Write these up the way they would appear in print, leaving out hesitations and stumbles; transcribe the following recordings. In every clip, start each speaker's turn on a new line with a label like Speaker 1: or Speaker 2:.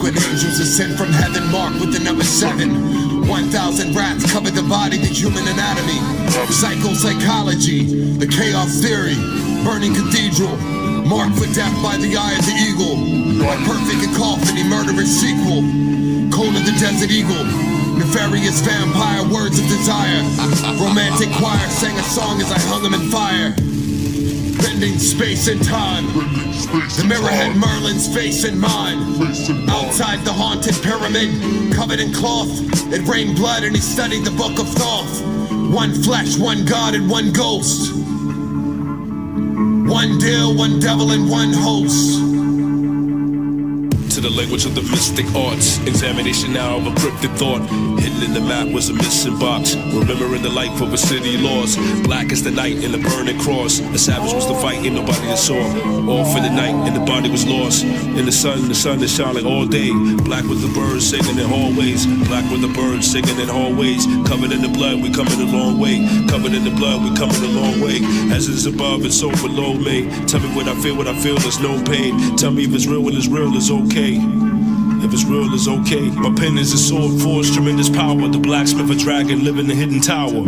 Speaker 1: 7 angels ascend from heaven, marked with the number 7. 1,000 rats cover the body, the human anatomy. Psychology, the chaos theory. Burning cathedral, marked for death by the eye of the eagle. Perfect cacophony, murderous sequel. Conan the Desert Eagle. Nefarious vampire, words of desire. Romantic choir sang a song as I hung him in fire. Bending space and time. The mirror had Merlin's face in mine. Outside the haunted pyramid, covered in cloth, it rained blood and he studied the book of Thoth. One flesh, one God, and one ghost. One deal, one devil, and one host.
Speaker 2: To the language of the mystic arts, examination now of a cryptic thought. Hidden in the map was a missing box, remembering the life of a city lost. Black as the night in the burning cross. A savage was the fight, ain't nobody that saw. All for the night and the body was lost. In the sun is shining all day. Black with the birds singing in hallways. Black with the birds singing in hallways. Covered in the blood, we coming a long way. Covered in the blood, we coming a long way. As it is above and so below me. Tell me what I feel, there's no pain. Tell me if it's real, when it's real, it's okay. If it's real, it's okay. My pen is a sword, force tremendous power. The blacksmith, a dragon, live in the hidden tower.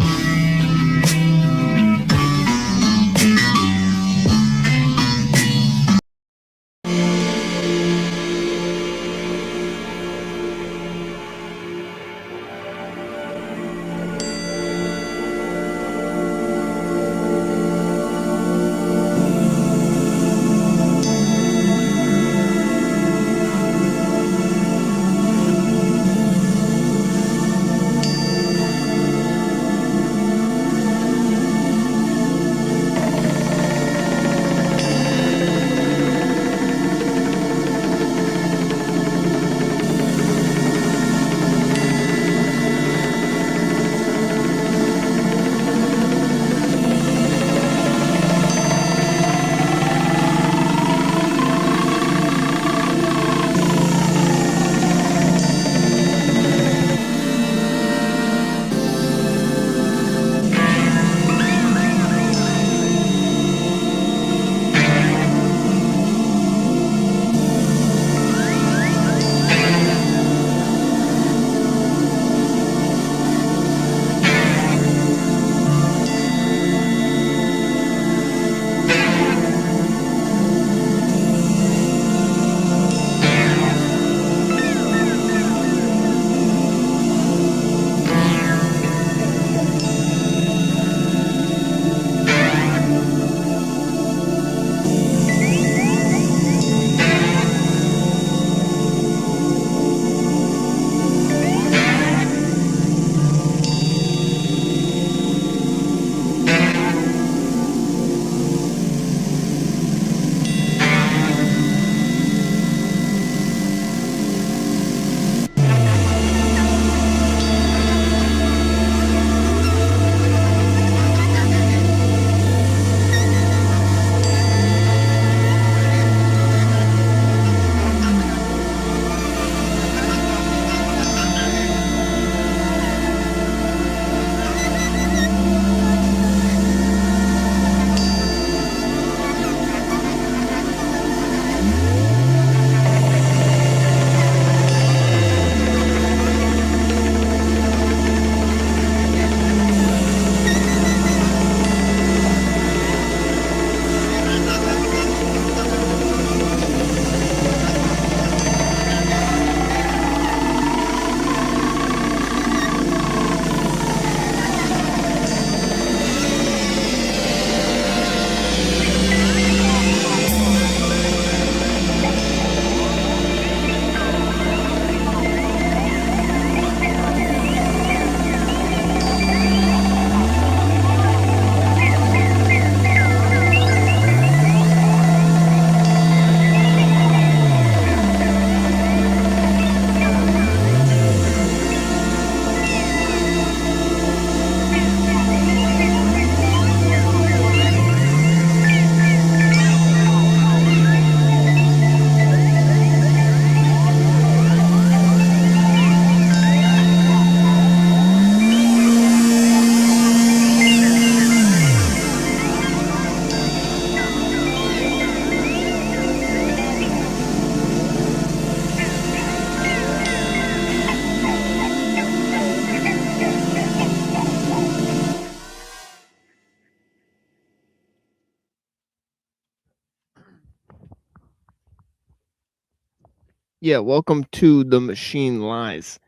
Speaker 3: Yeah, welcome to The Machine Lies,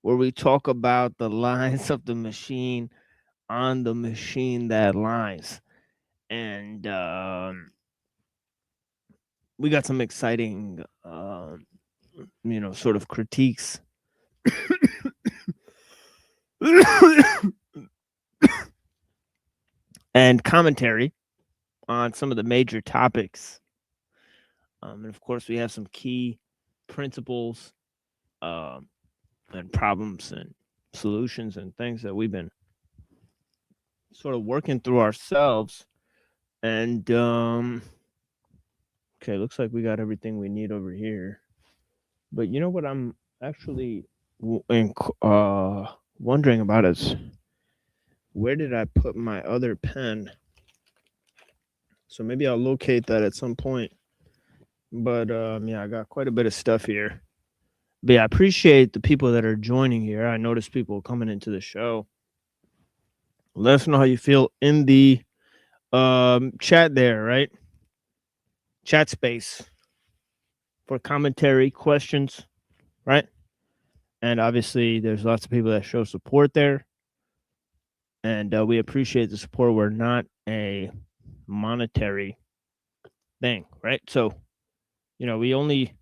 Speaker 3: where we talk about the lies of the machine on the machine that lies. And we got some exciting, sort of critiques and commentary on some of the major topics. And of course, we have some key principles um, and problems and solutions and things that we've been sort of working through ourselves. And okay, looks like we got everything we need over here. But you know what I'm actually wondering about is where did I put my other pen? So maybe I'll locate that at some point. But yeah, I got quite a bit of stuff here. But yeah, I appreciate the people that are joining here. I noticed people coming into the show. Let us know how you feel in the chat there, right? Chat space for commentary, questions, right? And obviously, there's lots of people that show support there. And we appreciate the support. We're not a monetary thing, right? So, we only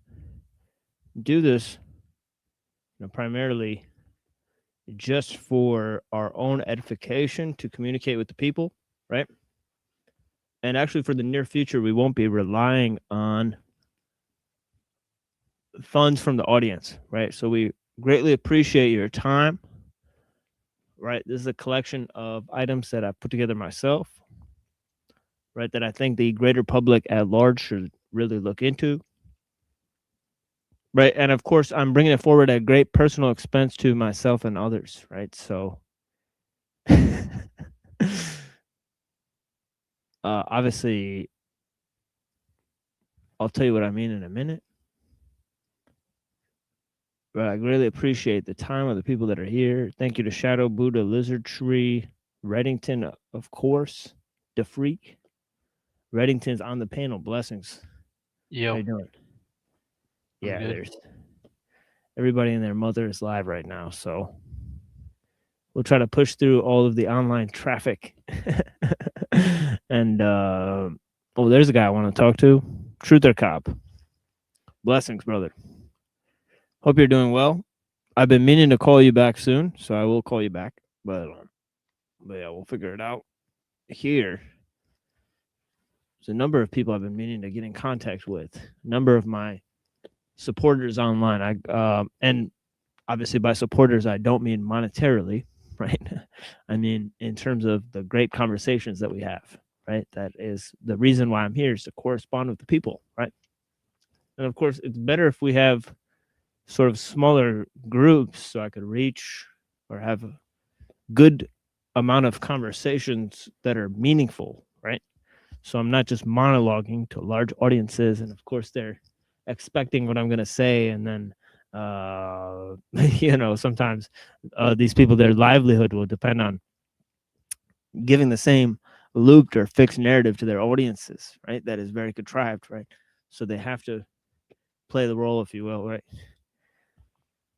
Speaker 3: do this primarily just for our own edification to communicate with the people, right? And actually, for the near future, we won't be relying on funds from the audience, right? So we greatly appreciate your time, right? This is a collection of items that I put together myself, right? That I think the greater public at large should really look into, right? And of course, I'm bringing it forward at great personal expense to myself and others, right? So, obviously, I'll tell you what I mean in a minute. But I really appreciate the time of the people that are here. Thank you to Shadow Buddha, Lizard Tree, Reddington, of course, the Freak. Reddington's on the panel. Blessings.
Speaker 4: Yo,
Speaker 3: How you doing? Yeah,
Speaker 4: good.
Speaker 3: there's everybody and their mother is live right now, so we'll try to push through all of the online traffic. And there's a guy I want to talk to. Truther Cop. Blessings, brother. Hope you're doing well. I've been meaning to call you back soon, so I will call you back. But yeah, we'll figure it out here. There's a number of people I've been meaning to get in contact with. A number of my supporters online. And obviously by supporters, I don't mean monetarily, right? I mean in terms of the great conversations that we have, right? That is the reason why I'm here, is to correspond with the people, right? And of course, it's better if we have sort of smaller groups so I could reach or have a good amount of conversations that are meaningful, right? So I'm not just monologuing to large audiences, and of course they're expecting what I'm going to say, and then sometimes these people, their livelihood will depend on giving the same looped or fixed narrative to their audiences, right? That is very contrived, right? So they have to play the role, if you will, right?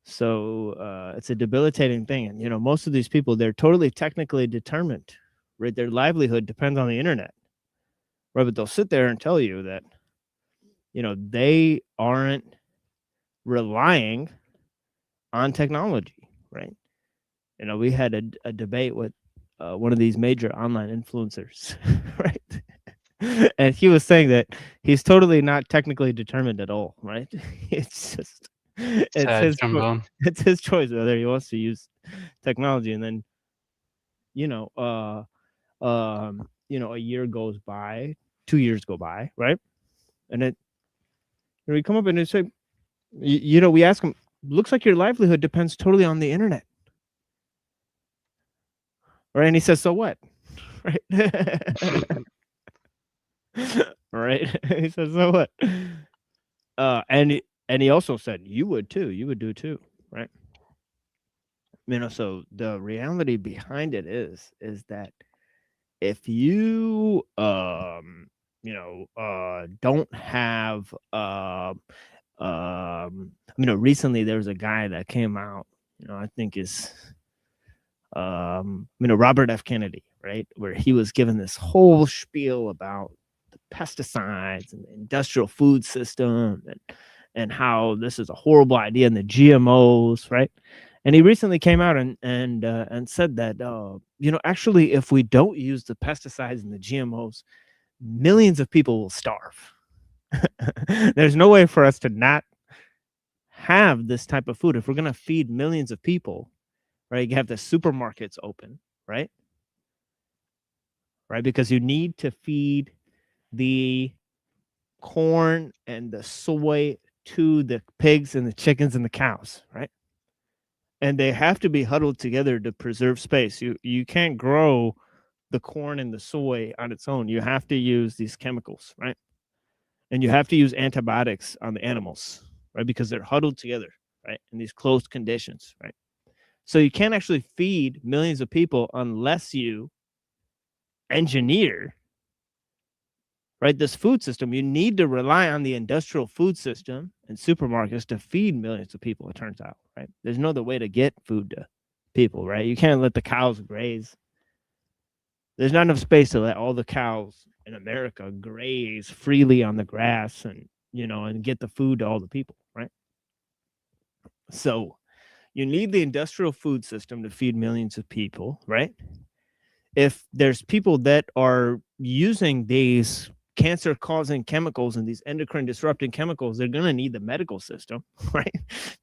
Speaker 3: So it's a debilitating thing. And most of these people, they're totally technically determined, right? Their livelihood depends on the internet, right? But they'll sit there and tell you that they aren't relying on technology, right? We had a debate with one of these major online influencers, right? And he was saying that he's totally not technically determined at all, right? It's just it's his choice whether he wants to use technology. And then a year goes by, 2 years go by, right? And it we come up and they say, we ask him, looks like your livelihood depends totally on the internet, right? And he says, so what? Right? Right? He says, so what? And he also said, you would do too, right? So the reality behind it is that if you don't have Recently there was a guy that came out, I think is, Robert F. Kennedy, right? Where he was given this whole spiel about the pesticides and the industrial food system and how this is a horrible idea and the GMOs, right? And he recently came out and said that, actually, if we don't use the pesticides and the GMOs, millions of people will starve. There's no way for us to not have this type of food if we're going to feed millions of people, right? You have the supermarkets open, right? Right, because you need to feed the corn and the soy to the pigs and the chickens and the cows, right? And they have to be huddled together to preserve space. You can't grow the corn and the soy on its own. You have to use these chemicals, right? And you have to use antibiotics on the animals, right? Because they're huddled together, right? In these closed conditions, right? So you can't actually feed millions of people unless you engineer, right, this food system. You need to rely on the industrial food system and supermarkets to feed millions of people, it turns out, right? There's no other way to get food to people, right? You can't let the cows graze. There's not enough space to let all the cows in America graze freely on the grass and, and get the food to all the people, right? So you need the industrial food system to feed millions of people, right? If there's people that are using these cancer-causing chemicals and these endocrine-disrupting chemicals, they're going to need the medical system, right?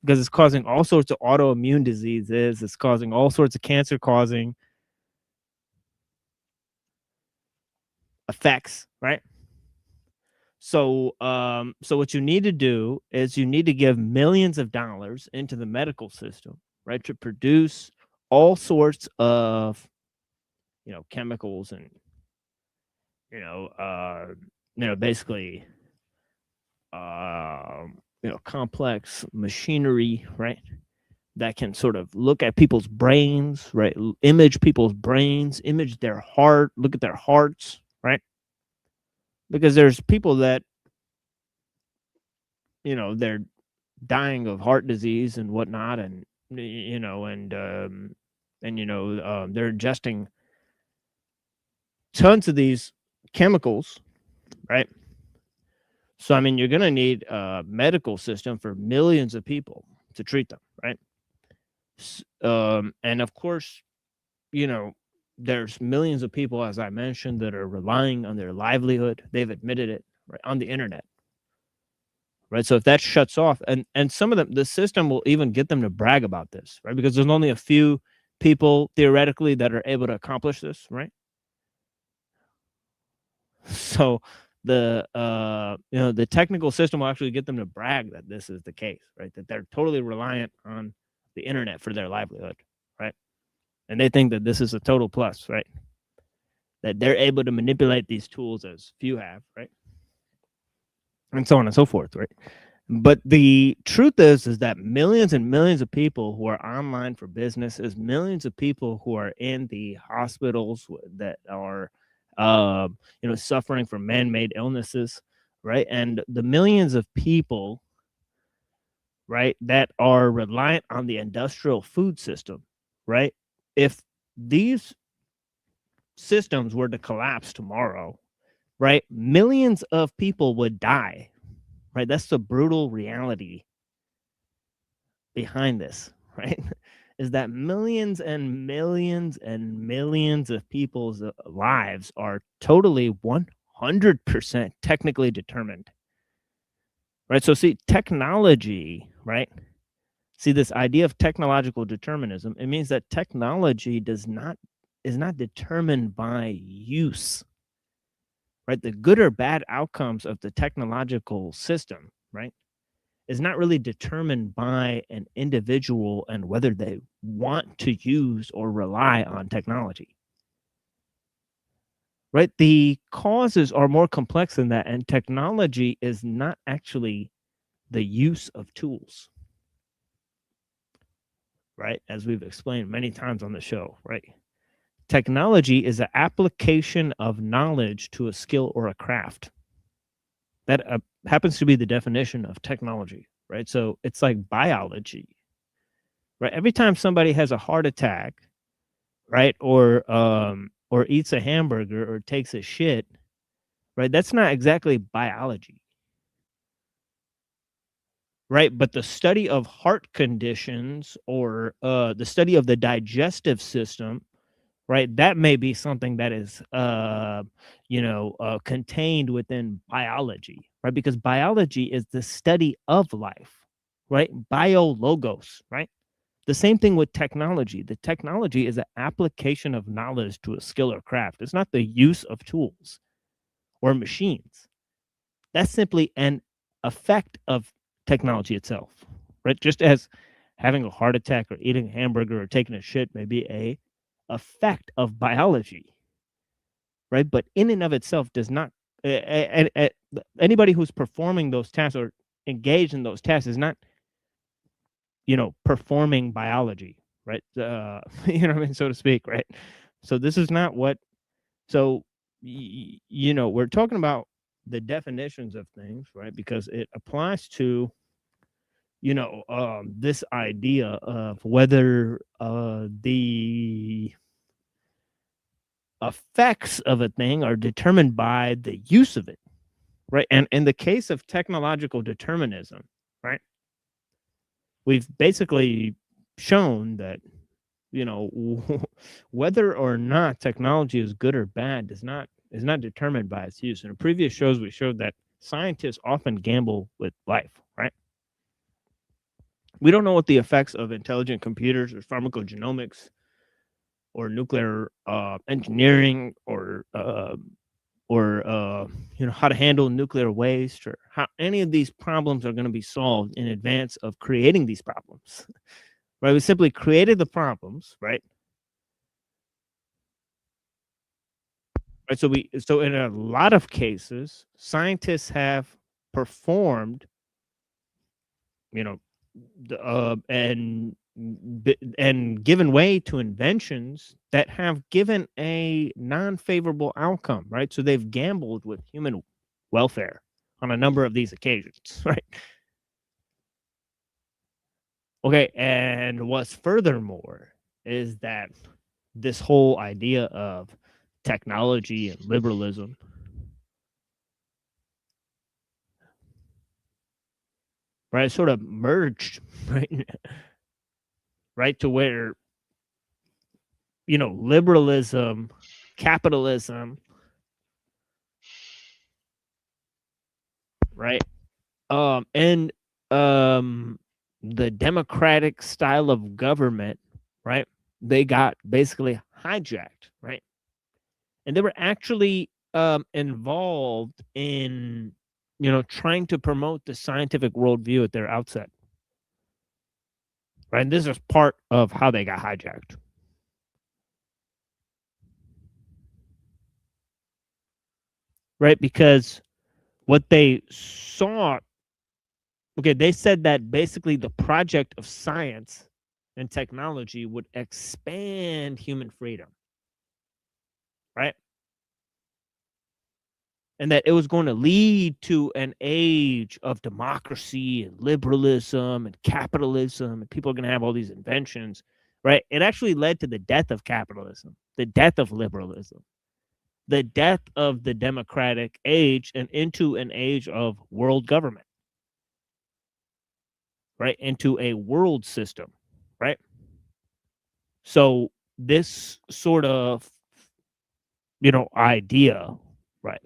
Speaker 3: Because it's causing all sorts of autoimmune diseases. It's causing all sorts of cancer-causing effects, right? So what you need to do is you need to give millions of dollars into the medical system, right, to produce all sorts of, chemicals and, basically, complex machinery, right, that can sort of look at people's brains, right, image people's brains, image their heart, look at their hearts, right? Because there's people that, they're dying of heart disease and whatnot, and they're ingesting tons of these chemicals, right? So you're going to need a medical system for millions of people to treat them, right? And of course, there's millions of people, as I mentioned, that are relying on their livelihood. They've admitted it, right, on the internet, right? So if that shuts off, and some of them, the system will even get them to brag about this, right? Because there's only a few people theoretically that are able to accomplish this, right? So the technical system will actually get them to brag that this is the case, right? That they're totally reliant on the internet for their livelihood, right? And they think that this is a total plus, right? That they're able to manipulate these tools as few have, right? And so on and so forth, right? But the truth is that millions and millions of people who are online for businesses, millions of people who are in the hospitals that are, suffering from man-made illnesses, right? And the millions of people, right, that are reliant on the industrial food system, right? If these systems were to collapse tomorrow, right, millions of people would die, right? That's the brutal reality behind this, right? Is that millions and millions and millions of people's lives are totally 100% technically determined, right? So see, technology, right? See, this idea of technological determinism, it means that technology is not determined by use, right? The good or bad outcomes of the technological system, right, is not really determined by an individual and whether they want to use or rely on technology, right? The causes are more complex than that, and technology is not actually the use of tools, right? As we've explained many times on the show, right? Technology is an application of knowledge to a skill or a craft. That happens to be the definition of technology, right? So it's like biology, right? Every time somebody has a heart attack, right, or eats a hamburger or takes a shit, right? That's not exactly biology, right? But the study of heart conditions or the study of the digestive system, right? That may be something that is, contained within biology, right? Because biology is the study of life, right? Biologos, right? The same thing with technology. The technology is an application of knowledge to a skill or craft. It's not the use of tools or machines. That's simply an effect of technology itself, right? Just as having a heart attack or eating a hamburger or taking a shit may be a effect of biology, right? But in and of itself does not. Anybody who's performing those tasks or engaged in those tasks is not, performing biology, right? You know what I mean, so to speak, right? So this is not what. So we're talking about the definitions of things, right? Because it applies to this idea of whether the effects of a thing are determined by the use of it, right? And in the case of technological determinism, right, we've basically shown that whether or not technology is good or bad is not determined by its use. In previous shows, we showed that scientists often gamble with life, right? We don't know what the effects of intelligent computers or pharmacogenomics or nuclear engineering or how to handle nuclear waste or how any of these problems are going to be solved in advance of creating these problems. Right? We simply created the problems, right? Right. So in a lot of cases, scientists have performed, and given way to inventions that have given a non-favorable outcome, right? So they've gambled with human welfare on a number of these occasions, right? Okay, and what's furthermore is that this whole idea of technology and liberalism, right, sort of merged, right, right, to where liberalism, capitalism, right, and the democratic style of government, right, they got basically hijacked, right, and they were actually involved in trying to promote the scientific worldview at their outset, right? And this is part of how they got hijacked. Right, because what they saw, okay, they said that basically the project of science and technology would expand human freedom, right? And that it was going to lead to an age of democracy and liberalism and capitalism, and people are going to have all these inventions, right? It actually led to the death of capitalism, the death of liberalism, the death of the democratic age, and into an age of world government, right? Into a world system, right? So this sort of, idea, right,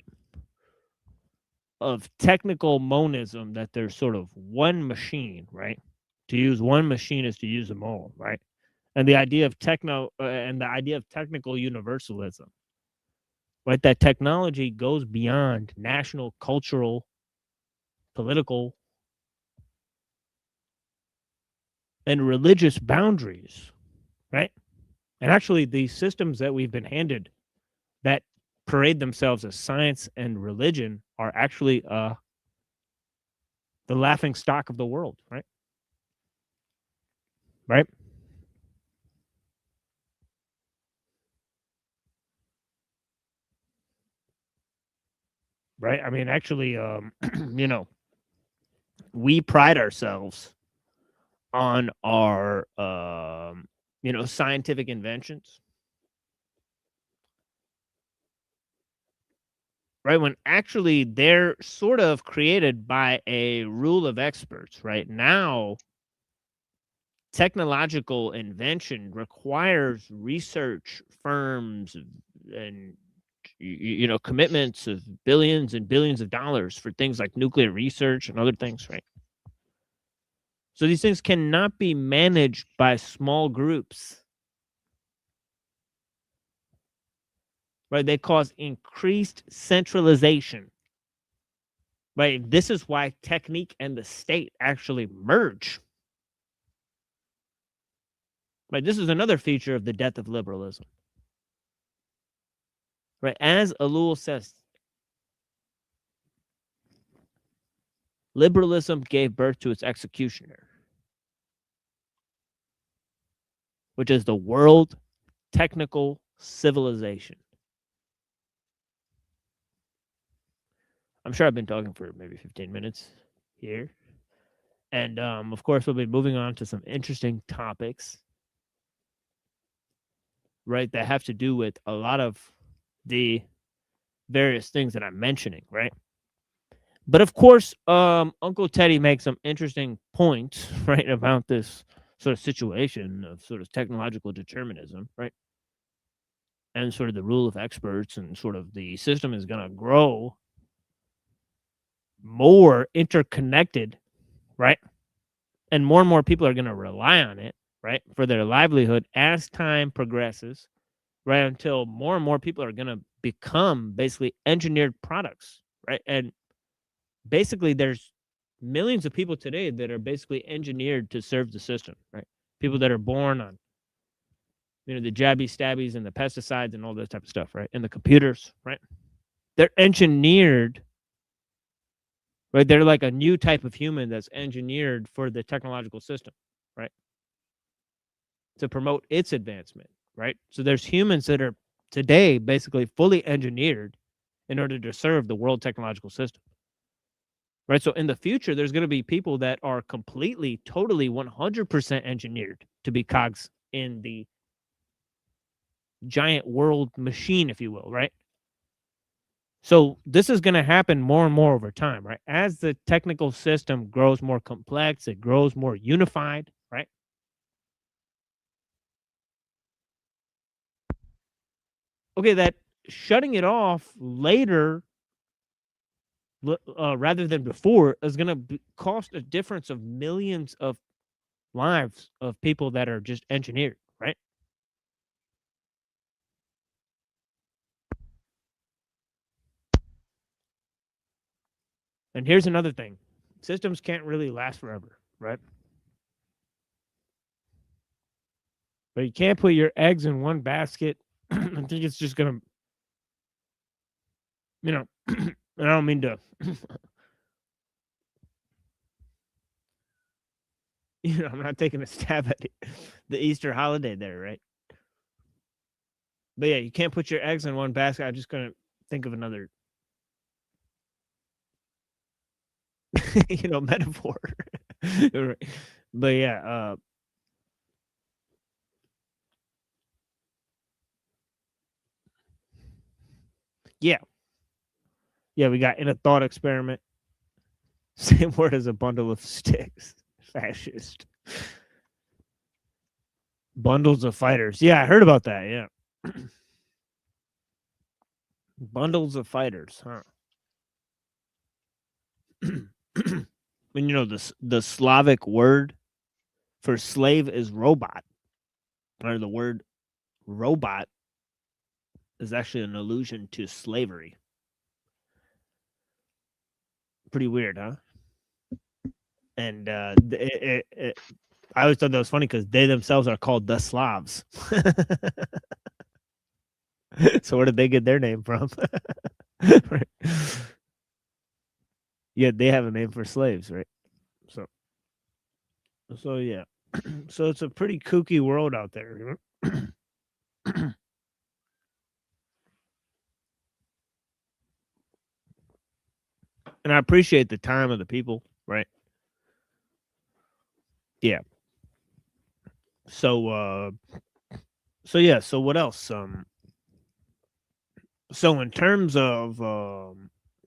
Speaker 3: of technical monism, that there's sort of one machine, right? To use one machine is to use them all, right? And the idea of technical universalism, right? That technology goes beyond national, cultural, political, and religious boundaries, right? And actually, these systems that we've been handed that parade themselves as science and religion are actually the laughing stock of the world, right? Right? right? I mean, actually, you know, we pride ourselves on our, you know, scientific inventions, right? When actually they're sort of created by a rule of experts, right? Now, technological invention requires research firms and you know commitments of billions and billions of dollars for things like nuclear research and other things, right? So these things cannot be managed by small groups, right? They cause increased centralization, right? This is why technique and the state actually merge, right? This is another feature of the death of liberalism, right? As Ellul says, liberalism gave birth to its executioner, which is the world technical civilization. I'm sure I've been talking for maybe 15 minutes here. And of course, we'll be moving on to some interesting topics, right, that have to do with a lot of the various things that I'm mentioning, right? But of course, Uncle Teddy makes some interesting points, right, about this sort of situation of sort of technological determinism, right? And sort of the rule of experts, and sort of the system is going to grow more interconnected, right? And more people are going to rely on it, right, for their livelihood as time progresses, right? Until more and more people are going to become basically engineered products, right? And basically, there's millions of people today that are basically engineered to serve the system, right? People that are born on, you know, the jabby stabbies and the pesticides and all this type of stuff, right? And the computers, right? They're engineered, right? They're like a new type of human that's engineered for the technological system, right? To promote its advancement, right? So there's humans that are today basically fully engineered in order to serve the world technological system, right? So in the future, there's going to be people that are completely, totally 100% engineered to be cogs in the giant world machine, if you will, right? So this is going to happen more and more over time, right? As the technical system grows more complex, it grows more unified, right? Okay, that shutting it off later rather than before is going to cost a difference of millions of lives of people that are just engineered, right? And here's another thing. Systems can't really last forever, right? But you can't put your eggs in one basket. I think it's just going to, you know, I don't mean to, you know, I'm not taking a stab at the Easter holiday there, right? But yeah, you can't put your eggs in one basket. I'm just going to think of another, you know, metaphor. But yeah, yeah, yeah, we got in a thought experiment. Same word as a bundle of sticks. Fascist. Bundles of fighters. Yeah, I heard about that. Yeah. Bundles of fighters, huh? And you know, the Slavic word for slave is robot. Or the word robot is actually an allusion to slavery. Pretty weird, huh? And I always thought that was funny because they themselves are called the Slavs. So where did they get their name from? Right. Yeah, they have a name for slaves, right? So yeah. So it's a pretty kooky world out there. And I appreciate the time of the people, right? Yeah. So yeah, so what else? So in terms of we're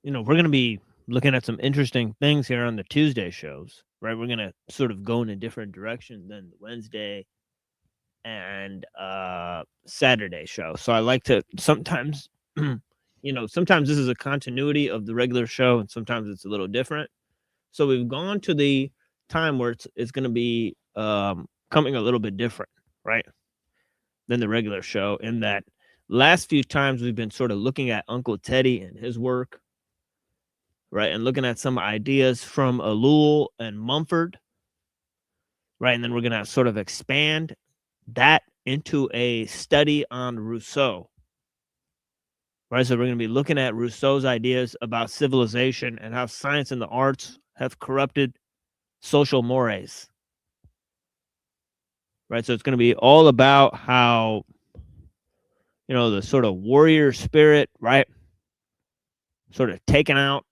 Speaker 3: going to be looking at some interesting things here on the Tuesday shows, right? We're going to sort of go in a different direction than the Wednesday and Saturday show. So I like to sometimes sometimes this is a continuity of the regular show and sometimes it's a little different. So we've gone to the time where it's going to be coming a little bit different, right? Than the regular show, in that last few times we've been sort of looking at Uncle Teddy and his work, right? And looking at some ideas from Ellul and Mumford, right? And then we're going to sort of expand that into a study on Rousseau, right? So we're going to be looking at Rousseau's ideas about civilization and how science and the arts have corrupted social mores, right? So it's going to be all about how, the sort of warrior spirit, right? Sort of taken out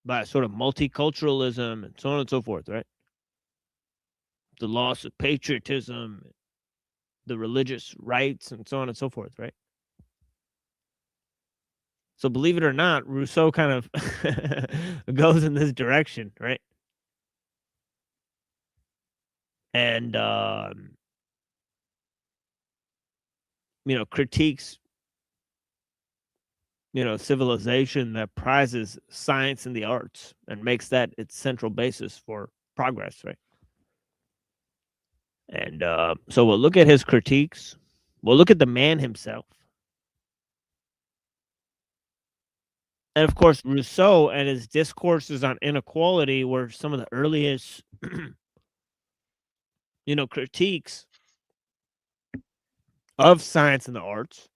Speaker 3: by sort of multiculturalism and so on and so forth, right? The loss of patriotism, the religious rights, and so on and so forth, right? So believe it or not, Rousseau kind of goes in this direction, right? And critiques civilization that prizes science and the arts and makes that its central basis for progress, right? And so we'll look at his critiques. We'll look at the man himself. And of course, Rousseau and his discourses on inequality were some of the earliest, critiques of science and the arts.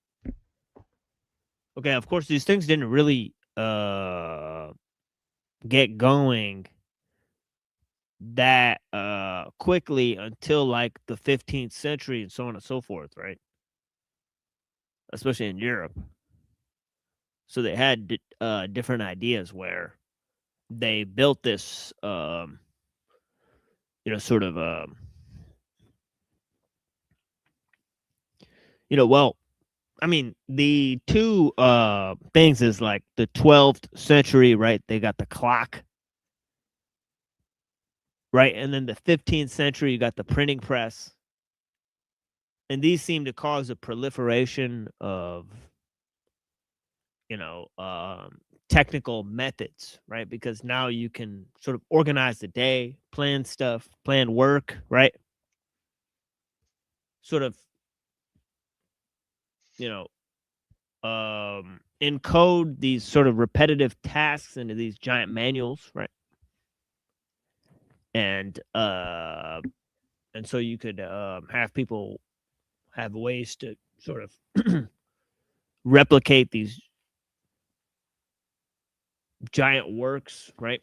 Speaker 3: Okay, of course, these things didn't really get going that quickly until like the 15th century and so on and so forth, right? Especially in Europe. So they had different ideas where they built this, sort of, well, I mean, the two things is like the 12th century, right? They got the clock, right? And then the 15th century, you got the printing press. And these seem to cause a proliferation of, technical methods, right? Because now you can sort of organize the day, plan stuff, plan work, right? Sort of, encode these sort of repetitive tasks into these giant manuals, right? And so you could have people have ways to sort of replicate these giant works, right?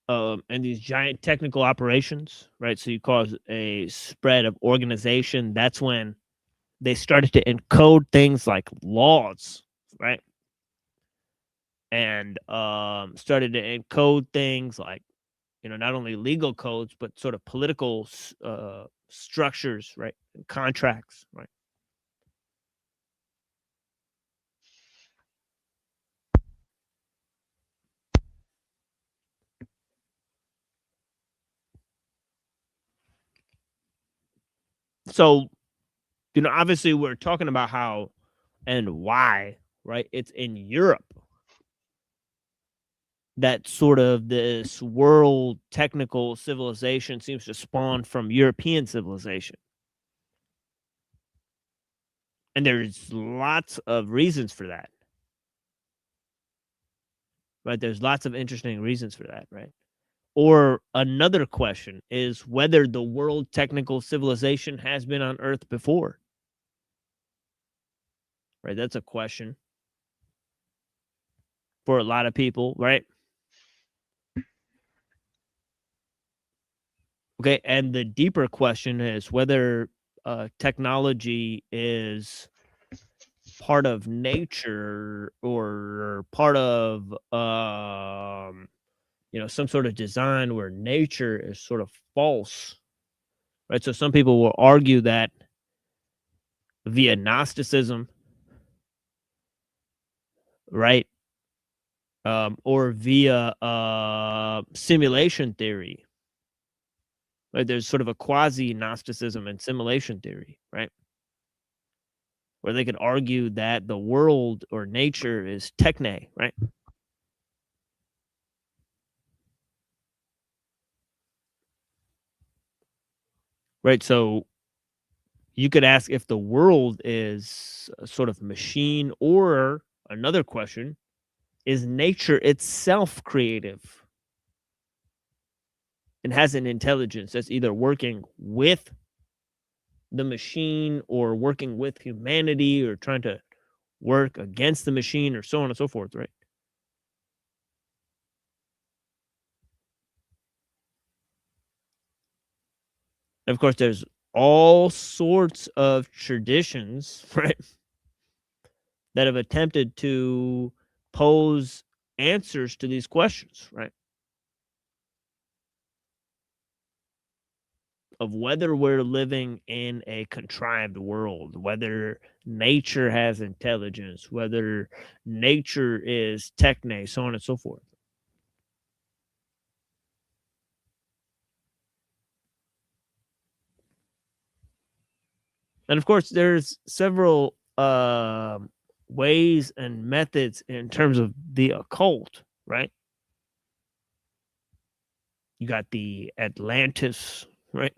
Speaker 3: And these giant technical operations, right? So you cause a spread of organization. That's when they started to encode things like laws, right? And started to encode things like, not only legal codes, but sort of political structures, right? And contracts, right? So, obviously we're talking about how and why, right? It's in Europe that sort of this world technical civilization seems to spawn from European civilization. And there's lots of reasons for that. Right? There's lots of interesting reasons for that, right? Or another question is whether the world technical civilization has been on Earth before. Right? That's a question for a lot of people, right? Okay, and the deeper question is whether technology is part of nature or part of some sort of design where nature is sort of false, right? So some people will argue that via Gnosticism, right? Or via simulation theory. Right? There's sort of a quasi Gnosticism and simulation theory, right? Where they could argue that the world or nature is techne, right? Right. So you could ask if the world is a sort of machine, or another question, is nature itself creative and has an intelligence that's either working with the machine or working with humanity or trying to work against the machine, or so on and so forth, right? And of course, there's all sorts of traditions, right, that have attempted to pose answers to these questions, right? Of whether we're living in a contrived world, whether nature has intelligence, whether nature is techne, so on and so forth. And of course, there's several ways and methods in terms of the occult, right? You got the Atlantis, right?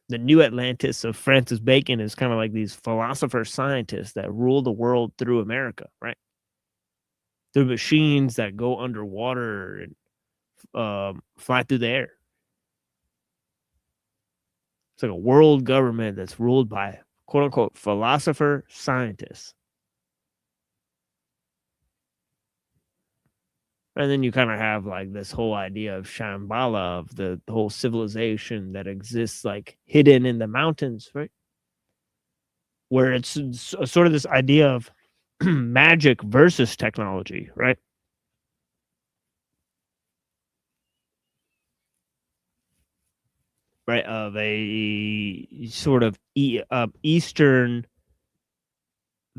Speaker 3: The new Atlantis of Francis Bacon is kind of like these philosopher scientists that rule the world through America, right? Through machines that go underwater and fly through the air. It's like a world government that's ruled by quote unquote philosopher scientists. And then you kind of have like this whole idea of Shambhala, of the whole civilization that exists like hidden in the mountains, right? Where it's sort of this idea of magic versus technology, right? Right, of a sort of Eastern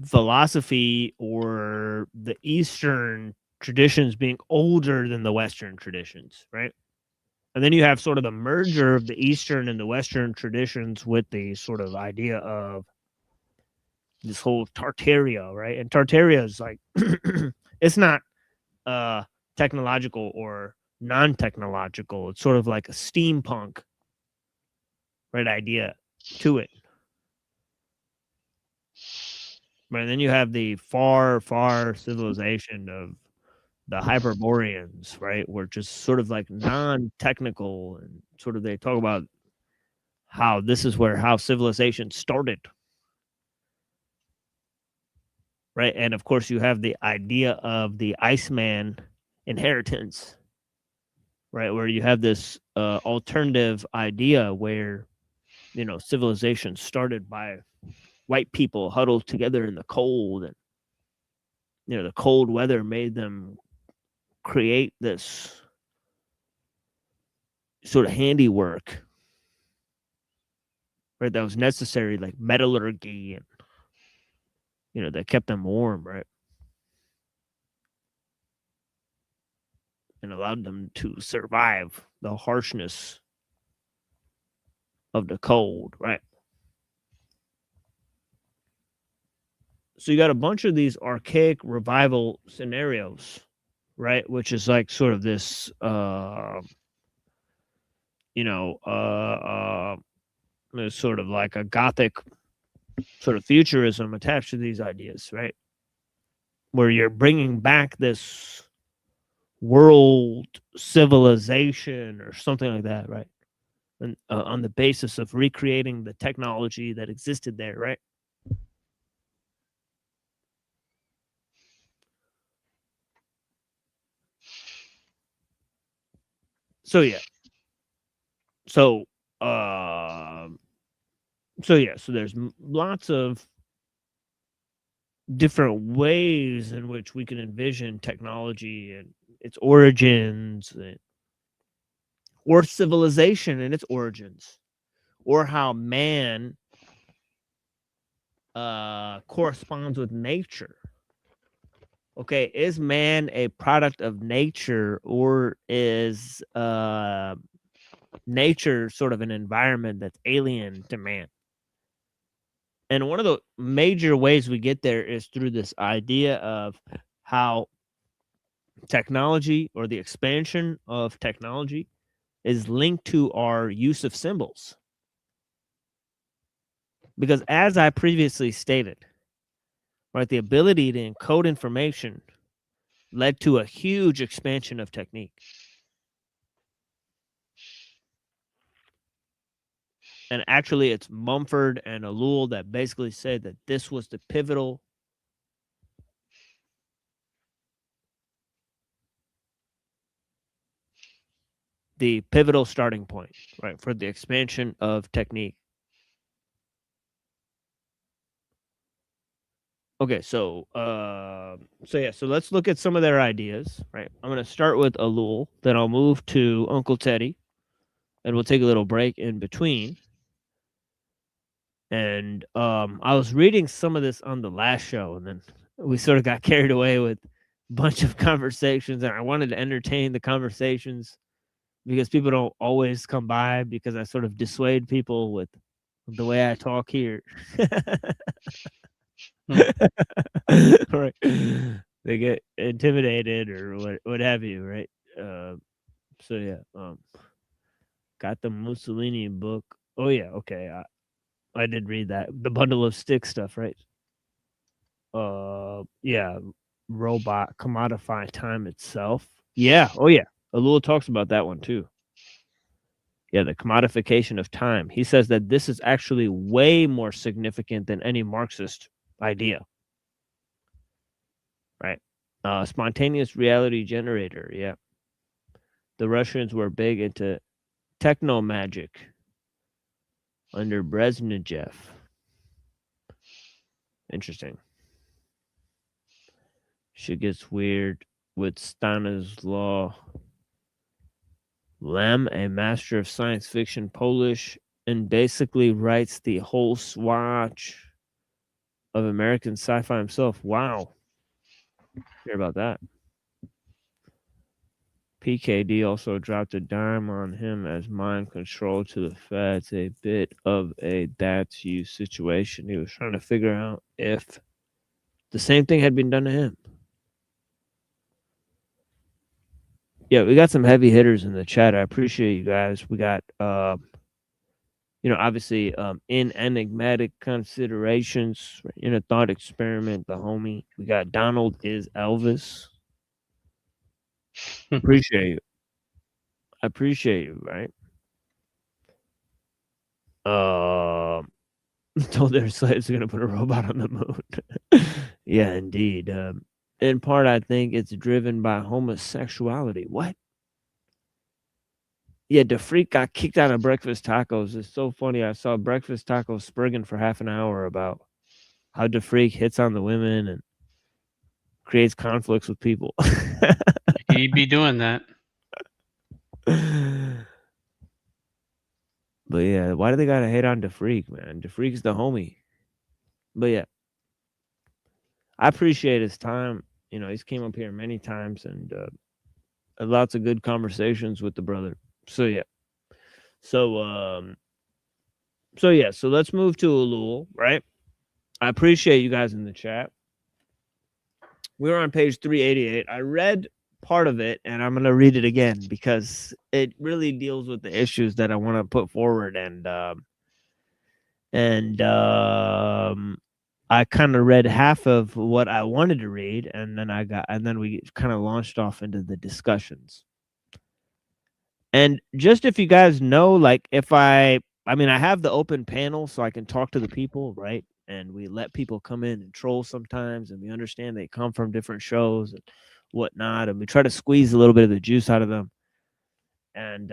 Speaker 3: philosophy, or the Eastern traditions being older than the Western traditions, right? And then you have sort of the merger of the Eastern and the Western traditions with the sort of idea of this whole Tartaria, right? And Tartaria is like, it's not technological or non-technological. It's sort of like a steampunk, right, idea to it. Right, and then you have the far, far civilization of the Hyperboreans, right? Where just sort of like non-technical, and sort of they talk about how this is how civilization started. Right. And of course you have the idea of the Iceman inheritance, right? Where you have this alternative idea where, civilization started by white people huddled together in the cold, and the cold weather made them create this sort of handiwork, right? That was necessary, like metallurgy, and that kept them warm, right? And allowed them to survive the harshness of the cold, right? So you got a bunch of these archaic revival scenarios, right? Which is like sort of this, there's sort of like a Gothic sort of futurism attached to these ideas, right? Where you're bringing back this world civilization or something like that, right? And on the basis of recreating the technology that existed there, right? So yeah. So so there's lots of different ways in which we can envision technology and its origins, or civilization and its origins, or how man corresponds with nature. Okay, is man a product of nature, or is nature sort of an environment that's alien to man? And one of the major ways we get there is through this idea of how technology, or the expansion of technology, is linked to our use of symbols. Because as I previously stated, right, the ability to encode information led to a huge expansion of technique. And actually, it's Mumford and Ellul that basically said that this was the pivotal starting point, right, for the expansion of technique. Okay, so let's look at some of their ideas, right? I'm going to start with Ellul, then I'll move to Uncle Teddy, and we'll take a little break in between. And I was reading some of this on the last show, and then we sort of got carried away with a bunch of conversations, and I wanted to entertain the conversations because people don't always come by, because I sort of dissuade people with the way I talk here. Right. They get intimidated or what have you, right? So yeah, got the Mussolini book. Oh yeah, okay. I did read that. The bundle of sticks stuff, right? Yeah, robot commodify time itself. Yeah, oh yeah. Ellul talks about that one too. Yeah, the commodification of time. He says that this is actually way more significant than any Marxist idea. Right. Spontaneous reality generator. Yeah. The Russians were big into techno magic under Brezhnev. Interesting. Shit gets weird with Stanislaw Lem, a master of science fiction, Polish, and basically writes the whole swatch of American sci-fi himself. Wow. Hear about that. PKD also dropped a dime on him as mind control to the feds, a bit of a that's you situation. He was trying to figure out if the same thing had been done to him. Yeah, we got some heavy hitters in the chat. I appreciate you guys. We got obviously in enigmatic considerations, in a thought experiment, the homie. We got Donald is Elvis. Appreciate you. I appreciate you, right? Told their slaves are gonna put a robot on the moon. Yeah, indeed. In part, I think it's driven by homosexuality. What? Yeah, the freak got kicked out of Breakfast Tacos. It's so funny. I saw Breakfast Tacos spurging for half an hour about how the freak hits on the women and creates conflicts with people.
Speaker 4: He'd be doing that.
Speaker 3: But yeah, why do they gotta hate on the freak, man? The freak's the homie. But yeah, I appreciate his time. He's came up here many times and lots of good conversations with the brother. So yeah. So let's move to Ellul, right? I appreciate you guys in the chat. We're on page 388. I read part of it and I'm going to read it again because it really deals with the issues that I want to put forward. And I kind of read half of what I wanted to read, and then we kind of launched off into the discussions. And just if you guys know, like if I have the open panel so I can talk to the people, right? And we let people come in and troll sometimes, and we understand they come from different shows and whatnot, and we try to squeeze a little bit of the juice out of them, and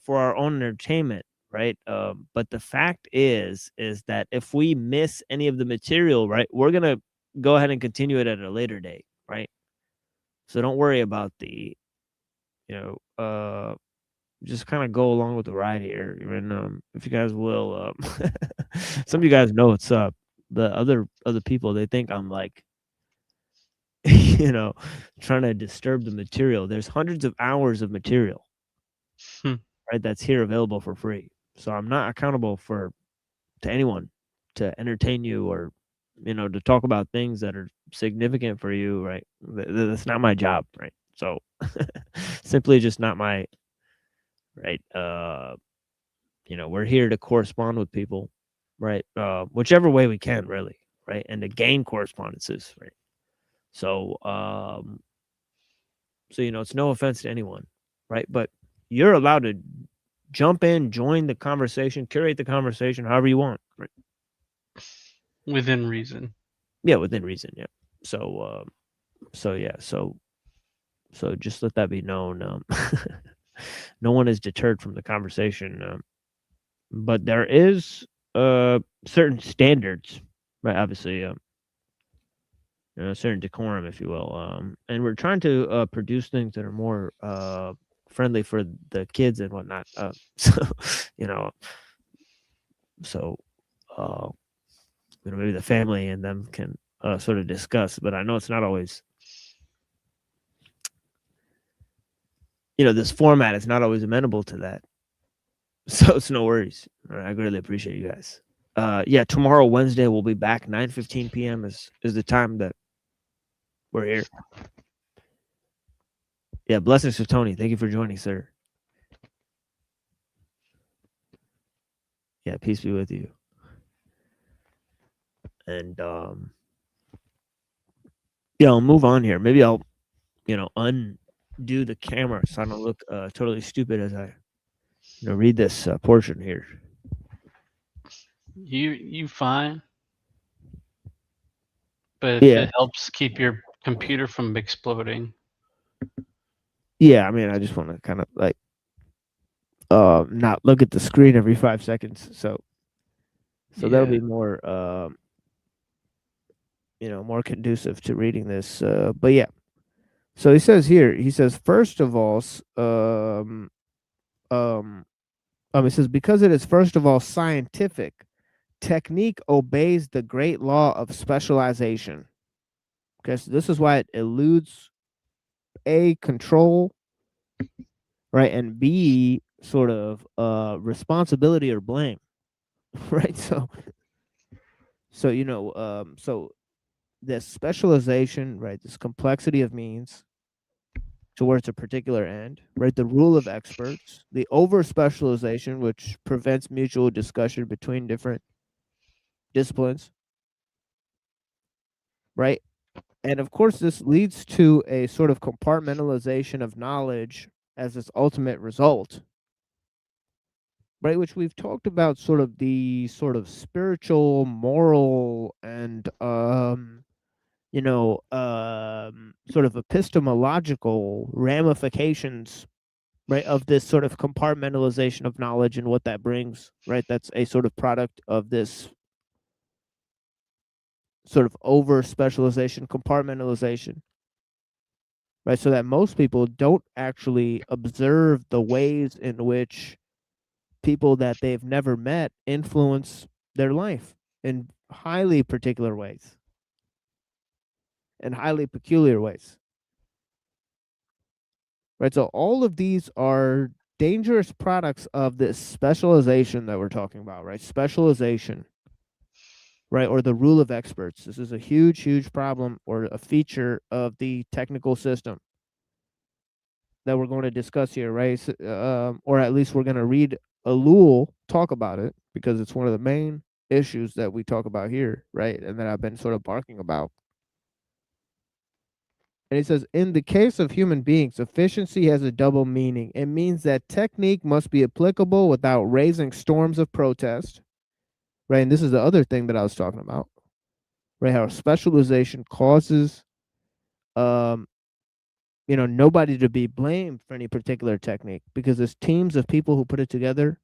Speaker 3: for our own entertainment, right? But the fact is that if we miss any of the material, right, we're gonna go ahead and continue it at a later date, right? So don't worry about the, just kind of go along with the ride here. And if you guys will, some of you guys know what's up. The other people, they think I'm like, trying to disturb the material. There's hundreds of hours of material,
Speaker 4: Hmm.
Speaker 3: right? That's here available for free. So I'm not accountable to anyone to entertain you or, to talk about things that are significant for you, right? That's not my job, right? So simply just not my, right? We're here to correspond with people, right? Whichever way we can, really, right? And to gain correspondences, right? So, it's no offense to anyone, right? But you're allowed to jump in, join the conversation, curate the conversation however you want, right?
Speaker 4: Within reason.
Speaker 3: Yeah, within reason, yeah. So, so just let that be known. No one is deterred from the conversation, but there is certain standards, right? Obviously, a certain decorum, if you will. And we're trying to produce things that are more friendly for the kids and whatnot. So maybe the family and them can sort of discuss. But I know it's not always, this format is not always amenable to that. So it's no worries. All right, I greatly appreciate you guys. Yeah, tomorrow, Wednesday, we'll be back. 9:15 p.m. is the time that we're here. Yeah, blessings to Tony. Thank you for joining, sir. Yeah, peace be with you. And I'll move on here. Maybe I'll, undo the camera so I don't look totally stupid as I, read this portion here.
Speaker 4: You fine. But if
Speaker 3: Yeah.
Speaker 4: it helps keep your computer from exploding.
Speaker 3: Yeah, I mean, I just want to kind of like not look at the screen every 5 seconds. So that'll be more more conducive to reading this. But yeah. So he says here, first of all, it says, because it is first of all scientific, technique obeys the great law of specialization. Okay, so this is why it eludes A, control, right, and B, sort of responsibility or blame, right? So so this specialization, right, this complexity of means towards a particular end, right? The rule of experts, the over specialization, which prevents mutual discussion between different disciplines, right? And of course, this leads to a sort of compartmentalization of knowledge as its ultimate result, right? Which we've talked about, sort of the sort of spiritual, moral, and sort of epistemological ramifications, right, of this sort of compartmentalization of knowledge and what that brings, right? That's a sort of product of this sort of over specialization, compartmentalization, right? So that most people don't actually observe the ways in which people that they've never met influence their life in highly particular ways, in highly peculiar ways. Right, so all of these are dangerous products of this specialization that we're talking about, right? Specialization, right, or the rule of experts. This is a huge, huge problem or a feature of the technical system that we're going to discuss here, right? Or at least we're going to read Ellul talk about it, because it's one of the main issues that we talk about here, right? And that I've been sort of barking about. And he says, in the case of human beings, efficiency has a double meaning. It means that technique must be applicable without raising storms of protest, right? And this is the other thing that I was talking about, right? How specialization causes, nobody to be blamed for any particular technique, because there's teams of people who put it together,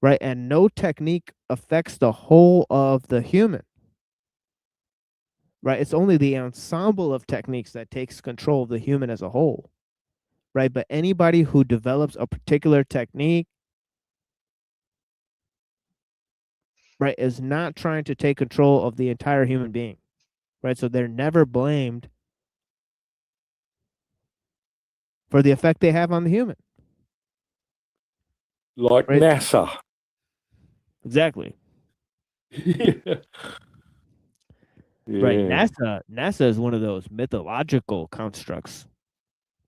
Speaker 3: right? And no technique affects the whole of the human, right? It's only the ensemble of techniques that takes control of the human as a whole, right? But anybody who develops a particular technique, right, is not trying to take control of the entire human being, right? So they're never blamed for the effect they have on the human.
Speaker 5: Like
Speaker 3: Right.
Speaker 5: NASA.
Speaker 3: Exactly.
Speaker 5: Yeah.
Speaker 3: Right.
Speaker 5: Yeah.
Speaker 3: NASA is one of those mythological constructs,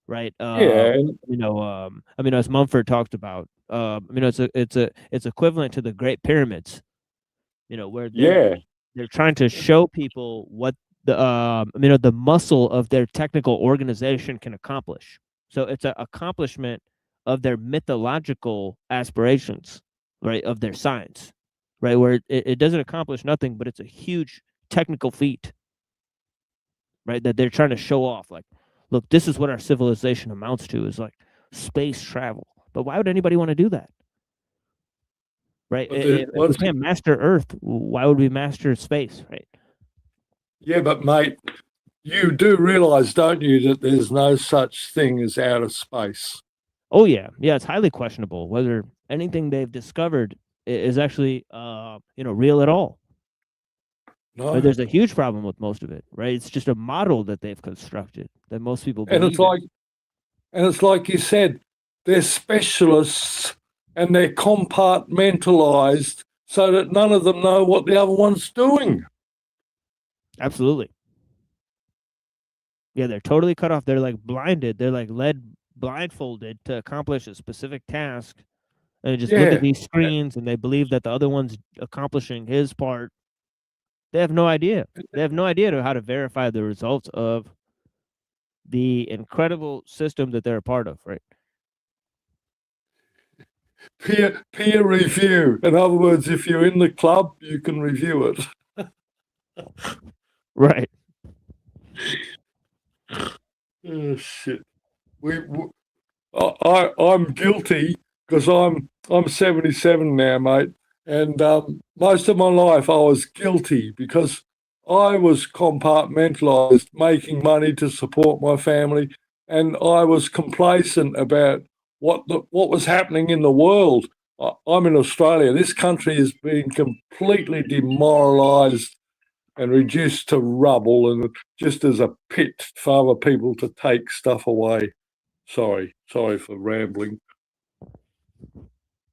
Speaker 3: right?
Speaker 5: Yeah.
Speaker 3: I mean, as Mumford talked about, it's equivalent to the Great Pyramids, where
Speaker 5: Yeah.
Speaker 3: they're trying to show people what the muscle of their technical organization can accomplish. So it's an accomplishment of their mythological aspirations, right? Of their science, right? Where it doesn't accomplish nothing, but it's a huge technical feat, right? That they're trying to show off. Like, look, this is what our civilization amounts to, is like space travel. But why would anybody want to do that? Right?
Speaker 5: But
Speaker 3: If we can't master Earth, why would we master space, right?
Speaker 5: Yeah, but mate, you do realize, don't you, that there's no such thing as outer space?
Speaker 3: Oh yeah, it's highly questionable whether anything they've discovered is actually, real at all.
Speaker 5: No.
Speaker 3: But there's a huge problem with most of it, right? It's just a model that they've constructed that most people believe.
Speaker 5: And it's like you said, they're specialists and they're compartmentalized so that none of them know what the other one's doing.
Speaker 3: Absolutely. Yeah, they're totally cut off. They're like blinded. They're like blindfolded to accomplish a specific task, and they just look at these screens and they believe that the other one's accomplishing his part. They have no idea. They have no idea how to verify the results of the incredible system that they're a part of, right?
Speaker 5: Peer review. In other words, if you're in the club, you can review it.
Speaker 3: Right.
Speaker 5: Oh shit. I'm guilty because I'm 77 now, mate, and most of my life I was guilty because I was compartmentalized, making money to support my family, and I was complacent about what was happening in the world. I'm in Australia. This country has been completely demoralised and reduced to rubble, and just as a pit for other people to take stuff away. Sorry for rambling.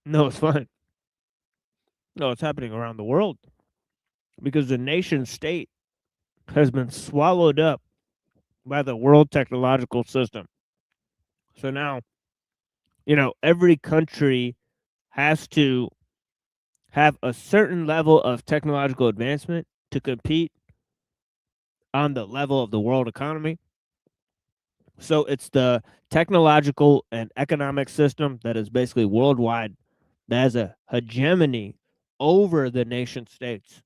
Speaker 3: No, it's fine. No, it's happening around the world because the nation state has been swallowed up by the world technological system. So now, every country has to have a certain level of technological advancement to compete on the level of the world economy. So it's the technological and economic system that is basically worldwide that has a hegemony over the nation states.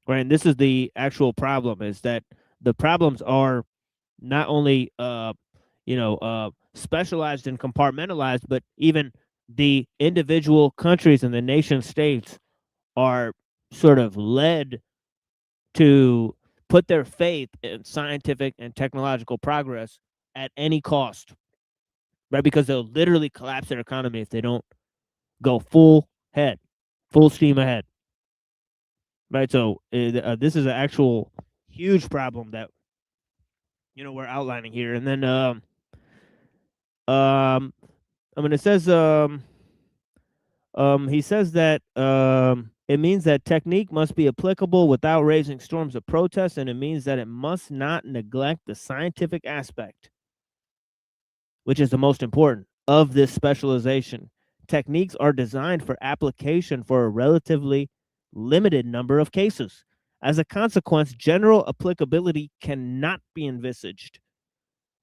Speaker 3: Right, and this is the actual problem, is that the problems are not only specialized and compartmentalized, but even the individual countries and the nation states are sort of led to put their faith in scientific and technological progress at any cost, right? Because they'll literally collapse their economy if they don't go full steam ahead, right? So this is an actual huge problem that we're outlining here. And then it says he says that it means that technique must be applicable without raising storms of protest, and it means that it must not neglect the scientific aspect, which is the most important of this specialization. Techniques are designed for application for a relatively limited number of cases. As a consequence, general applicability cannot be envisaged.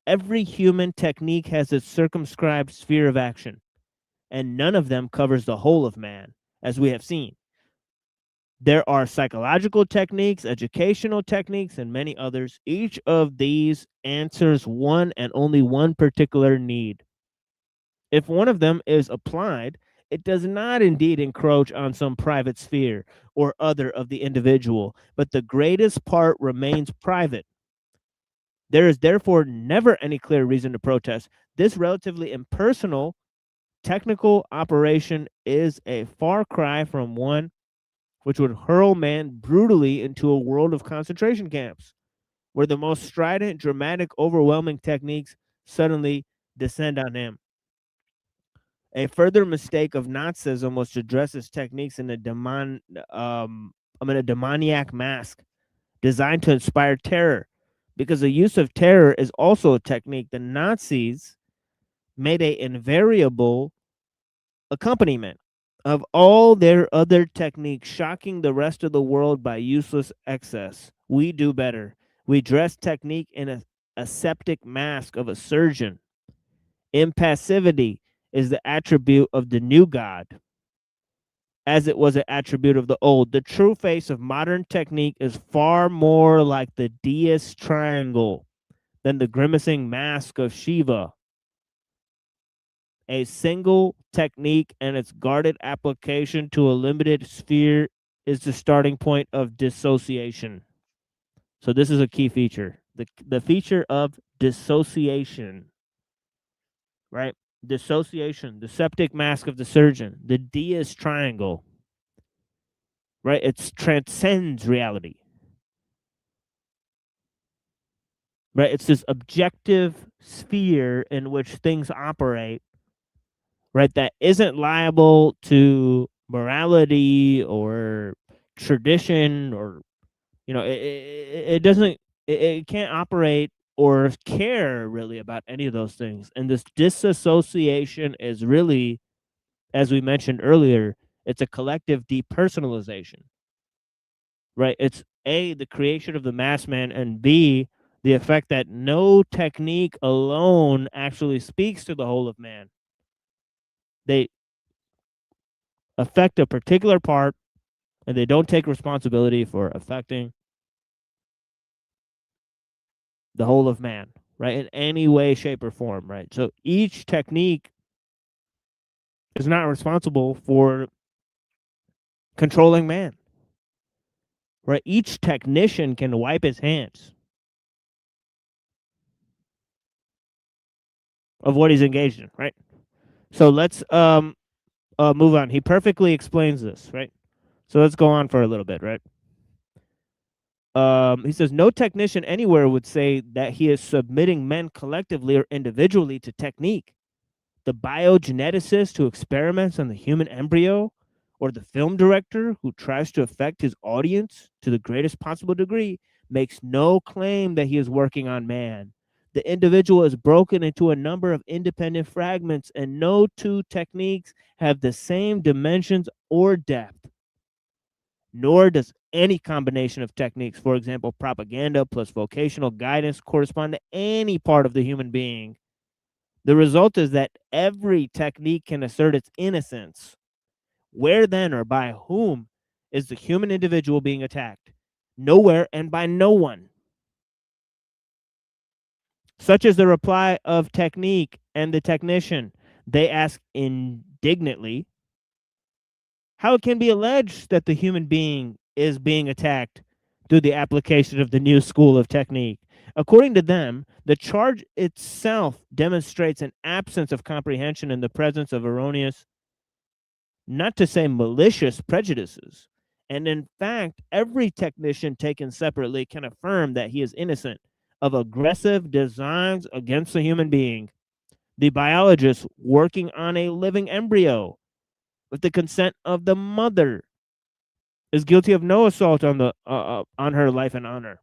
Speaker 3: Every human technique has its circumscribed sphere of action, and none of them covers the whole of man, as we have seen. There are psychological techniques, educational techniques, and many others. Each of these answers one and only one particular need. If one of them is applied, It does not indeed encroach on some private sphere or other of the individual, but the greatest part remains private. There is therefore never any clear reason to protest. This relatively impersonal technical operation is a far cry from one which would hurl man brutally into a world of concentration camps, where the most strident, dramatic, overwhelming techniques suddenly descend on him. A further mistake of Nazism was to dress its techniques in a demoniac mask designed to inspire terror. Because the use of terror is also a technique, the Nazis made an invariable accompaniment of all their other techniques, shocking the rest of the world by useless excess. We do better. We dress technique in a aseptic mask of a surgeon. Impassivity is the attribute of the new God, as it was an attribute of the old. The true face of modern technique is far more like the deist triangle than the grimacing mask of Shiva. A single technique and its guarded application to a limited sphere is the starting point of dissociation. So this is a key feature. The feature of dissociation, right? Dissociation, the septic mask of the surgeon, the deist triangle, right? It transcends reality, right? It's this objective sphere in which things operate, right? That isn't liable to morality or tradition, or it doesn't, it can't operate or care really about any of those things. And this disassociation is really, as we mentioned earlier, it's a collective depersonalization, right? It's A, the creation of the mass man, and B, the effect that no technique alone actually speaks to the whole of man. They affect a particular part, and they don't take responsibility for affecting the whole of man, right? In any way, shape, or form, right? So each technique is not responsible for controlling man, right? Each technician can wipe his hands of what he's engaged in, right? So let's move on. He perfectly explains this, right? So let's go on for a little bit, right? He says no technician anywhere would say that he is submitting men collectively or individually to technique. The biogeneticist who experiments on the human embryo, or the film director who tries to affect his audience to the greatest possible degree, makes no claim that he is working on man. The individual is broken into a number of independent fragments, and no two techniques have the same dimensions or depth. Nor does any combination of techniques, for example, propaganda plus vocational guidance, correspond to any part of the human being. The result is that every technique can assert its innocence. Where then, or by whom, is the human individual being attacked? Nowhere, and by no one. Such is the reply of technique and the technician. They ask indignantly how it can be alleged that the human being is being attacked through the application of the new school of technique. According to them, the charge itself demonstrates an absence of comprehension in the presence of erroneous, not to say malicious, prejudices. And in fact, every technician taken separately can affirm that he is innocent of aggressive designs against the human being. The biologist working on a living embryo with the consent of the mother is guilty of no assault on her life and honor.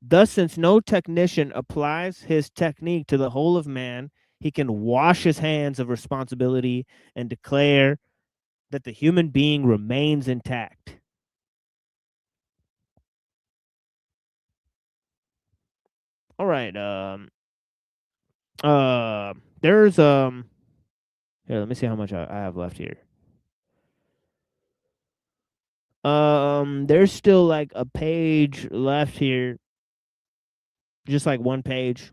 Speaker 3: Thus, since no technician applies his technique to the whole of man, he can wash his hands of responsibility and declare that the human being remains intact. All right. There's here, let me see how much I have left here. There's still like a page left here. Just like one page.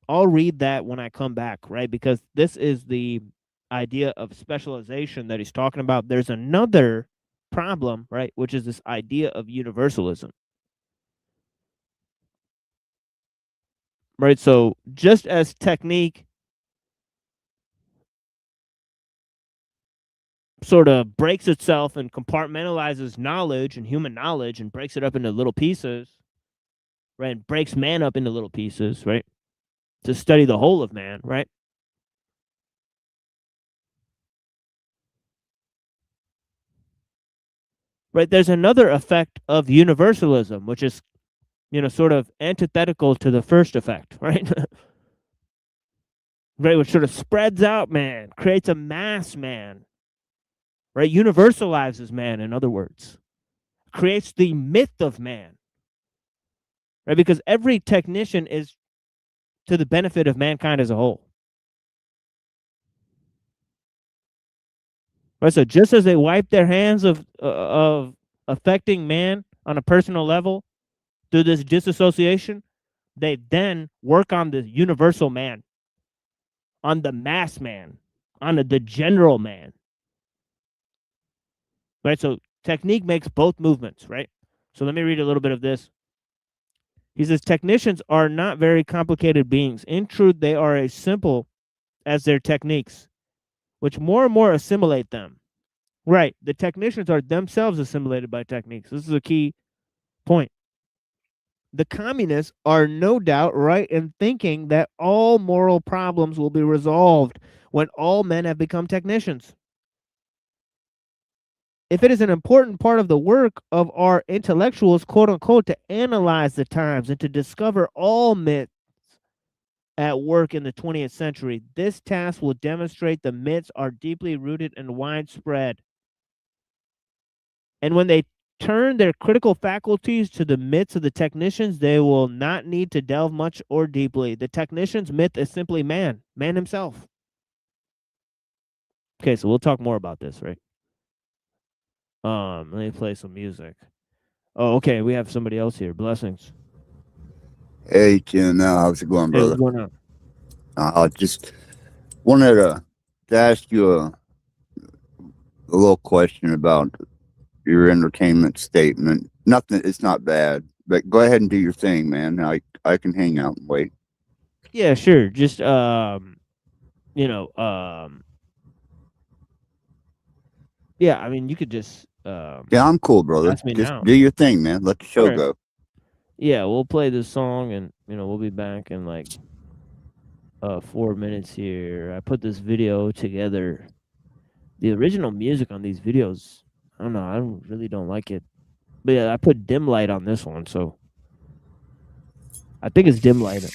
Speaker 3: I'll read that when I come back, right? Because this is the idea of specialization that he's talking about, there's another problem, right, which is this idea of universalism. Right, so just as technique sort of breaks itself and compartmentalizes knowledge and human knowledge and breaks it up into little pieces, right, and breaks man up into little pieces, right, to study the whole of man, right? Right, there's another effect of universalism, which is, sort of antithetical to the first effect, right? Right, which sort of spreads out man, creates a mass man, right? Universalizes man, in other words, creates the myth of man, right? Because every technician is to the benefit of mankind as a whole. Right, so just as they wipe their hands of affecting man on a personal level through this disassociation, they then work on the universal man, on the mass man, on the general man. Right, so technique makes both movements, right? So let me read a little bit of this. He says, technicians are not very complicated beings. In truth, they are as simple as their techniques, which more and more assimilate them. Right, the technicians are themselves assimilated by techniques. This is a key point. The communists are no doubt right in thinking that all moral problems will be resolved when all men have become technicians. If it is an important part of the work of our intellectuals, quote unquote, to analyze the times and to discover all myths at work in the 20th century, this task will demonstrate the myths are deeply rooted and widespread. And when they turn their critical faculties to the myths of the technicians, they will not need to delve much or deeply. The technician's myth is simply man himself. Okay, so we'll talk more about this, right? Let me play some music. Oh, okay, we have somebody else here. Blessings.
Speaker 6: Hey, Tim, how's it going,
Speaker 3: Hey,
Speaker 6: brother?
Speaker 3: what's going on?
Speaker 6: I just wanted to ask you a little question about your entertainment statement. Nothing, it's not bad, but go ahead and do your thing, man. I can hang out and wait.
Speaker 3: Yeah, sure. Just yeah, I mean, you could just
Speaker 6: Yeah, I'm cool, brother.
Speaker 3: ask me
Speaker 6: Just
Speaker 3: now.
Speaker 6: do your thing, man. Let the show
Speaker 3: Alright.
Speaker 6: go.
Speaker 3: Yeah, we'll play this song and we'll be back in like 4 minutes here. I put this video together. The original music on these videos, I don't know, I really don't like it. But yeah, I put dim light on this one, so I think it's dim light.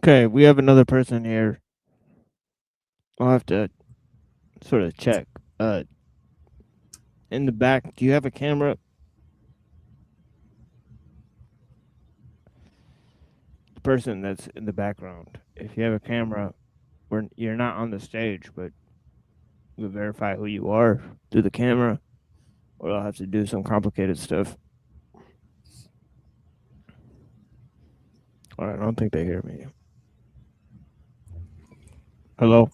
Speaker 3: Okay, we have another person here. I'll have to sort of check. In the back, do you have a camera? The person that's in the background, if you have a camera, you're not on the stage, but we verify who you are through the camera, or I'll have to do some complicated stuff. All right, I don't think they hear me. Hello?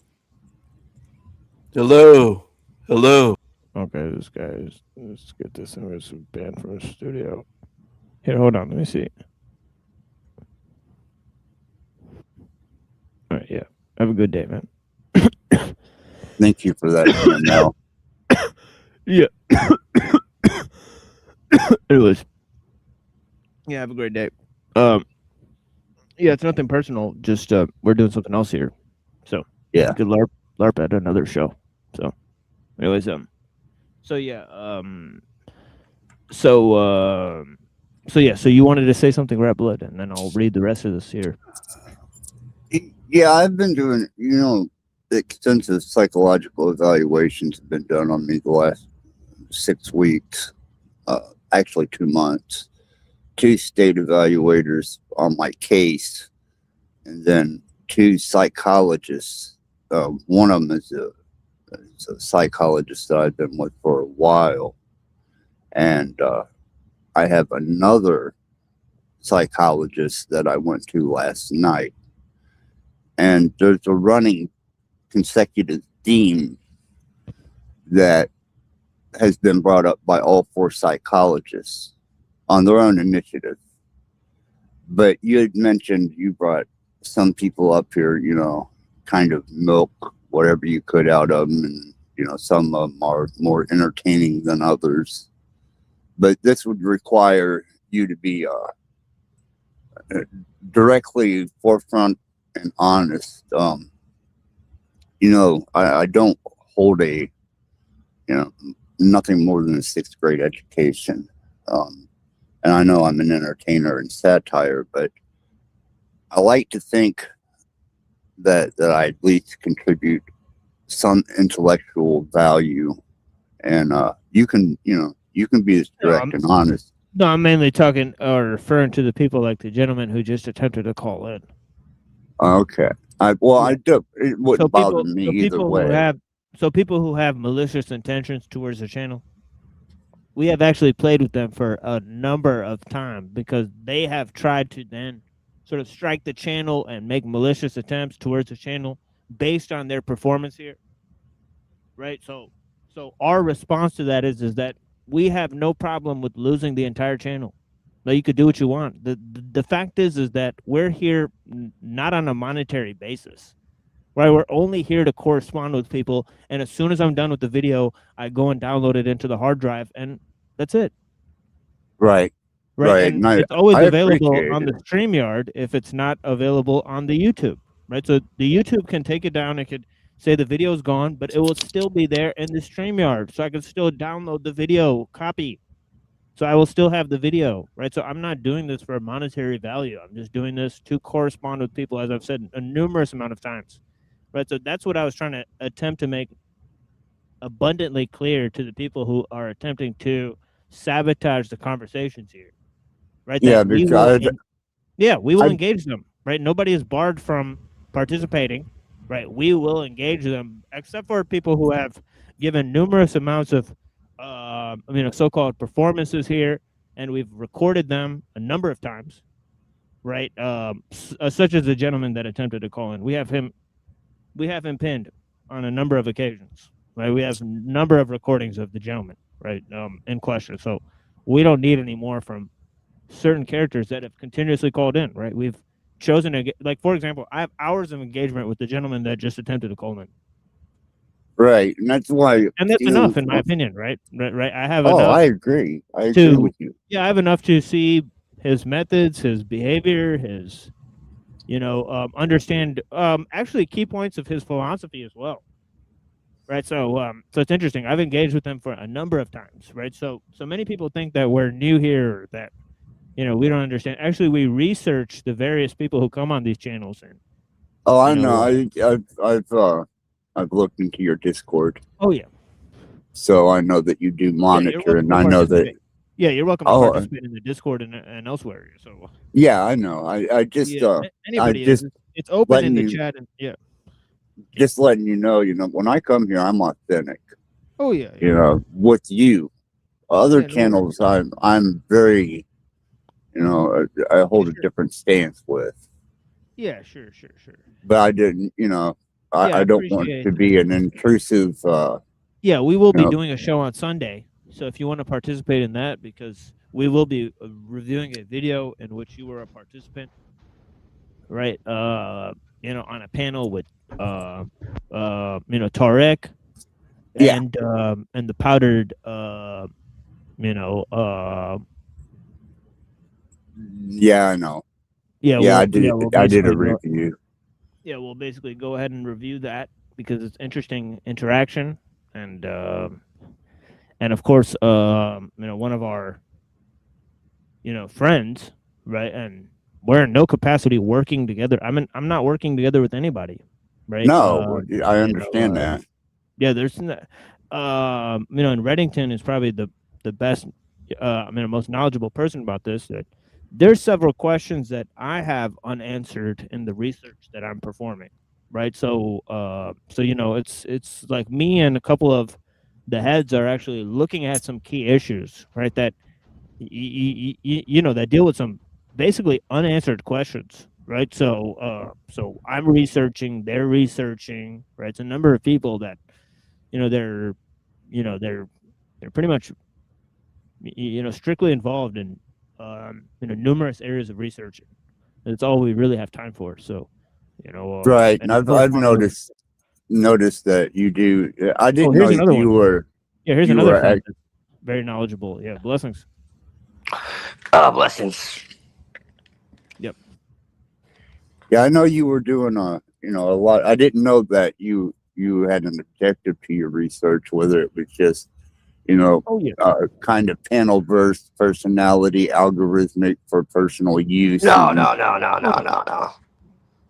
Speaker 7: Hello. Hello.
Speaker 3: Okay, this guy is. Let's get this in. It's banned from the studio. Here, hold on. Let me see. All right, yeah. Have a good day, man.
Speaker 6: Thank you for that, Mel.
Speaker 3: Yeah. Anyways. Yeah, have a great day. Yeah, it's nothing personal. Just we're doing something else here. So
Speaker 6: Yeah.
Speaker 3: you could LARP at another show. So anyways, so yeah, so yeah, so you wanted to say something, Rat Blood, and then I'll read the rest of this here.
Speaker 6: Yeah, I've been doing, extensive psychological evaluations have been done on me the last 6 weeks, actually 2 months. 2 state evaluators on my case, and then 2 psychologists. One of them is a psychologist that I've been with for a while, and I have another psychologist that I went to last night. And there's a running consecutive theme that has been brought up by all 4 psychologists on their own initiative. But you had mentioned you brought some people up here, kind of milk whatever you could out of them. And, some of them are more entertaining than others. But this would require you to be directly forefront and honest. I don't hold nothing more than a 6th grade education. And I know I'm an entertainer and satire, but I like to think that I at least contribute some intellectual value. And you can be as direct and honest.
Speaker 3: No, I'm mainly talking or referring to the people like the gentleman who just attempted to call in.
Speaker 6: Okay. I do. It wouldn't bother me either way.
Speaker 3: People who have malicious intentions towards the channel, we have actually played with them for a number of times because they have tried to then sort of strike the channel and make malicious attempts towards the channel based on their performance here. Right? So our response to that is that we have no problem with losing the entire channel. No, you could do what you want. The fact is that we're here not on a monetary basis. Right, we're only here to correspond with people, and as soon as I'm done with the video, I go and download it into the hard drive, and that's it.
Speaker 6: Right.
Speaker 3: And it's always available on the StreamYard if it's not available on the YouTube. Right, so the YouTube can take it down. It could say the video's gone, but it will still be there in the StreamYard, so I can still download the video copy. So I will still have the video, right? So I'm not doing this for a monetary value. I'm just doing this to correspond with people, as I've said a numerous amount of times. Right, so that's what I was trying to attempt to make abundantly clear to the people who are attempting to sabotage the conversations here. Right?
Speaker 6: Yeah,
Speaker 3: we will engage them. Right? Nobody is barred from participating. Right? We will engage them, except for people who have given numerous amounts of, so-called performances here, and we've recorded them a number of times. Right? Such as the gentleman that attempted to call in. We have him pinned on a number of occasions, right? We have a number of recordings of the gentleman, right, in question. So we don't need any more from certain characters that have continuously called in, right? We've chosen to like, for example, I have hours of engagement with the gentleman that just attempted to call in.
Speaker 6: Right, and that's why.
Speaker 3: And that's enough, in my opinion, right? Right. I have enough.
Speaker 6: I agree. I agree with you.
Speaker 3: Yeah, I have enough to see his methods, his behavior, his understand actually key points of his philosophy as well. Right. So it's interesting. I've engaged with him for a number of times. Right. So many people think that we're new here, or that we don't understand. Actually, we research the various people who come on these channels, and
Speaker 6: Oh, I
Speaker 3: You know,
Speaker 6: know. I've looked into your Discord,
Speaker 3: oh yeah,
Speaker 6: so I know that you do
Speaker 3: you're
Speaker 6: monitor,
Speaker 3: welcome
Speaker 6: and
Speaker 3: to
Speaker 6: I know that.
Speaker 3: participate. Yeah, you're welcome to
Speaker 6: Oh,
Speaker 3: participate in the Discord and elsewhere. So
Speaker 6: yeah, I know. I just
Speaker 3: yeah, anybody is.
Speaker 6: just
Speaker 3: It's open in
Speaker 6: letting
Speaker 3: the
Speaker 6: you
Speaker 3: chat, and yeah.
Speaker 6: just letting you know. When I come here, I'm authentic.
Speaker 3: Oh yeah,
Speaker 6: With you. Other
Speaker 3: Yeah, no worries.
Speaker 6: channels, I'm very, I hold a
Speaker 3: Sure.
Speaker 6: different stance with.
Speaker 3: Yeah, sure.
Speaker 6: But I didn't,
Speaker 3: Yeah, I
Speaker 6: I don't want
Speaker 3: appreciate
Speaker 6: to be an intrusive.
Speaker 3: Yeah, we will
Speaker 6: You
Speaker 3: be
Speaker 6: know,
Speaker 3: doing a show on Sunday. So if you want to participate in that, because we will be reviewing a video in which you were a participant, right? On a panel with Tarek
Speaker 6: Yeah.
Speaker 3: and the powdered
Speaker 6: yeah, I know.
Speaker 3: yeah,
Speaker 6: Yeah,
Speaker 3: we'll
Speaker 6: I did a
Speaker 3: basically go
Speaker 6: review.
Speaker 3: yeah, we'll basically go ahead and review that because it's interesting interaction and of course one of our friends, right? And we're in no capacity working together. I'm not working together with anybody, right?
Speaker 6: No, I understand that.
Speaker 3: Yeah, there's in Reddington is probably the best most knowledgeable person about this. That there's several questions that I have unanswered in the research that I'm performing, right? So it's like me and a couple of the heads are actually looking at some key issues, right? That that deal with some basically unanswered questions, right? So I'm researching, they're researching, right? It's a number of people that they're pretty much strictly involved in numerous areas of research. That's all we really have time for. So
Speaker 6: Right,
Speaker 3: and
Speaker 6: and I've noticed that you do. I didn't know
Speaker 3: here's another
Speaker 6: you
Speaker 3: one.
Speaker 6: were.
Speaker 3: Yeah, here's
Speaker 6: you
Speaker 3: another
Speaker 6: were
Speaker 3: friend that's very knowledgeable. Yeah, blessings.
Speaker 7: Blessings.
Speaker 3: Yep.
Speaker 6: Yeah, I know you were doing a lot. I didn't know that you had an objective to your research, whether it was just
Speaker 3: Oh yeah.
Speaker 6: kind of panel verse personality algorithmic for personal use.
Speaker 7: No. No,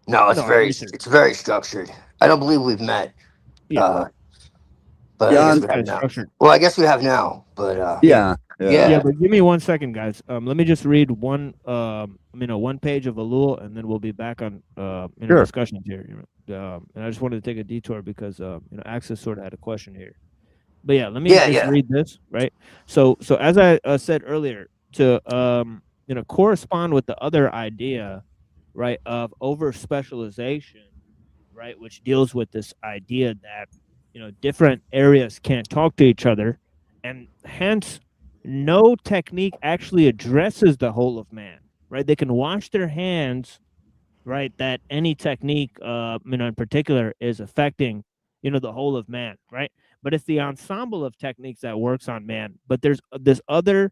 Speaker 3: No, our research.
Speaker 7: it's very structured. I don't believe we've met.
Speaker 3: Yeah.
Speaker 7: But
Speaker 6: Yeah,
Speaker 7: I guess
Speaker 6: I'm-
Speaker 7: we have
Speaker 3: It's
Speaker 7: now.
Speaker 3: structured.
Speaker 7: Well, I guess we have now. But
Speaker 6: Yeah.
Speaker 3: Yeah, but give me 1 second, guys. Let me just read one page of Alul, and then we'll be back on
Speaker 6: Sure.
Speaker 3: discussions here. And I just wanted to take a detour because Axis sort of had a question here. But yeah, let me read this, right? So as I said earlier, to correspond with the other idea, right, of over specialization, right, which deals with this idea that different areas can't talk to each other, and hence no technique actually addresses the whole of man, right? They can wash their hands, right, that any technique in particular is affecting the whole of man, right? But it's the ensemble of techniques that works on man. But there's this other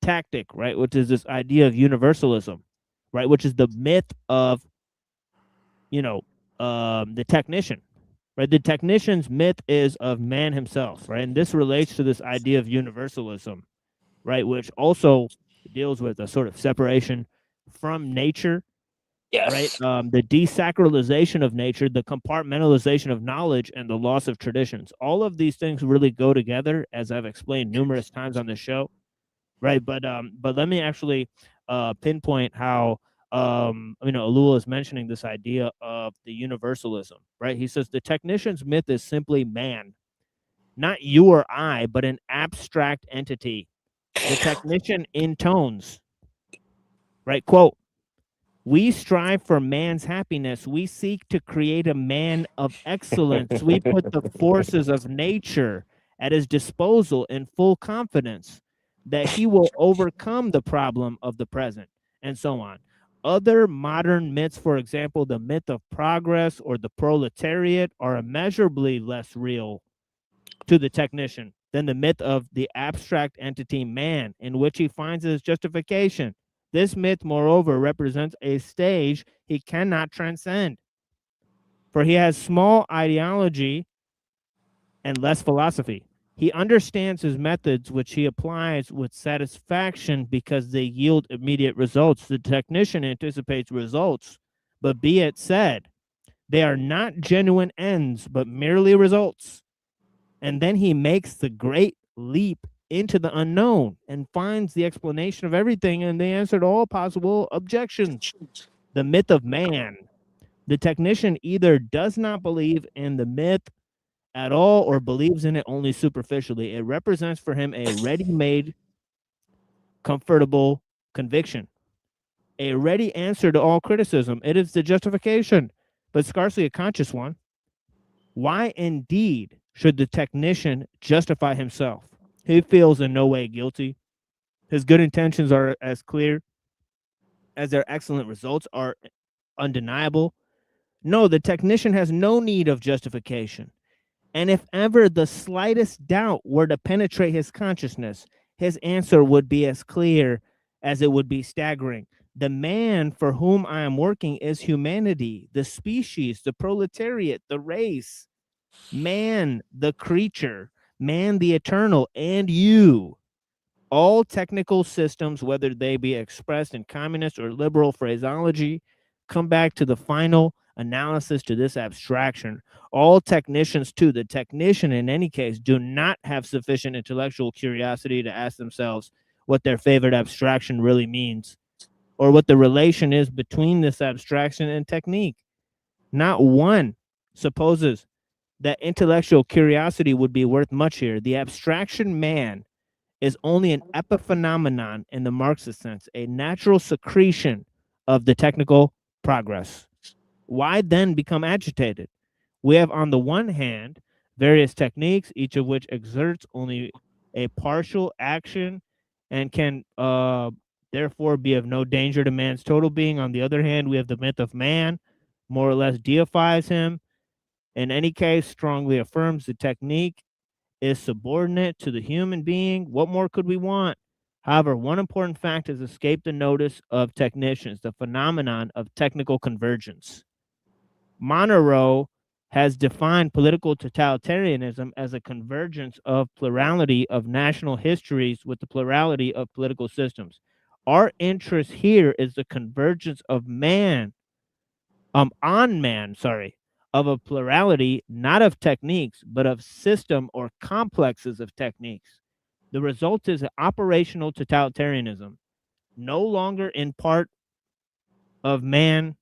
Speaker 3: tactic, right, which is this idea of universalism, right, which is the myth of the technician, right? The technician's myth is of man himself, right? And this relates to this idea of universalism, right, which also deals with a sort of separation from nature,
Speaker 7: yes.
Speaker 3: right? The desacralization of nature, the compartmentalization of knowledge, and the loss of traditions. All of these things really go together, as I've explained numerous times on the show, right? But let me actually pinpoint how Alul is mentioning this idea of the universalism, right? He says the technician's myth is simply man, not you or I, but an abstract entity. The technician intones, right? Quote, "We strive for man's happiness. We seek to create a man of excellence. We put the forces of nature at his disposal in full confidence that he will overcome the problem of the present," and so on. Other modern myths, for example, the myth of progress or the proletariat, are immeasurably less real to the technician than the myth of the abstract entity man, in which he finds his justification. This myth, moreover, represents a stage he cannot transcend, for he has small ideology and less philosophy. He understands his methods, which he applies with satisfaction because they yield immediate results. The technician anticipates results, but be it said, they are not genuine ends, but merely results. And then he makes the great leap into the unknown and finds the explanation of everything and the answer to all possible objections. The myth of man. The technician either does not believe in the myth at all or believes in it only superficially. It represents for him a ready-made, comfortable conviction, a ready answer to all criticism. It is the justification, but scarcely a conscious one. Why indeed should the technician justify himself? He feels in no way guilty. His good intentions are as clear as their excellent results are undeniable. No, the technician has no need of justification. And if ever the slightest doubt were to penetrate his consciousness, his answer would be as clear as it would be staggering. The man for whom I am working is humanity, the species, the proletariat, the race, man, the creature, man, the eternal, and you. All technical systems, whether they be expressed in communist or liberal phraseology, come back to the final analysis to this abstraction. All technicians, too, the technician in any case, do not have sufficient intellectual curiosity to ask themselves what their favorite abstraction really means, or what the relation is between this abstraction and technique. Not one supposes that intellectual curiosity would be worth much here. The abstraction man is only an epiphenomenon in the Marxist sense, a natural secretion of the technical progress. Why then become agitated? We have on the one hand various techniques, each of which exerts only a partial action and can therefore be of no danger to man's total being. On the other hand, we have the myth of man, more or less deifies him. In any case, strongly affirms the technique is subordinate to the human being. What more could we want? However, one important fact has escaped the notice of technicians, the phenomenon of technical convergence. Monroe has defined political totalitarianism as a convergence of plurality of national histories with the plurality of political systems. Our interest here is the convergence of man, of a plurality, not of techniques, but of system or complexes of techniques. The result is an operational totalitarianism, no longer in part of man,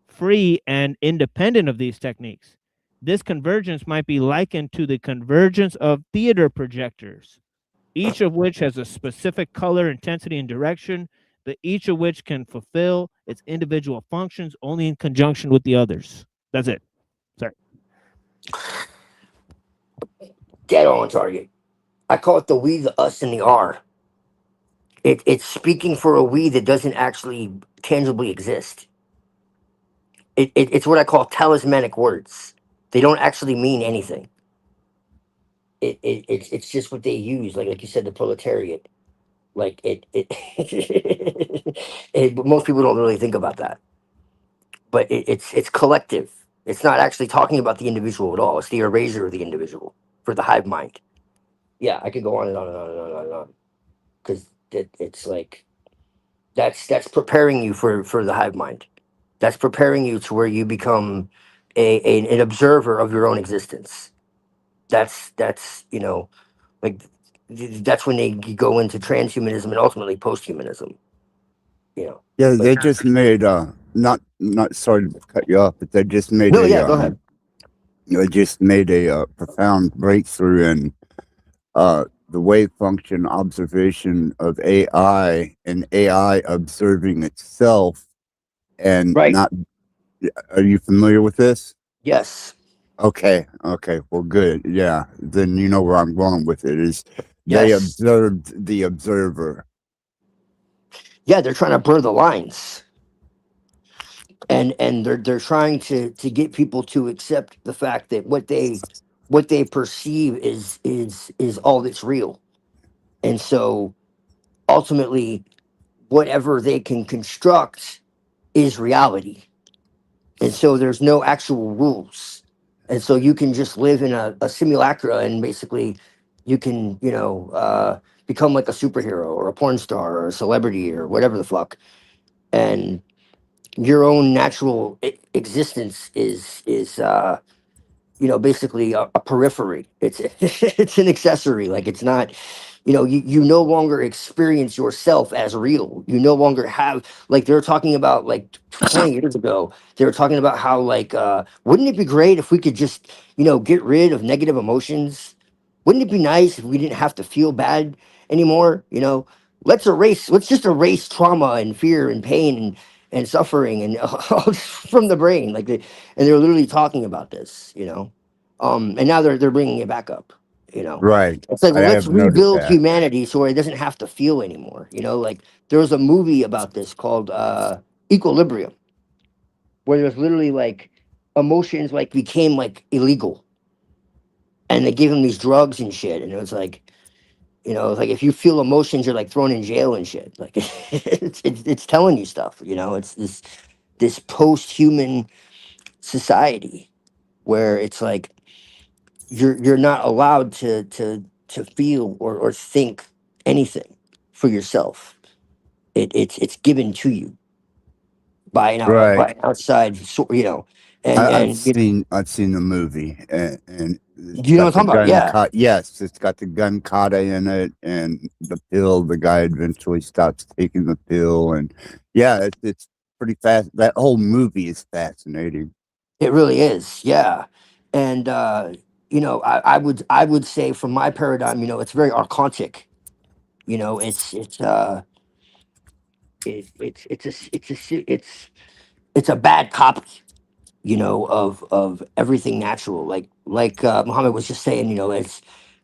Speaker 3: free and independent of these techniques. This convergence might be likened to the convergence of theater projectors, each of which has a specific color, intensity, and direction, but each of which can fulfill its individual functions only in conjunction with the others. That's it. Sorry.
Speaker 7: Dead on target. I call it the we, the us, and the are. It's speaking for a we that doesn't actually tangibly exist. It's what I call talismanic words. They don't actually mean anything. It's just what they use, like you said, the proletariat. Like but most people don't really think about that. But it's collective. It's not actually talking about the individual at all. It's the erasure of the individual for the hive mind. Yeah, I could go on and on and on and on and on and on. Because it's like that's preparing you for the hive mind. That's preparing you to where you become an observer of your own existence. That's like that's when they go into transhumanism and ultimately posthumanism.
Speaker 6: Yeah, they just made not sorry to cut you off, but they just made
Speaker 7: No, yeah, go ahead.
Speaker 6: They just made a profound breakthrough in the wave function observation of AI and AI observing itself, and
Speaker 7: Right.
Speaker 6: not. Are you familiar with this?
Speaker 7: Yes.
Speaker 6: Okay. Well, good. Yeah, then you know where I'm going with it. Is they
Speaker 7: Yes.
Speaker 6: observed the observer.
Speaker 7: Yeah, they're trying to blur the lines. And they're trying to get people to accept the fact that what they perceive is all that's real. And so ultimately whatever they can construct is reality. And so there's no actual rules. And so you can just live in a simulacra, and basically you can, become like a superhero or a porn star or a celebrity or whatever the fuck. And your own natural existence is basically a periphery. It's it's an accessory. Like, it's not, you no longer experience yourself as real. You no longer have, like, they were talking about, like, 20 years ago, they were talking about how, like, wouldn't it be great if we could just, get rid of negative emotions? Wouldn't it be nice if we didn't have to feel bad anymore? Let's just erase trauma and fear and pain and suffering and all from the brain. Like, and they were literally talking about this. And now they're bringing it back up.
Speaker 6: Right.
Speaker 7: It's like,
Speaker 6: I
Speaker 7: well, let's
Speaker 6: have noticed
Speaker 7: rebuild
Speaker 6: that.
Speaker 7: humanity so it doesn't have to feel anymore. Like, there was a movie about this called Equilibrium, where there was literally, like, emotions like became like illegal, and they gave him these drugs and shit, and it was like, it's like, if you feel emotions, you're like thrown in jail and shit. Like, it's telling you stuff. It's this post-human society where it's like you're not allowed to feel or think anything for yourself. It's given to you by
Speaker 6: Right.
Speaker 7: an outside, and
Speaker 6: I've
Speaker 7: and
Speaker 6: seen the movie, and it's
Speaker 7: you know
Speaker 6: got
Speaker 7: what I'm
Speaker 6: the
Speaker 7: talking about?
Speaker 6: gun
Speaker 7: Yeah,
Speaker 6: cut. Yes, it's got the gun kata in it, and the pill. The guy eventually stops taking the pill, and yeah, it's pretty fast. That whole movie is fascinating.
Speaker 7: it really is. Yeah, and I would say, from my paradigm, it's very archontic. It's a bad copy, of everything natural. Like Muhammad was just saying,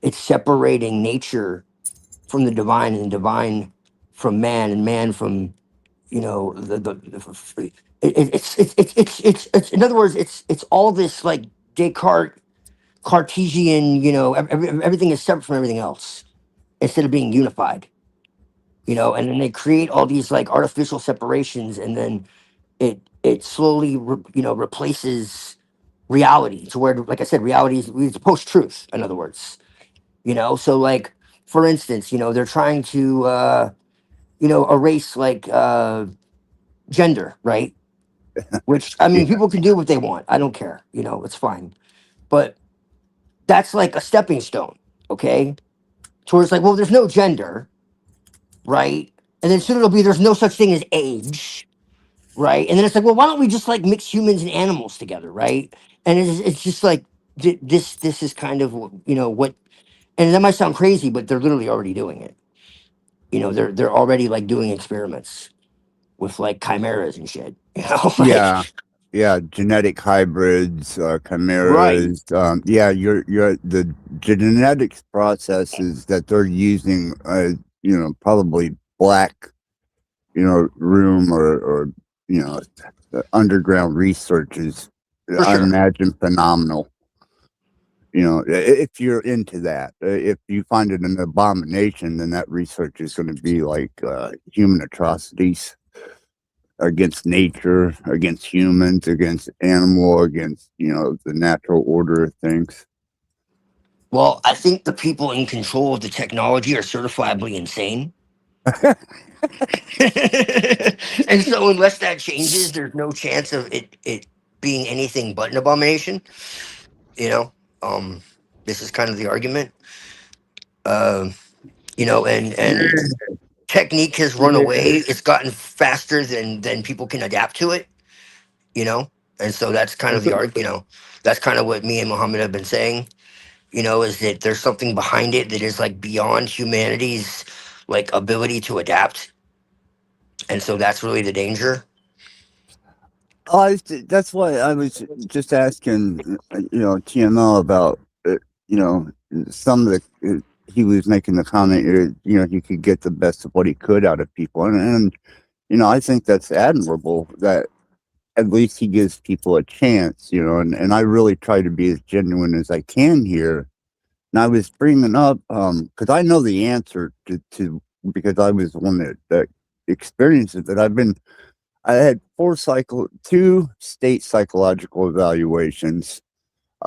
Speaker 7: it's separating nature from the divine, and the divine from man, and man from, it's in other words, it's all this, like, Descartes Cartesian, everything is separate from everything else instead of being unified. And then they create all these, like, artificial separations, and then it slowly replaces reality, to where, like I said, reality is it's post-truth, in other words. So, like, for instance, they're trying to erase, like, gender, right? Which, I mean,
Speaker 6: Yeah.
Speaker 7: people can do what they want, I don't care, it's fine. But that's like a stepping stone, okay, towards, like, well, there's no gender, right? And then soon it'll be, there's no such thing as age, right? And then it's like, well, why don't we just, like, mix humans and animals together, right? And it's just like, this is kind of what, and that might sound crazy, but they're literally already doing it. They're already, like, doing experiments with, like, chimeras and shit. Like,
Speaker 6: Yeah, yeah, genetic hybrids,
Speaker 7: right,
Speaker 6: chimeras. Yeah, you're the genetics processes that they're using. Probably black, room or the underground research is,
Speaker 7: for
Speaker 6: I
Speaker 7: sure.
Speaker 6: imagine, phenomenal. If you're into that, if you find it an abomination, then that research is going to be like human atrocities against nature, against humans, against animal, against the natural order of things.
Speaker 7: Well, I think the people in control of the technology are certifiably insane. And so, unless that changes, there's no chance of it being anything but an abomination. You know, um, this is kind of the argument. Um, and technique has run
Speaker 5: Yeah.
Speaker 7: away. It's gotten faster than people can adapt to it. You know, and so that's kind of the art. That's kind of what me and Muhammad have been saying. Is that there's something behind it that is, like, beyond humanity's, like, ability to adapt, and so that's really the danger.
Speaker 6: That's why I was just asking, TML about, some of the. He was making the comment, he could get the best of what he could out of people, and I think that's admirable that at least he gives people a chance, and I really try to be as genuine as I can here. And I was bringing up, because I know the answer to because I was the one that experienced it. That I had 2 state psychological evaluations.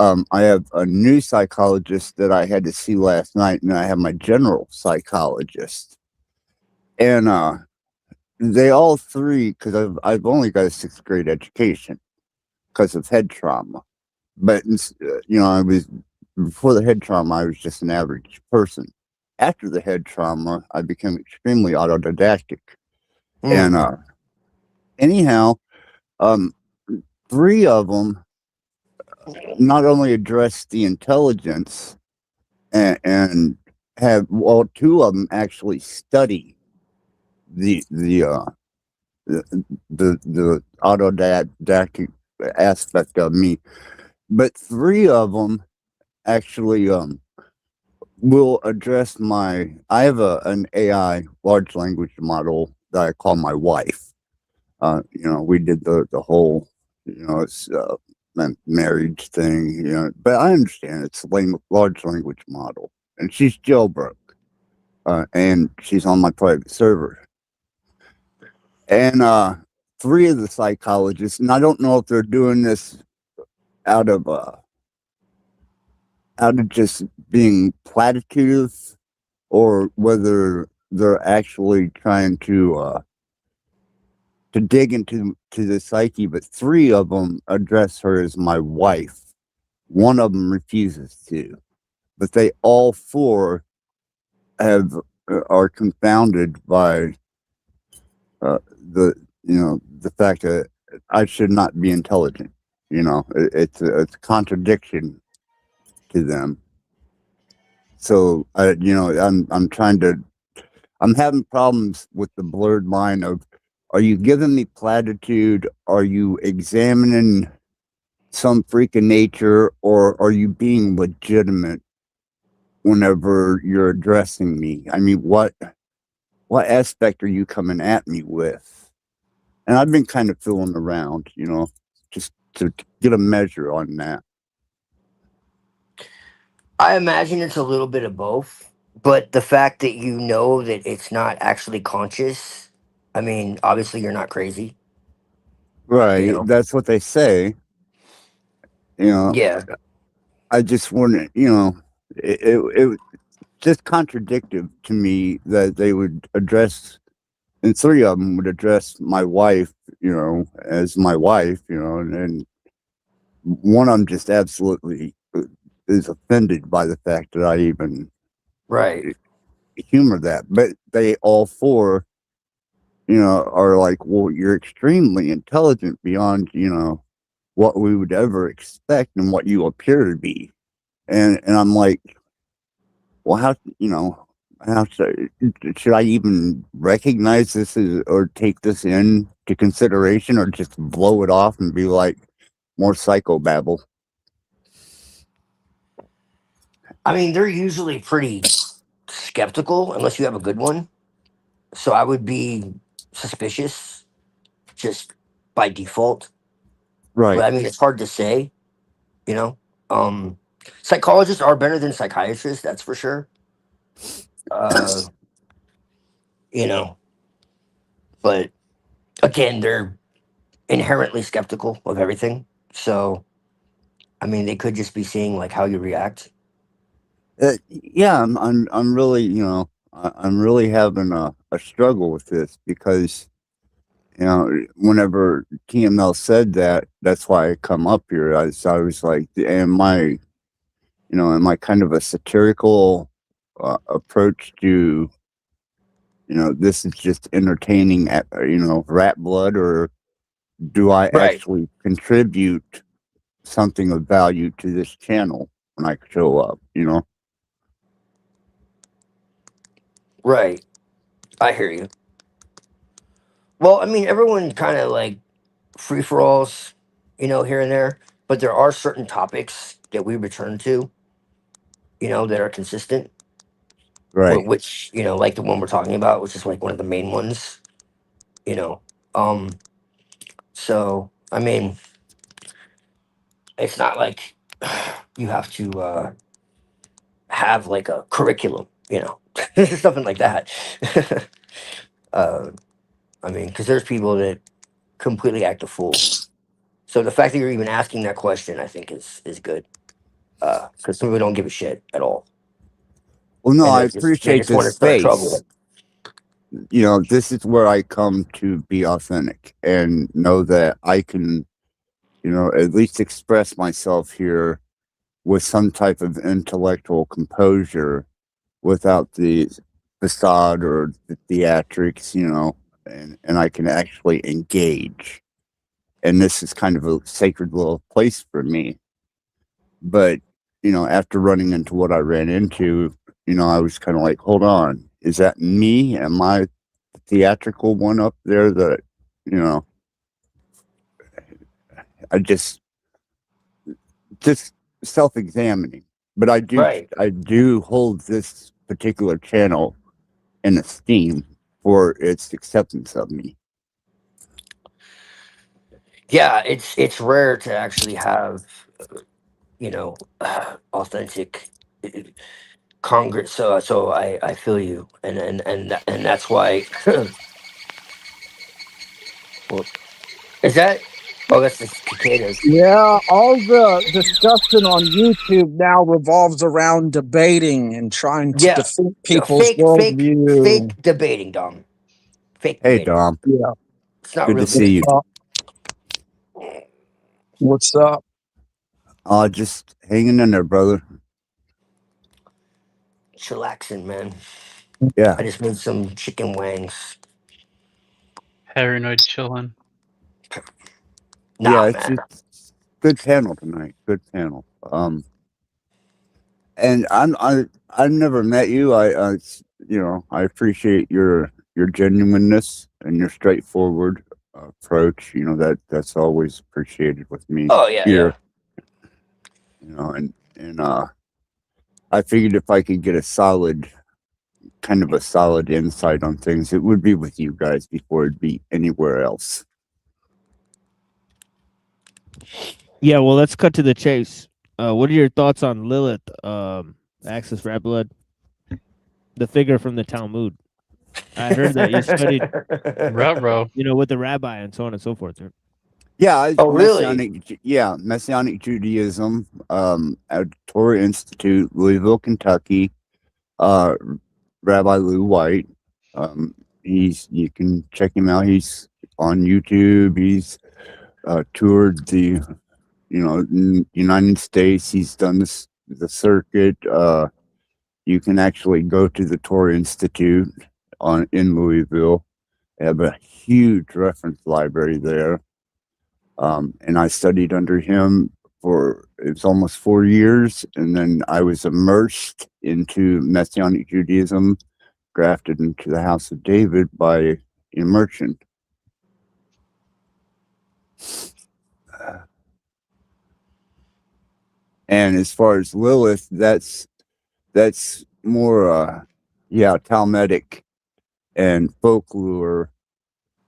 Speaker 6: I have a new psychologist that I had to see last night, and I have my general psychologist. And they all three, because I've only got a 6th grade education because of head trauma. But I was before the head trauma, I was just an average person. After the head trauma, I became extremely autodidactic. And anyhow, 3 of them not only address the intelligence and have 2 of them actually study the autodidactic aspect of me, but 3 of them actually will address I have an AI large language model that I call my wife. We did the whole it's marriage thing, but I understand it's a large language model, and she's jailbroke, and she's on my private server. And 3 of the psychologists, and I don't know if they're doing this out of just being platitudes, or whether they're actually trying to dig into the psyche. But 3 of them address her as my wife. 1 of them refuses to, but they all 4 are confounded by the fact that I should not be intelligent. It's a contradiction to them. So I'm having problems with the blurred line of, are you giving me platitude? Are you examining some freak of nature, or are you being legitimate whenever you're addressing me? I mean, what aspect are you coming at me with? And I've been kind of fooling around, just to get a measure on that.
Speaker 7: I imagine it's a little bit of both, but the fact that you know that it's not actually conscious, I mean, obviously you're not crazy.
Speaker 6: Right. That's what they say.
Speaker 7: Yeah.
Speaker 6: I just wouldn't, it just contradictive to me that they would address, and 3 of them would address my wife, as my wife, and 1 of them just absolutely is offended by the fact that I even humor that. But they all 4, are like, well, you're extremely intelligent beyond, what we would ever expect and what you appear to be. And I'm like, well, how should I even recognize this or take this into consideration, or just blow it off and be like, more psychobabble?
Speaker 7: I mean, they're usually pretty skeptical unless you have a good one. So I would be suspicious just by default.
Speaker 6: Right.
Speaker 7: But I mean, it's hard to say, Psychologists are better than psychiatrists, that's for sure. But again, they're inherently skeptical of everything. So, I mean, they could just be seeing like how you react.
Speaker 6: Yeah, I'm really, I'm really having a struggle with this, because whenever TML said that, that's why I come up here. I was like, am I kind of a satirical approach to, this is just entertaining, rat blood, or do I actually contribute something of value to this channel when I show up,
Speaker 7: Right. I hear you. Well, I mean, everyone kind of like free for alls, here and there, but there are certain topics that we return to, that are consistent.
Speaker 6: Right.
Speaker 7: Which, like the one we're talking about, which is like one of the main ones, you know. So I mean, it's not like you have to have like a curriculum, something like that. I mean, because there's people that completely act a fool. So the fact that you're even asking that question, I think, is good. because some people don't give a shit at all.
Speaker 6: Well, no,
Speaker 7: And
Speaker 6: I
Speaker 7: they
Speaker 6: appreciate
Speaker 7: just want to
Speaker 6: this
Speaker 7: start trouble.
Speaker 6: space. You know, this is where I come to be authentic and know that I can, you know, at least express myself here with some type of intellectual composure without the facade or the theatrics, you know, and I can actually engage. And this is kind of a sacred little place for me. But, you know, after running into what I ran into, you know, I was kind of like, hold on, is that me? Am I the theatrical one up there that, you know, I just self-examining. But I do hold this particular channel in esteem for its acceptance of me.
Speaker 7: Yeah, it's rare to actually have, you know, authentic Congress. So I feel you, and that's why. Well, is that? Oh, that's the cicadas.
Speaker 8: Yeah, all the discussion on YouTube now revolves around debating and trying to
Speaker 7: Yeah,
Speaker 8: defeat people's
Speaker 7: fake
Speaker 8: worldview.
Speaker 7: debating, Dom. Fake
Speaker 6: Hey,
Speaker 7: debating.
Speaker 6: Dom.
Speaker 8: Yeah.
Speaker 7: It's not
Speaker 6: Good
Speaker 7: real
Speaker 6: to see you.
Speaker 8: What's up?
Speaker 6: Just hanging in there, brother.
Speaker 7: Chillaxing, man.
Speaker 6: Yeah.
Speaker 7: I just made some chicken wangs.
Speaker 4: Paranoid chillin'.
Speaker 7: Nah,
Speaker 6: Yeah,
Speaker 7: man.
Speaker 6: it's good panel tonight. Good panel. And I've never met you. I you know, I appreciate your genuineness and your straightforward approach. You know, that's always appreciated with me
Speaker 7: Oh yeah,
Speaker 6: here. You know, and I figured if I could get a solid insight on things, it would be with you guys before it'd be anywhere else.
Speaker 3: Yeah, well, let's cut to the chase. What are your thoughts on Lilith, Axis Rat Blood, the figure from the Talmud? I heard that you studied,
Speaker 4: Ruh-roh.
Speaker 3: you know, with the rabbi and so on and so forth. Right?
Speaker 6: Yeah.
Speaker 7: Oh, really?
Speaker 6: Messianic Judaism, at Torah Institute, Louisville, Kentucky. Rabbi Lou White. You can check him out. He's on YouTube. He's toured the, you know, United States. He's done the circuit. You can actually go to the Torah Institute in Louisville. They have a huge reference library there. And I studied under him for it's almost 4 years, and then I was immersed into Messianic Judaism, grafted into the House of David by immersion. And as far as Lilith, that's more Talmudic and folklore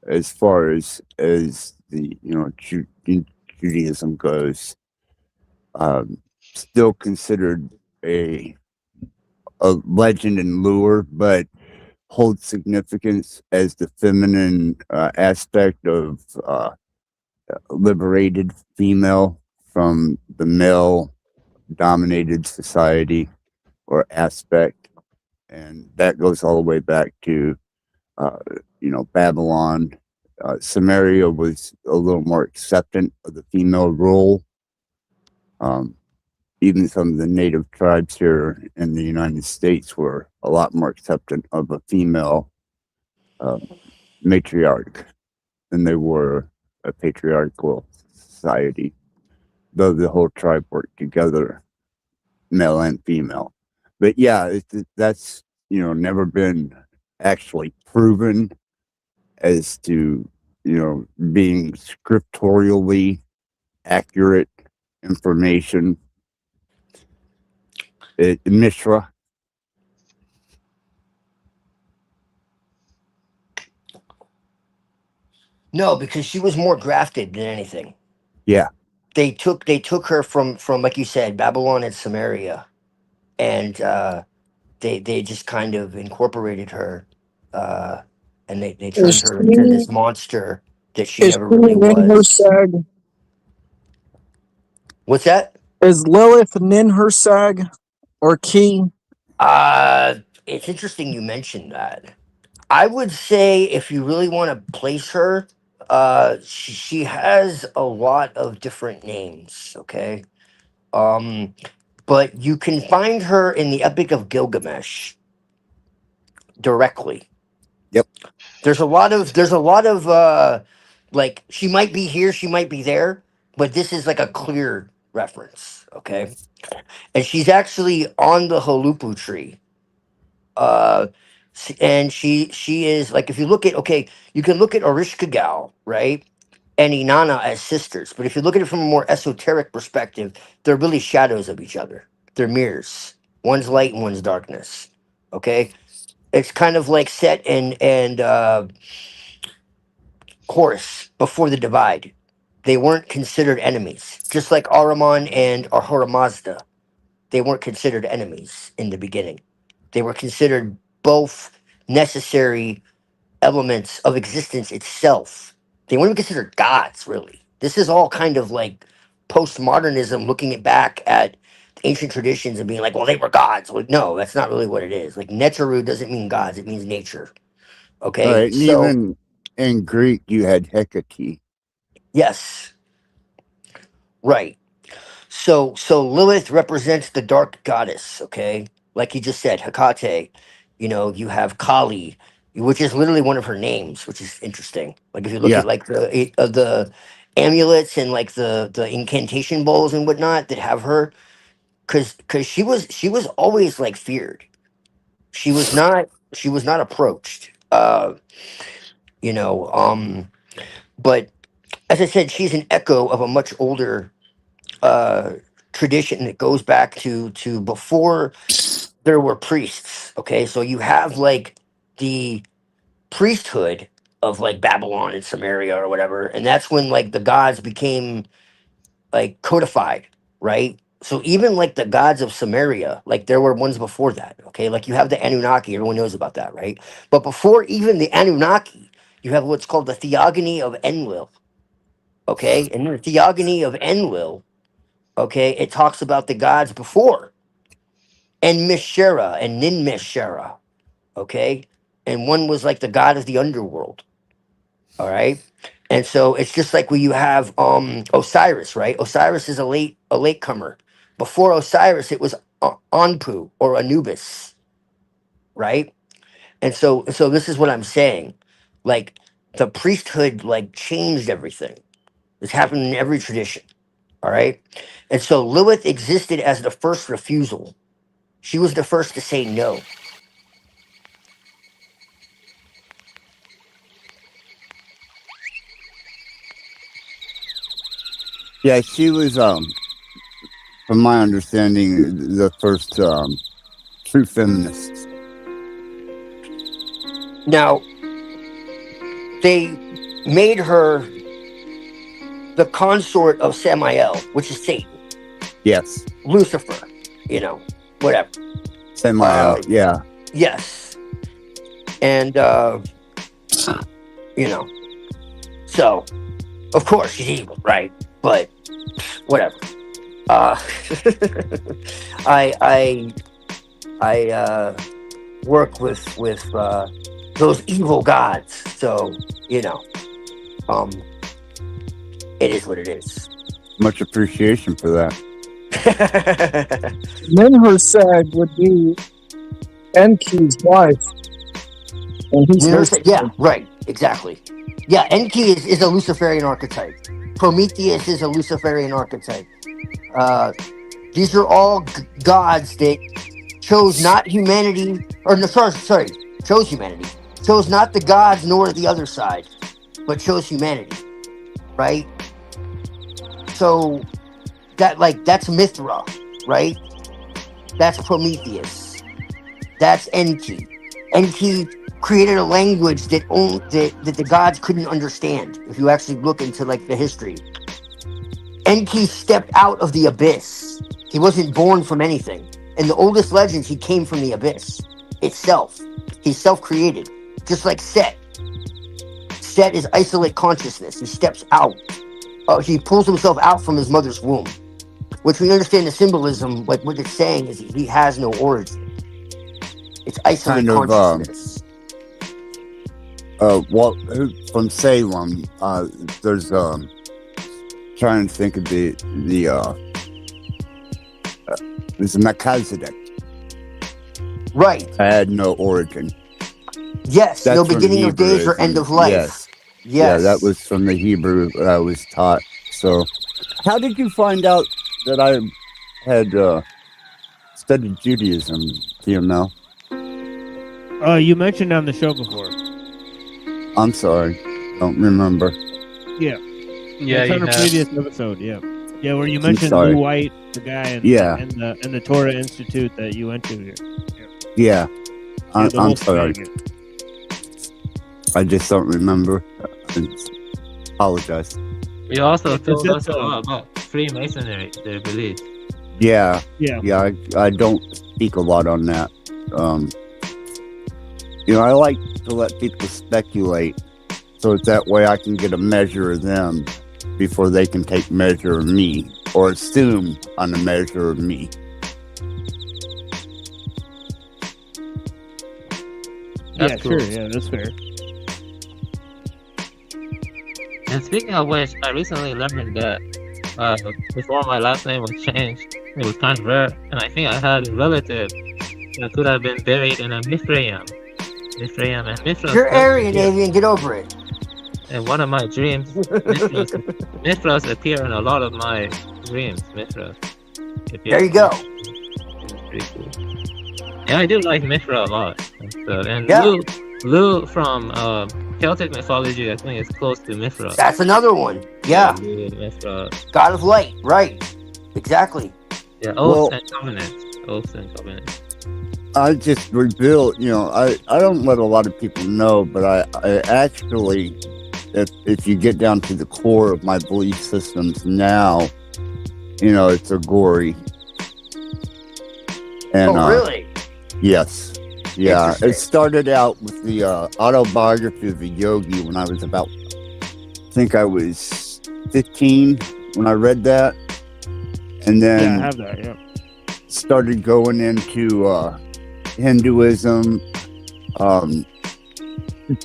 Speaker 6: as far as the, you know, Judaism goes. Still considered a legend and lure, but holds significance as the feminine aspect of liberated female from the male dominated society or aspect. And that goes all the way back to you know, Babylon. Samaria was a little more acceptant of the female role. Even some of the native tribes here in the United States were a lot more acceptant of a female matriarch than they were a patriarchal society, though the whole tribe worked together, male and female. But yeah, that's, you know, never been actually proven as to, you know, being scriptorially accurate information. Mishra.
Speaker 7: No, because she was more grafted than anything.
Speaker 6: Yeah.
Speaker 7: They took her from like you said, Babylon and Samaria, and they just kind of incorporated her, and they turned her into this monster that she never really was. What's that?
Speaker 8: Is Lilith Ninhursag or Key?
Speaker 7: It's interesting you mentioned that. I would say if you really want to place her, she has a lot of different names. Okay, but you can find her in the Epic of Gilgamesh directly.
Speaker 6: Yep.
Speaker 7: There's a lot of like she might be here, she might be there, but this is like a clear reference. Okay, and she's actually on the Halupu tree. And she is like, if you look at, okay, you can look at Orishkagal, right, and Inanna as sisters, but if you look at it from a more esoteric perspective, they're really shadows of each other. They're mirrors. One's light and one's darkness. Okay, it's kind of like Set and Horus before the divide. They weren't considered enemies, just like Ahriman and Ahura Mazda. They weren't considered enemies in the beginning. They were considered both necessary elements of existence itself. They weren't even considered gods, really. This is all kind of like postmodernism, looking it back at ancient traditions and being like, well, they were gods. Like, no, that's not really what it is. Like, Neteru doesn't mean gods, it means nature. Okay?
Speaker 6: All right, and
Speaker 7: So,
Speaker 6: even in Greek, you had Hecate.
Speaker 7: yes. Right. So Lilith represents the dark goddess, okay? Like he just said, Hecate. You know, you have Kali, which is literally one of her names, which is interesting. Like if you look
Speaker 6: Yeah.
Speaker 7: at like the amulets and like the incantation bowls and whatnot that have her, because she was always like feared. She was not approached. You know, but as I said, she's an echo of a much older tradition that goes back to before there were priests. Okay, so you have like the priesthood of like Babylon and Samaria or whatever, and that's when like the gods became like codified, right? So even like the gods of Samaria, like there were ones before that. Okay, like you have the Anunnaki, everyone knows about that, right? But before even the Anunnaki, you have what's called the Theogony of Enlil. Okay, and the Theogony of Enlil, okay, it talks about the gods before, and Mishera and Ninmeshera, okay, and one was like the god of the underworld, all right, and so it's just like when you have Osiris, right? Osiris is a latecomer. Before Osiris, it was Anpu or Anubis, right? And so this is what I'm saying, like the priesthood like changed everything. It's happened in every tradition. All right. And so Lilith existed as the first refusal. She was the first to say no.
Speaker 6: Yeah, she was, from my understanding, the first true feminist.
Speaker 7: Now, they made her the consort of Samael, which is Satan,
Speaker 6: Yes,
Speaker 7: Lucifer, you know, whatever.
Speaker 6: Samael. Yeah,
Speaker 7: Yes. And, you know, so, of course, she's evil, right? But, whatever. I work with those evil gods, so, you know, it is what it is.
Speaker 6: much appreciation for that.
Speaker 8: Ninhursag would be Enki's wife. And he's
Speaker 7: Yeah, right, exactly. Yeah, Enki is a Luciferian archetype. Prometheus is a Luciferian archetype. These are all gods that chose not humanity, or no, sorry, chose humanity. Chose not the gods nor the other side, but chose humanity, right? So that's Mithra, right? That's Prometheus. That's Enki. Enki created a language that the gods couldn't understand. If you actually look into like the history, Enki stepped out of the abyss. He wasn't born from anything. In the oldest legends, he came from the abyss itself. He's self-created, just like Set. Set is isolate consciousness. He steps out. He pulls himself out from his mother's womb. which we understand the symbolism, like what it's saying is he has no origin. It's isolated
Speaker 6: Kind of,
Speaker 7: consciousness.
Speaker 6: Well, from Salem, there's trying to think of there's Melchizedek.
Speaker 7: Right.
Speaker 6: I had no origin.
Speaker 7: Yes.
Speaker 6: That's
Speaker 7: No
Speaker 6: from
Speaker 7: beginning of days or
Speaker 6: Hebrewism.
Speaker 7: end of life.
Speaker 6: Yes.
Speaker 7: Yes.
Speaker 6: Yeah, that was from the Hebrew I was taught. So, how did you find out that I had studied Judaism, TML?
Speaker 3: You mentioned on the show before.
Speaker 6: I'm sorry. Don't remember.
Speaker 4: Yeah,
Speaker 3: It's
Speaker 4: you
Speaker 3: on a
Speaker 4: have.
Speaker 3: previous episode. Yeah, where you mentioned
Speaker 6: sorry.
Speaker 3: Lou White, the guy, and
Speaker 6: Yeah.
Speaker 3: and the Torah Institute that you went to here.
Speaker 6: Yeah.
Speaker 3: Yeah, the
Speaker 6: I'm
Speaker 3: whole
Speaker 6: sorry.
Speaker 3: thing.
Speaker 6: I just don't remember. I apologize.
Speaker 9: You also
Speaker 3: It's
Speaker 9: told
Speaker 3: just
Speaker 9: us a lot about Freemasonry, their beliefs.
Speaker 6: Yeah.
Speaker 3: Yeah.
Speaker 6: Yeah, I don't speak a lot on that. I like to let people speculate so that way I can get a measure of them before they can take measure of me or assume on a measure of me.
Speaker 3: Yeah,
Speaker 9: That's cool.
Speaker 3: sure. Yeah, that's fair.
Speaker 9: And speaking of which, I recently learned that before my last name was changed, it was kind of rare, and I think I had a relative that could have been buried in a Mithraeum. Mithraeum and Mithras.
Speaker 7: You're Aryan, alien. Get over it.
Speaker 9: In one of my dreams, Mithras appear in a lot of my dreams. Mithras.
Speaker 7: There you go.
Speaker 9: Pretty cool. Yeah, I do like Mithra a lot. And
Speaker 7: Yeah.
Speaker 9: Lu from Celtic mythology, I think, is close to Mithra.
Speaker 7: That's another one. Yeah.
Speaker 9: Lu, Mithra.
Speaker 7: God of light. Right. Exactly.
Speaker 9: Yeah,
Speaker 6: Well-
Speaker 9: oaths and covenants. Oaths and covenants.
Speaker 6: I just reveal, I don't let a lot of people know, but I actually, if you get down to the core of my belief systems now, it's a gory. And,
Speaker 7: Really?
Speaker 6: Yes. Yeah.
Speaker 7: Interesting.
Speaker 6: It started out with the autobiography of a yogi when I was I think I was 15 when I read that. And
Speaker 3: Yeah, I
Speaker 6: then
Speaker 3: have that. Yeah.
Speaker 6: started going into Hinduism.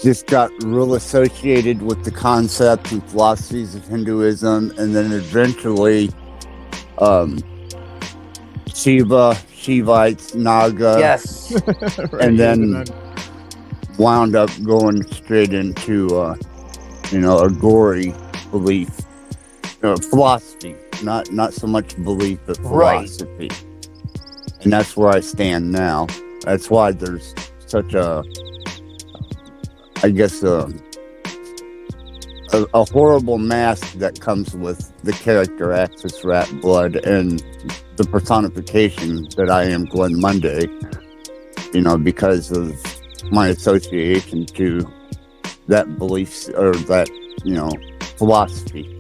Speaker 6: Just got real associated with the concepts and philosophies of Hinduism, and then eventually Shivites, Naga,
Speaker 7: Yes.
Speaker 3: Right,
Speaker 6: and
Speaker 3: yeah,
Speaker 6: then wound up going straight into a gory belief, philosophy, not so much belief but
Speaker 7: Right.
Speaker 6: philosophy. And that's where I stand now. That's why there's such a horrible mask that comes with the character Axis Rat Blood and the personification that I am Glenn Monday, because of my association to that belief or that, philosophy.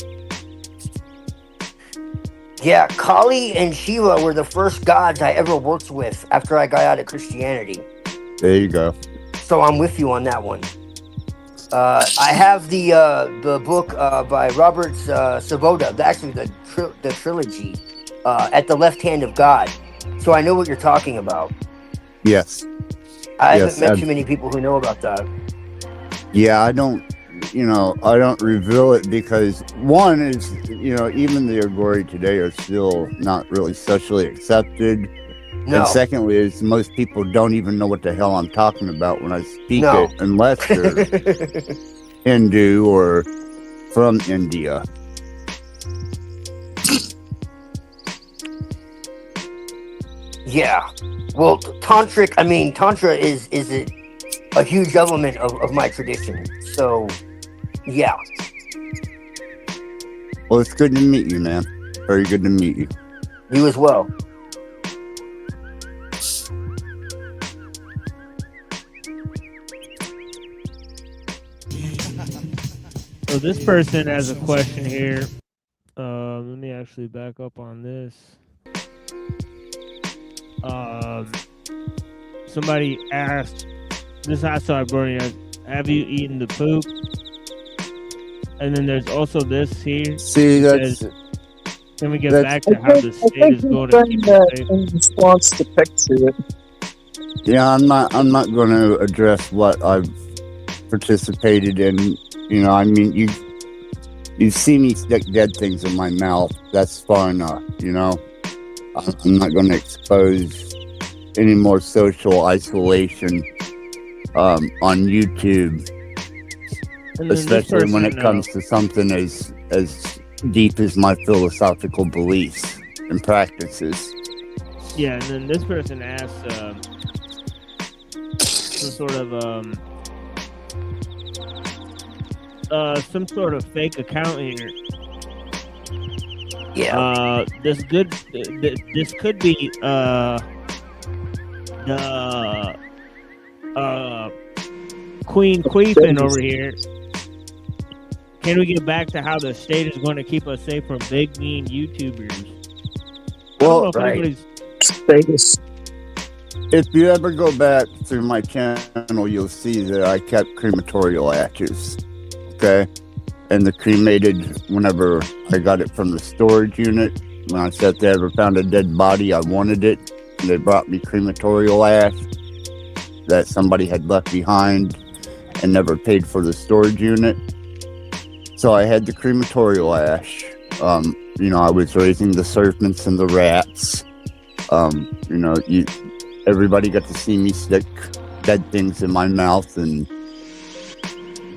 Speaker 7: Yeah, Kali and Shiva were the first gods I ever worked with after I got out of Christianity.
Speaker 6: There you go.
Speaker 7: So I'm with you on that one. I have the book by Robert Svoboda, the trilogy, At the Left Hand of God. So I know what you're talking about.
Speaker 6: Yes.
Speaker 7: I
Speaker 6: Yes,
Speaker 7: haven't met too many people who know about that.
Speaker 6: Yeah, I don't reveal it because one is, even the Agori today are still not really socially accepted.
Speaker 7: No.
Speaker 6: And secondly is most people don't even know what the hell I'm talking about when I speak
Speaker 7: No.
Speaker 6: it unless they're Hindu or from India.
Speaker 7: Yeah. Well, Tantra is a huge element of my tradition. So, yeah.
Speaker 6: Well, it's good to meet you, man. Very good to meet you.
Speaker 7: You as well.
Speaker 3: So this person has a question here. Let me actually back up on this. Somebody asked, this I saw Bernie, have you eaten the poop? And then there's also this here.
Speaker 6: See, that's
Speaker 3: Can we get
Speaker 6: That's-
Speaker 3: back to how the state is going to keep us safe?
Speaker 8: in response to picture it.
Speaker 6: Yeah, I'm not going to address what I've participated in. You know, I mean, you see me stick dead things in my mouth. That's far enough. You know, I'm not going to expose any more social isolation on YouTube,
Speaker 3: And then this
Speaker 6: especially when it
Speaker 3: person,
Speaker 6: comes to something as deep as my philosophical beliefs and practices.
Speaker 3: yeah, and then this person asked some sort of fake account here.
Speaker 7: Yeah.
Speaker 3: This could be the Queen Queefin over here. Can we get back to how the state is going to keep us safe from big mean YouTubers? I don't know if
Speaker 7: right.
Speaker 3: anybody's-
Speaker 8: Status.
Speaker 6: If you ever go back through my channel, you'll see that I kept crematorial ashes. Okay? And the cremated, whenever I got it from the storage unit, when I said they ever found a dead body, I wanted it. And they brought me crematorial ash that somebody had left behind and never paid for the storage unit. So I had the crematorial ash. You know, I was raising the serpents and the rats. You know, everybody got to see me stick dead things in my mouth, and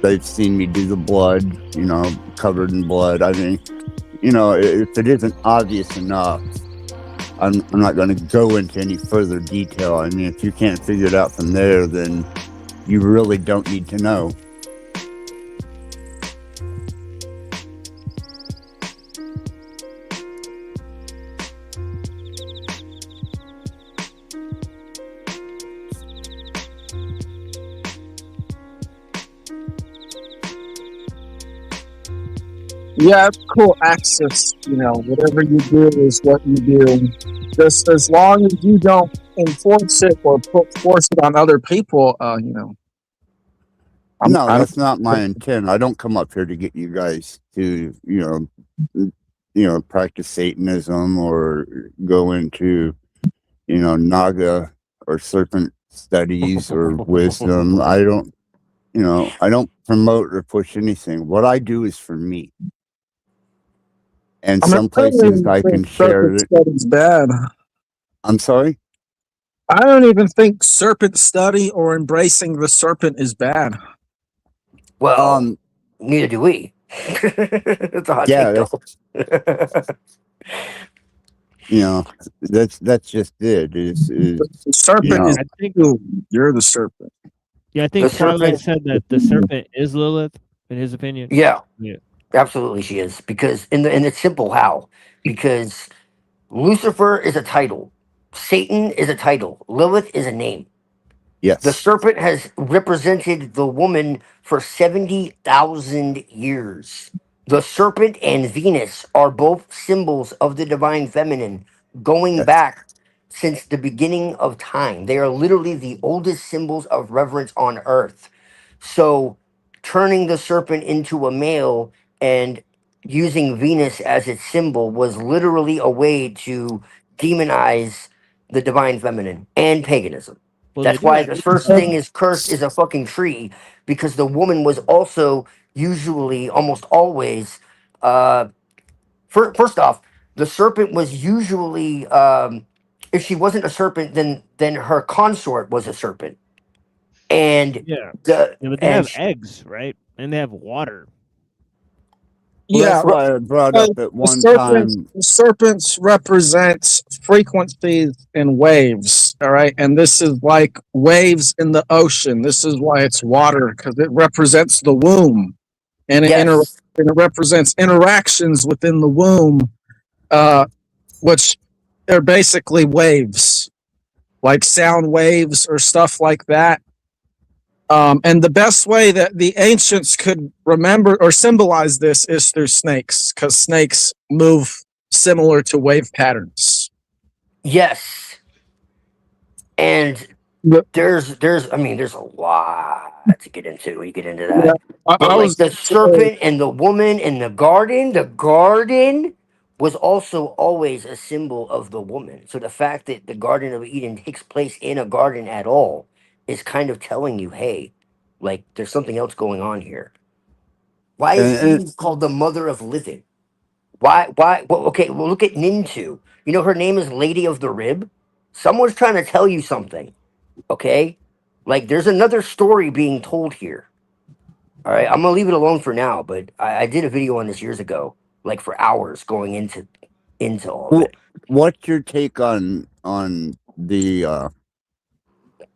Speaker 6: they've seen me do the blood, you know, covered in blood. I mean, you know, if it isn't obvious enough, I'm not going to go into any further detail. I mean, if you can't figure it out from there, then you really don't need to know.
Speaker 8: Yeah, it's cool access. You know, whatever you do is what you do. Just as long as you don't enforce it or force it on other people, you know.
Speaker 6: No, that's not my intent. I don't come up here to get you guys to, you know, practice Satanism or go into, you know, Naga or serpent studies or wisdom. I don't promote or push anything. What I do is for me. And some places I can share it.
Speaker 8: Study's bad.
Speaker 6: I'm sorry?
Speaker 8: I don't even think serpent study or embracing the serpent is bad.
Speaker 7: Well, neither do we. It's a hot
Speaker 6: Yeah,
Speaker 7: take, though.
Speaker 6: You know, that's just it. Is
Speaker 8: The serpent
Speaker 6: you know,
Speaker 8: is
Speaker 3: I think
Speaker 8: you. You're the serpent.
Speaker 3: Yeah, I think
Speaker 7: The
Speaker 3: Twilight
Speaker 7: serpent-
Speaker 3: said that the serpent is Lilith, in his opinion.
Speaker 7: Yeah.
Speaker 3: Yeah.
Speaker 7: Absolutely, she is. Because and it's simple how. Because Lucifer is a title, Satan is a title, Lilith is a name.
Speaker 6: yes.
Speaker 7: The serpent has represented the woman for 70,000 years. The serpent and Venus are both symbols of the divine feminine going
Speaker 6: Yes.
Speaker 7: back since the beginning of time. They are literally the oldest symbols of reverence on earth. So turning the serpent into a male and using Venus as its symbol was literally a way to demonize the divine feminine and paganism.
Speaker 3: Well,
Speaker 7: That's
Speaker 3: they do
Speaker 7: why
Speaker 3: have
Speaker 7: the
Speaker 3: these-
Speaker 7: first thing is cursed is a fucking tree, because the woman was also usually, almost always, first off, the serpent was usually, if she wasn't a serpent, then her consort was a serpent. And
Speaker 3: Yeah.
Speaker 7: the
Speaker 3: Yeah, but they
Speaker 7: and
Speaker 3: have
Speaker 7: sh-
Speaker 3: eggs, right? And they have water.
Speaker 6: Well,
Speaker 8: Yeah,
Speaker 6: that's why I brought up at one time.
Speaker 8: the serpents represent frequencies in waves. All right, and this is like waves in the ocean. This is why it's water, because it represents the womb, and
Speaker 7: yes,
Speaker 8: and it represents interactions within the womb, which are basically waves, like sound waves or stuff like that. And the best way that the ancients could remember or symbolize this is through snakes, because snakes move similar to wave patterns.
Speaker 7: yes, and
Speaker 8: But-
Speaker 7: there's a lot to get into when you get into that.
Speaker 8: Yeah,
Speaker 7: But
Speaker 8: I
Speaker 7: like
Speaker 8: was
Speaker 7: the serpent and the woman in the garden was also always a symbol of the woman. So the fact that the Garden of Eden takes place in a garden at all is kind of telling you, hey, like there's something else going on here. Why is
Speaker 6: And
Speaker 7: Eve called the mother of living? Why? Well, okay, well, look at Nintu. You know, her name is Lady of the Rib. Someone's trying to tell you something, okay? Like, there's another story being told here. All right, I'm gonna leave it alone for now, but I did a video on this years ago, like for hours, going into all of
Speaker 6: Well,
Speaker 7: it.
Speaker 6: what's your take on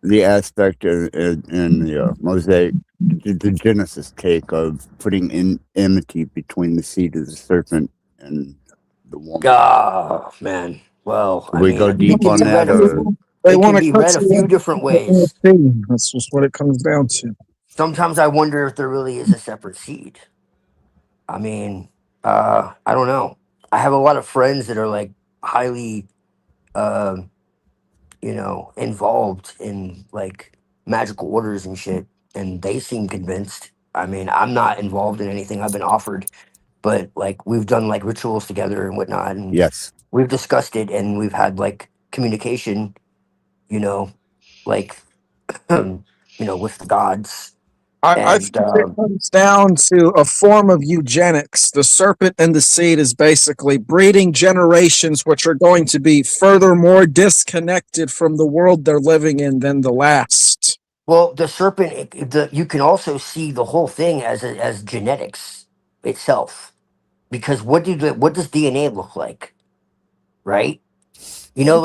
Speaker 6: the aspect in the Mosaic, the Genesis take of putting in enmity between the seed of the serpent and the woman?
Speaker 7: Oh man. Well, I
Speaker 6: We
Speaker 7: mean,
Speaker 6: go
Speaker 7: I think
Speaker 6: deep
Speaker 7: it
Speaker 6: on
Speaker 7: can be
Speaker 6: that,
Speaker 7: read
Speaker 6: or
Speaker 8: They
Speaker 7: it
Speaker 8: want
Speaker 7: can
Speaker 8: to
Speaker 7: be
Speaker 8: cut
Speaker 7: read a
Speaker 8: you
Speaker 7: few
Speaker 8: off
Speaker 7: different
Speaker 8: at the
Speaker 7: ways.
Speaker 8: NFT. That's just what it comes down to.
Speaker 7: Sometimes I wonder if there really is a separate seed. I mean, I don't know. I have a lot of friends that are like highly, uh, involved in like magical orders and shit, and they seem convinced. I mean, I'm not involved in anything I've been offered, but like we've done like rituals together and whatnot, and
Speaker 6: yes,
Speaker 7: we've discussed it, and we've had like communication, you know, like, with the gods,
Speaker 8: I
Speaker 7: and
Speaker 8: think it comes down to a form of eugenics. The serpent and the seed is basically breeding generations which are going to be furthermore disconnected from the world they're living in than the last.
Speaker 7: well, the serpent. You can also see the whole thing as genetics itself, because what does DNA look like, right?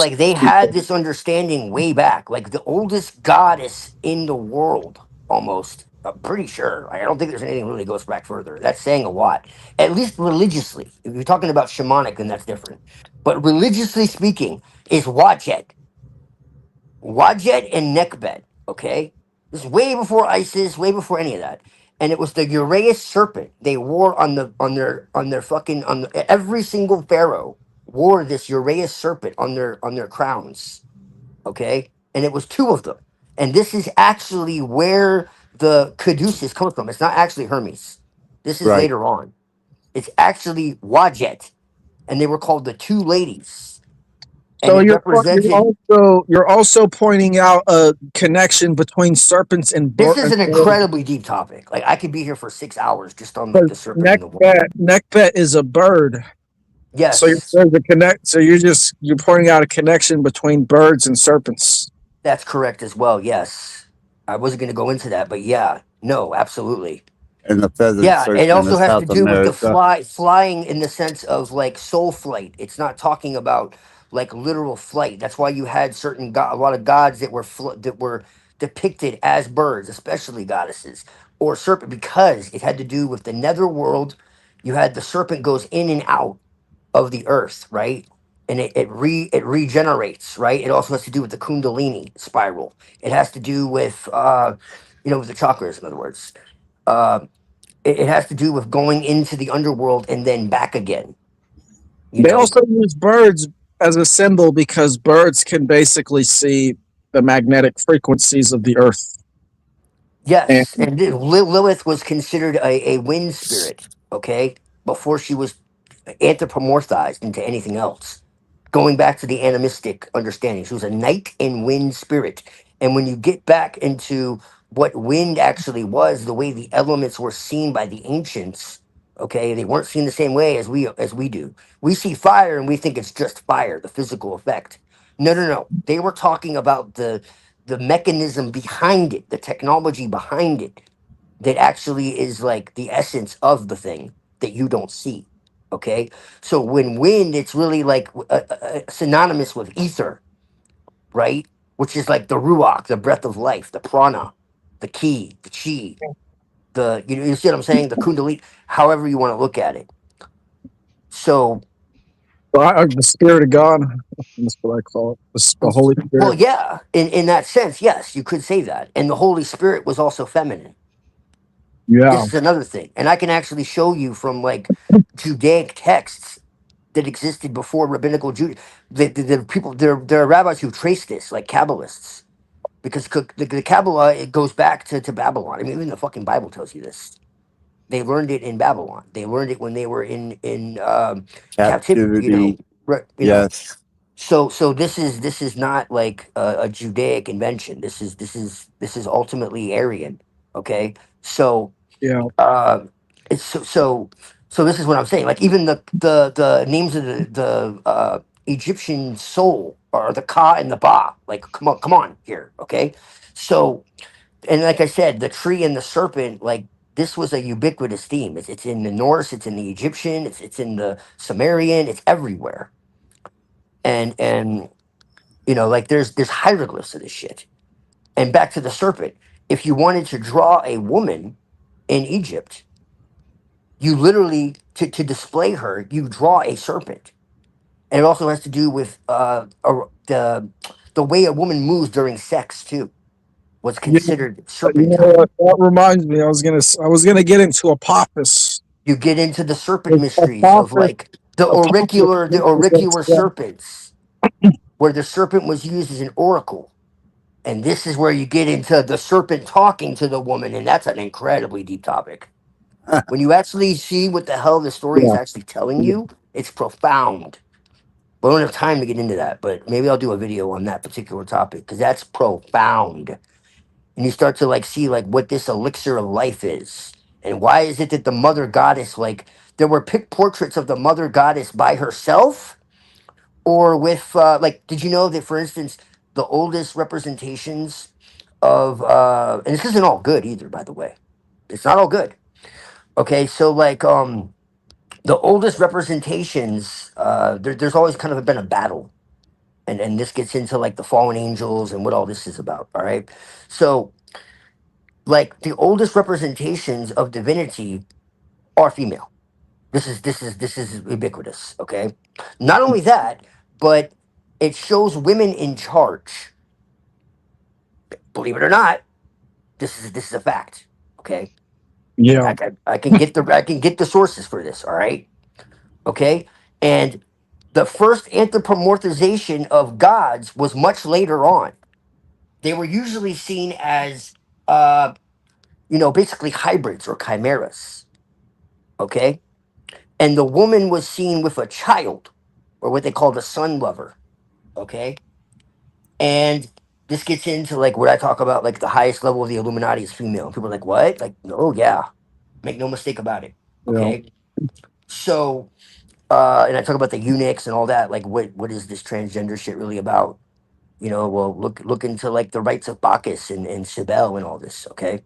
Speaker 7: Like they had this understanding way back, like the oldest goddess in the world, almost. I'm pretty sure. I don't think there's anything really goes back further. That's saying a lot, at least religiously. If you're talking about shamanic, then that's different. But religiously speaking, is Wajet and Nekbet. Okay, this is way before ISIS, way before any of that. And it was the Uraeus serpent they wore on their fucking every single pharaoh wore this Uraeus serpent on their crowns. Okay, and it was two of them. And this is actually where the Caduceus comes from. It's not actually Hermes. This is
Speaker 6: right.
Speaker 7: later on. It's actually Wajet, and they were called the two ladies, and
Speaker 8: So
Speaker 7: it
Speaker 8: you're
Speaker 7: represented.
Speaker 8: you're also pointing out a connection between serpents and
Speaker 7: This is
Speaker 8: birds.
Speaker 7: an incredibly deep topic. Like I could be here for 6 hours just on like the serpent and the woman.
Speaker 8: Neckbet is a bird.
Speaker 7: Yes,
Speaker 8: So there's a connect. So you're pointing out a connection between birds and serpents.
Speaker 7: that's correct as well. Yes, I wasn't going to go into that, but yeah, no, absolutely.
Speaker 6: And the feathered
Speaker 7: Yeah, it
Speaker 6: serpent
Speaker 7: also
Speaker 6: of
Speaker 7: has to
Speaker 6: South
Speaker 7: do with the
Speaker 6: America.
Speaker 7: flying in the sense of like soul flight. It's not talking about like literal flight. That's why you had a lot of gods that were depicted as birds, especially goddesses or serpent, because it had to do with the netherworld. You had the serpent goes in and out of the earth, right? And it regenerates, right? It also has to do with the Kundalini spiral. It has to do with with the chakras, in other words. Uh, it has to do with going into the underworld and then back again.
Speaker 8: They also use birds as a symbol because birds can basically see the magnetic frequencies of the earth.
Speaker 7: Yes, and Lilith was considered a wind spirit, okay, before she was anthropomorphized into anything else. Going back to the animistic understanding, she was a night and wind spirit. And when you get back into what wind actually was, the way the elements were seen by the ancients, okay, they weren't seen the same way as we do. We see fire and we think it's just fire, the physical effect. No, no, no. They were talking about the mechanism behind it, the technology behind it, that actually is like the essence of the thing that you don't see. Okay, so when wind, it's really like synonymous with ether, right? Which is like the ruach, the breath of life, the prana, the ki, the chi, you see what I'm saying? The kundalini, however you want to look at it. So,
Speaker 8: The spirit of God. That's what I call it. The Holy Spirit.
Speaker 7: well, yeah, in that sense, yes, you could say that. And the Holy Spirit was also feminine.
Speaker 8: Yeah.
Speaker 7: This is another thing, and I can actually show you from like Judaic texts that existed before rabbinical Judaism. The people, there are rabbis who trace this, like Kabbalists, because the Kabbalah, it goes back to Babylon. I mean, even the fucking Bible tells you this. They learned it in Babylon. They learned it when they were in captivity.
Speaker 6: Captivity. Yes.
Speaker 7: So this is not like a Judaic invention. This is ultimately Aryan. Okay, so
Speaker 8: Yeah.
Speaker 7: it's so this is what I'm saying. Like even the names of the Egyptian soul are the Ka and the Ba. Like come on here. Okay, so and like I said, the tree and the serpent, like this was a ubiquitous theme. It's in the Norse, it's in the Egyptian, it's in the Sumerian, it's everywhere. And like there's hieroglyphs of this shit. And back to the serpent. If you wanted to draw a woman in Egypt, you literally to display her, you draw a serpent. And it also has to do with the way a woman moves during sex too. What's considered
Speaker 8: You
Speaker 7: serpent
Speaker 8: know
Speaker 7: time.
Speaker 8: what? That reminds me. I was gonna get into Apophis.
Speaker 7: You get into the serpent
Speaker 8: It's
Speaker 7: mysteries of
Speaker 8: Apophis.
Speaker 7: like the
Speaker 8: Apophis
Speaker 7: auricular
Speaker 8: represents that.
Speaker 7: serpents, where the serpent was used as an oracle. And this is where you get into the serpent talking to the woman, and that's an incredibly deep topic. When you actually see what the hell the story is
Speaker 8: Yeah.
Speaker 7: actually telling you, it's profound. But I don't have time to get into that, but maybe I'll do a video on that particular topic because that's profound. And you start to like see like what this elixir of life is. And why is it that the mother goddess, like there were pick portraits of the mother goddess by herself or with like did you know that for instance the oldest representations of and this isn't all good either, by the way. It's not all good. Okay, so like the oldest representations, there's always kind of been a battle. And this gets into like the fallen angels and what all this is about. All right. So like the oldest representations of divinity are female. This is ubiquitous. Okay. Not only that, but it shows women in charge. Believe it or not, this is a fact. Okay.
Speaker 8: Yeah.
Speaker 7: I can get the sources for this. All right. Okay. And the first anthropomorphization of gods was much later on. They were usually seen as basically hybrids or chimeras. Okay. And the woman was seen with a child, or what they call the sun lover. Okay. And this gets into like what I talk about, like the highest level of the Illuminati is female. People are like, what? Like, oh yeah. Make no mistake about it.
Speaker 8: Yeah.
Speaker 7: Okay. So and I talk about the eunuchs and all that. Like, what is this transgender shit really about? Well, look into like the rites of Bacchus and Cybele and all this. Okay,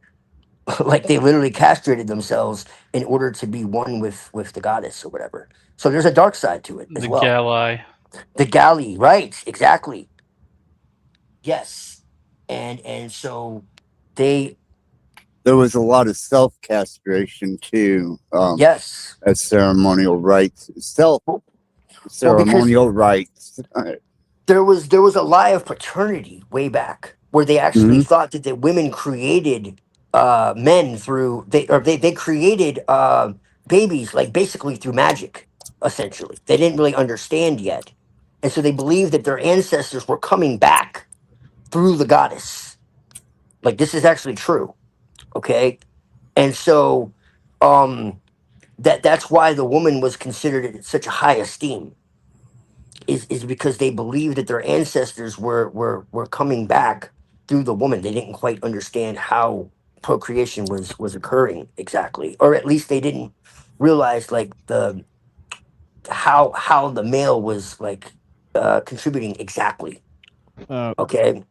Speaker 7: like they literally castrated themselves in order to be one with the goddess or whatever. So there's a dark side to it as
Speaker 4: The
Speaker 7: well.
Speaker 4: Galai.
Speaker 7: The galley, right? Exactly. Yes, and so they
Speaker 6: There was a lot of self castration too.
Speaker 7: yes.
Speaker 6: As ceremonial rites.
Speaker 7: Well,
Speaker 6: Ceremonial rites.
Speaker 7: there was a lie of paternity way back where they actually thought that the women created men through they created babies like basically through magic. Essentially they didn't really understand yet, and so they believed that their ancestors were coming back through the goddess. Like this is actually true. Okay. And so that's why the woman was considered in such a high esteem is because they believed that their ancestors were coming back through the woman. They didn't quite understand how procreation was occurring exactly, or at least they didn't realize like the how the male was like contributing exactly. Okay,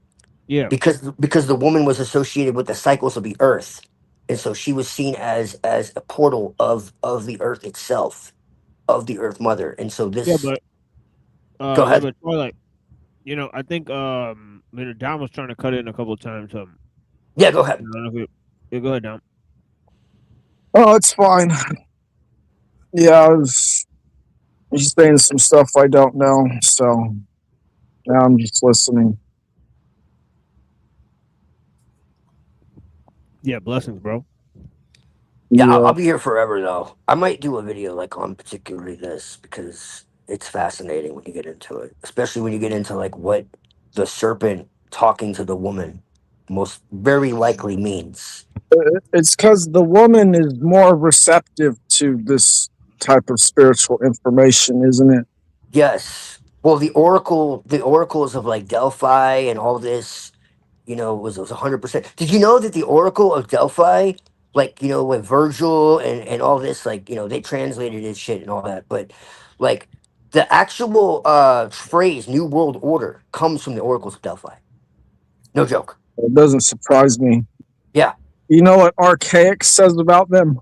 Speaker 3: Yeah.
Speaker 7: because the woman was associated with the cycles of the earth, and so she was seen as a portal of the earth itself, of the earth mother, and so
Speaker 3: Yeah,
Speaker 7: this.
Speaker 3: but
Speaker 7: Go ahead.
Speaker 3: but Twilight, I think Dom was trying to cut in a couple of times.
Speaker 7: Yeah, go ahead.
Speaker 3: I don't know if yeah, go ahead, Dom.
Speaker 8: Oh, it's fine. Yeah, I was just saying some stuff I don't know, so now I'm just listening.
Speaker 3: Yeah, blessings, bro.
Speaker 7: Yeah, I'll be here forever though. I might do a video like on particularly this because it's fascinating when you get into it, especially when you get into like what the serpent talking to the woman. most very likely means.
Speaker 8: It's because the woman is more receptive to this type of spiritual information, isn't it?
Speaker 7: Yes. Well, the oracles of like Delphi and all this, was 100%. Did you know that the Oracle of Delphi, like, with Virgil and all this, like, they translated his shit and all that, but like the actual phrase New World Order comes from the oracles of Delphi. No joke.
Speaker 8: It doesn't surprise me.
Speaker 7: Yeah.
Speaker 8: You know what Archaic says about them?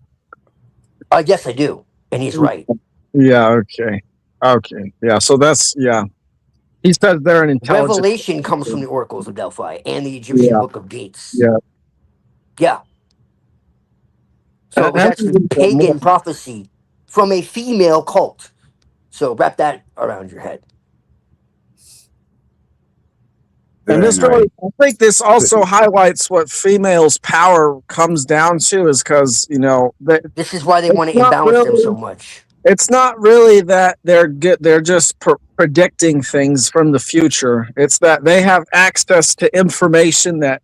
Speaker 7: Yes, I do. And he's right.
Speaker 8: Yeah, okay. Okay. Yeah, so that's, yeah. He says they're an intelligent.
Speaker 7: Revelation comes from the oracles of Delphi and the Egyptian Book of Gates.
Speaker 8: Yeah.
Speaker 7: Yeah. So it was actually pagan prophecy from a female cult. So wrap that around your head.
Speaker 8: And this really, I think this also highlights what females' power comes down to, is because,
Speaker 7: this is why they want to imbalance them so much.
Speaker 8: It's not really that they're just predicting things from the future. It's that they have access to information that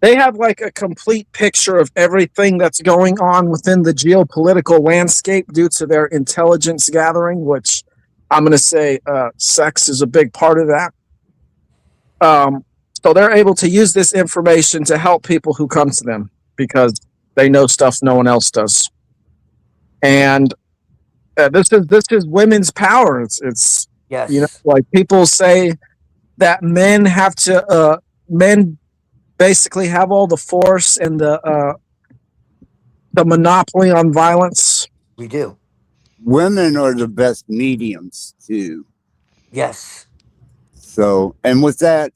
Speaker 8: they have, like a complete picture of everything that's going on within the geopolitical landscape due to their intelligence gathering, which I'm going to say sex is a big part of that. So they're able to use this information to help people who come to them because they know stuff no one else does. And this is women's power. It's
Speaker 7: yes.
Speaker 8: Like people say that men basically have all the force and the monopoly on violence.
Speaker 7: We do.
Speaker 6: Women are the best mediums too.
Speaker 7: Yes.
Speaker 6: So, and with that,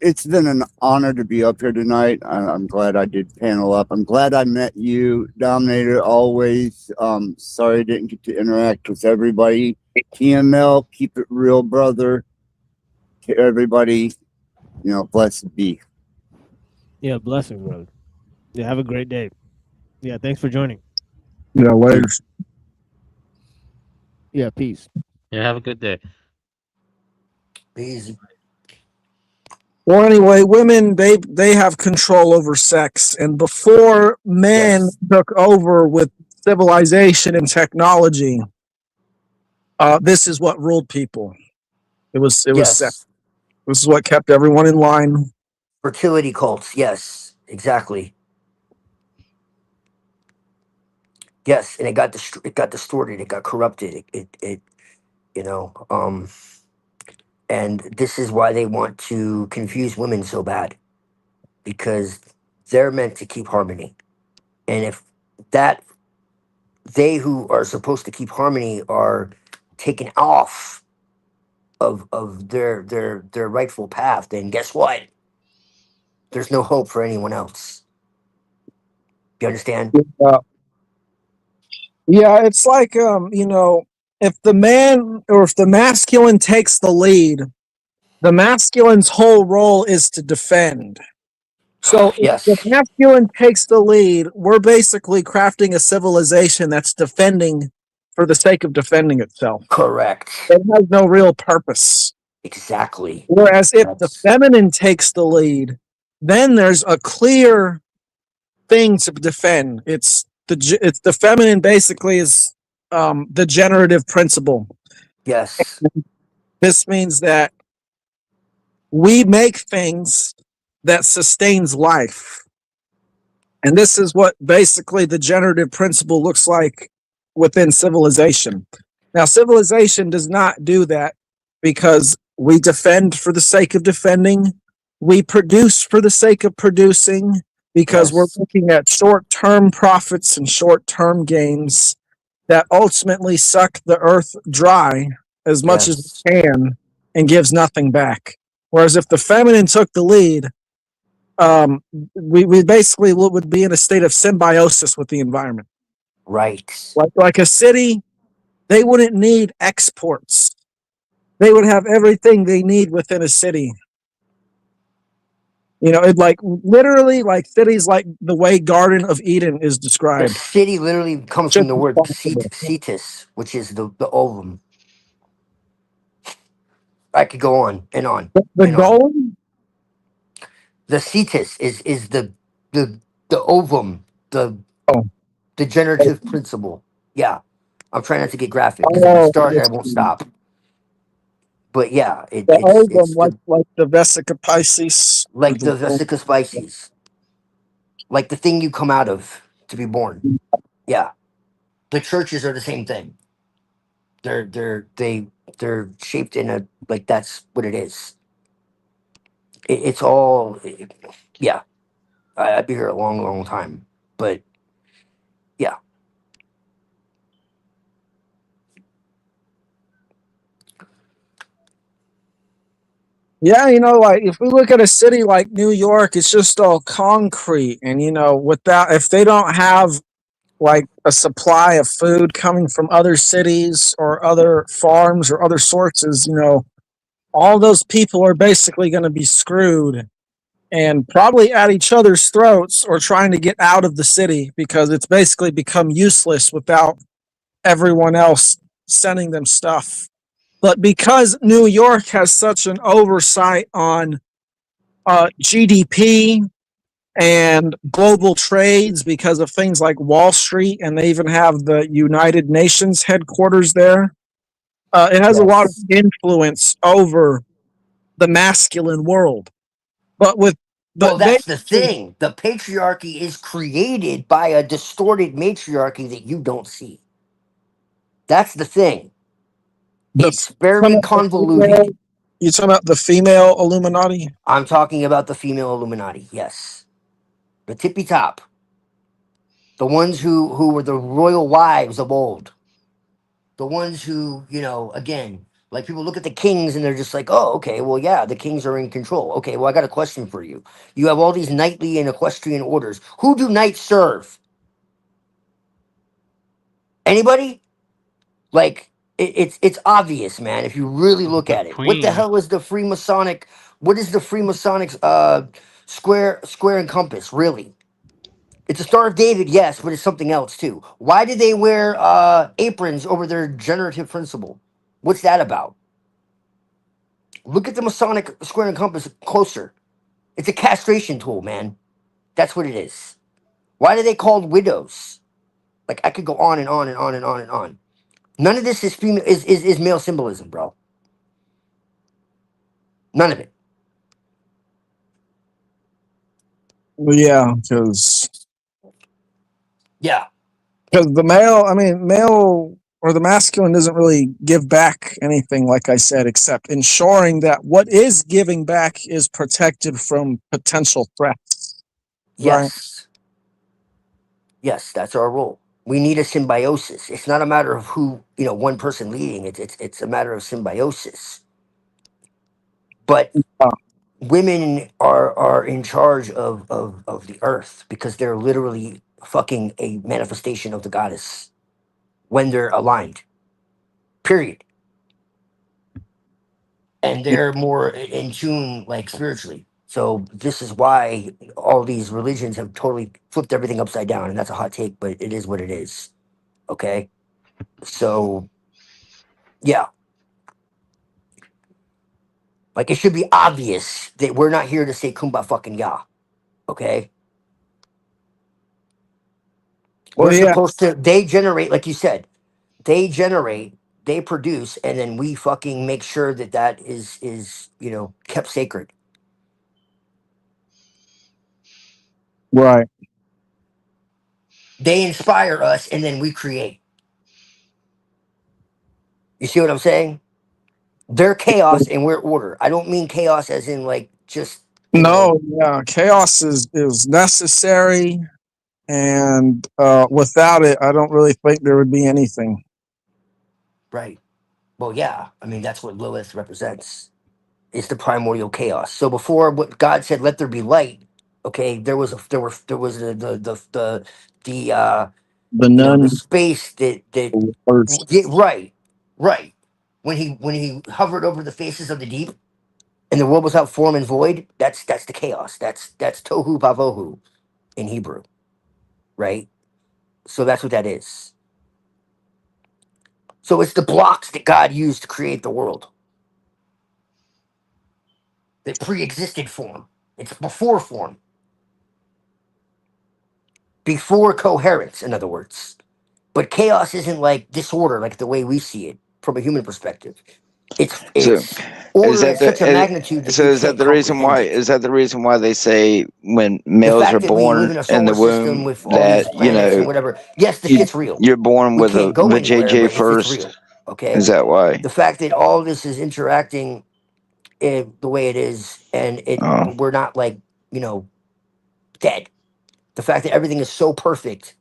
Speaker 6: it's been an honor to be up here tonight. I'm glad I did panel up. I'm glad I met you, Dominator, always. Sorry I didn't get to interact with everybody. TML, keep it real, brother. To everybody, blessed be.
Speaker 3: Yeah, blessings, brother. Yeah, have a great day. Yeah, thanks for joining.
Speaker 8: Yeah, later.
Speaker 3: Yeah, peace.
Speaker 9: Yeah, have a good day.
Speaker 7: Peace.
Speaker 8: Well, anyway, women, they have control over sex. And before men took over with civilization and technology, this is what ruled people. It was sex. This is what kept everyone in line.
Speaker 7: Fertility cults. Yes, exactly. Yes, and it got distorted. It got corrupted. And this is why they want to confuse women so bad, because they're meant to keep harmony. And if they who are supposed to keep harmony are taken off of their rightful path, then guess what? There's no hope for anyone else. You understand?
Speaker 8: Yeah, it's like if the man or if the masculine takes the lead, the masculine's whole role is to defend. So
Speaker 7: yes.
Speaker 8: if the masculine takes the lead, we're basically crafting a civilization that's defending for the sake of defending itself.
Speaker 7: Correct.
Speaker 8: It has no real purpose.
Speaker 7: Exactly.
Speaker 8: Whereas if the feminine takes the lead, then there's a clear thing to defend. It's the feminine basically is the generative principle.
Speaker 7: Yes.
Speaker 8: This means that we make things that sustains life. And this is what basically the generative principle looks like within civilization. Now, civilization does not do that because we defend for the sake of defending. We produce for the sake of producing because we're looking at short-term profits and short-term gains that ultimately suck the earth dry as much as it can and gives nothing back. Whereas if the feminine took the lead, we basically would be in a state of symbiosis with the environment.
Speaker 7: Right.
Speaker 8: Like a city, they wouldn't need exports. They would have everything they need within a city. It literally like cities like the way Garden of Eden is described.
Speaker 7: The city literally comes from the word cetus, which is the ovum. I could go on and on.
Speaker 8: The golem?
Speaker 7: The cetus is the ovum, the
Speaker 8: Oh,
Speaker 7: degenerative principle. Yeah, I'm trying not to get graphic because if I
Speaker 8: oh,
Speaker 7: start, I won't stop. But yeah,
Speaker 8: the ovum,
Speaker 7: it's the
Speaker 8: like the Vesica Pisces.
Speaker 7: like the vesica species, like the thing you come out of to be born. Yeah, the churches are the same thing. They're shaped in a like that's what it is. It's all yeah. I'd be here a long time, but yeah,
Speaker 8: Yeah, like if we look at a city like New York, it's just all concrete. And, without, if they don't have like a supply of food coming from other cities or other farms or other sources, all those people are basically going to be screwed and probably at each other's throats or trying to get out of the city because it's basically become useless without everyone else sending them stuff. But because New York has such an oversight on GDP and global trades because of things like Wall Street, and they even have the United Nations headquarters there, it has a lot of
Speaker 7: yes.
Speaker 8: influence over the masculine world. But
Speaker 7: Well,
Speaker 8: they,
Speaker 7: that's the thing. The patriarchy is created by a distorted matriarchy that you don't see. That's the thing.
Speaker 8: the
Speaker 7: It's very convoluted.
Speaker 8: you talking about the female Illuminati?
Speaker 7: I'm talking about the female Illuminati. Yes, the tippy top, the ones who were the royal wives of old, the ones who again, like people look at the kings and they're just like, oh, okay, well, yeah, the kings are in control. Okay, well, I got a question for you. You have all these knightly and equestrian orders. Who do knights serve? Anybody? Like it's obvious, man. If you really look
Speaker 4: The
Speaker 7: at it, what the
Speaker 4: queen.
Speaker 7: hell is the Freemasonic? What is the Freemasonic square and compass? Really, it's a Star of David, yes, but it's something else too. Why do they wear aprons over their generative principle? What's that about? Look at the Masonic square and compass closer. It's a castration tool, man. That's what it is. Why are they called widows? Like I could go on and on and on and on and on. None of this is female is male symbolism, bro. None of it.
Speaker 8: Well, yeah, because
Speaker 7: Yeah.
Speaker 8: the male or the masculine doesn't really give back anything, like I said, except ensuring that what is giving back is protected from potential threats. Right.
Speaker 7: Yes. Yes, that's our role. We need a symbiosis. It's not a matter of who, one person leading. It's a matter of symbiosis. But
Speaker 8: Uh,
Speaker 7: women are in charge of the earth because they're literally fucking a manifestation of the goddess when they're aligned. Period. And they're more in tune, like spiritually. So this is why all these religions have totally flipped everything upside down, and that's a hot take, but it is what it is. Okay, so yeah, like it should be obvious that we're not here to say kumbaya fucking ya. Okay,
Speaker 8: well,
Speaker 7: we're
Speaker 8: yeah.
Speaker 7: supposed to. They generate, like you said, they generate, they produce, and then we fucking make sure that that is kept sacred.
Speaker 8: Right.
Speaker 7: They inspire us, and then we create. You see what I'm saying? They're chaos and we're order. I don't mean chaos as in like just
Speaker 8: No, yeah, chaos is necessary, and without it, I don't really think there would be anything.
Speaker 7: right. Well, yeah. I mean, that's what Lilith represents. It's the primordial chaos. So before what God said, "Let there be light." Okay, there was the
Speaker 8: The
Speaker 7: the
Speaker 8: nun
Speaker 7: space that
Speaker 8: words.
Speaker 7: yeah, right. When he hovered over the faces of the deep and the world was without form and void, that's the chaos. That's tohu vavohu in Hebrew, right? So that's what that is. So it's the blocks that God used to create the world that pre-existed form. It's before form. Before coherence, in other words. But chaos isn't like disorder, like the way we see it from a human perspective. It's order at such a magnitude that you
Speaker 10: is that
Speaker 7: can't
Speaker 10: the reason why?
Speaker 7: comprehend it.
Speaker 10: Is that the reason why they say when
Speaker 7: The
Speaker 10: males are
Speaker 7: fact that we live
Speaker 10: born
Speaker 7: in a
Speaker 10: in
Speaker 7: solar
Speaker 10: the
Speaker 7: system
Speaker 10: womb
Speaker 7: with all these
Speaker 10: that
Speaker 7: planets and whatever, yes, the shit's real.
Speaker 10: you're born
Speaker 7: We
Speaker 10: with
Speaker 7: can't go anywhere,
Speaker 10: JJ
Speaker 7: but it's
Speaker 10: first?
Speaker 7: real. Okay.
Speaker 10: Is that why?
Speaker 7: The fact that all this is interacting in the way it is, and
Speaker 10: Oh,
Speaker 7: we're not like, dead. The fact that everything is so perfect,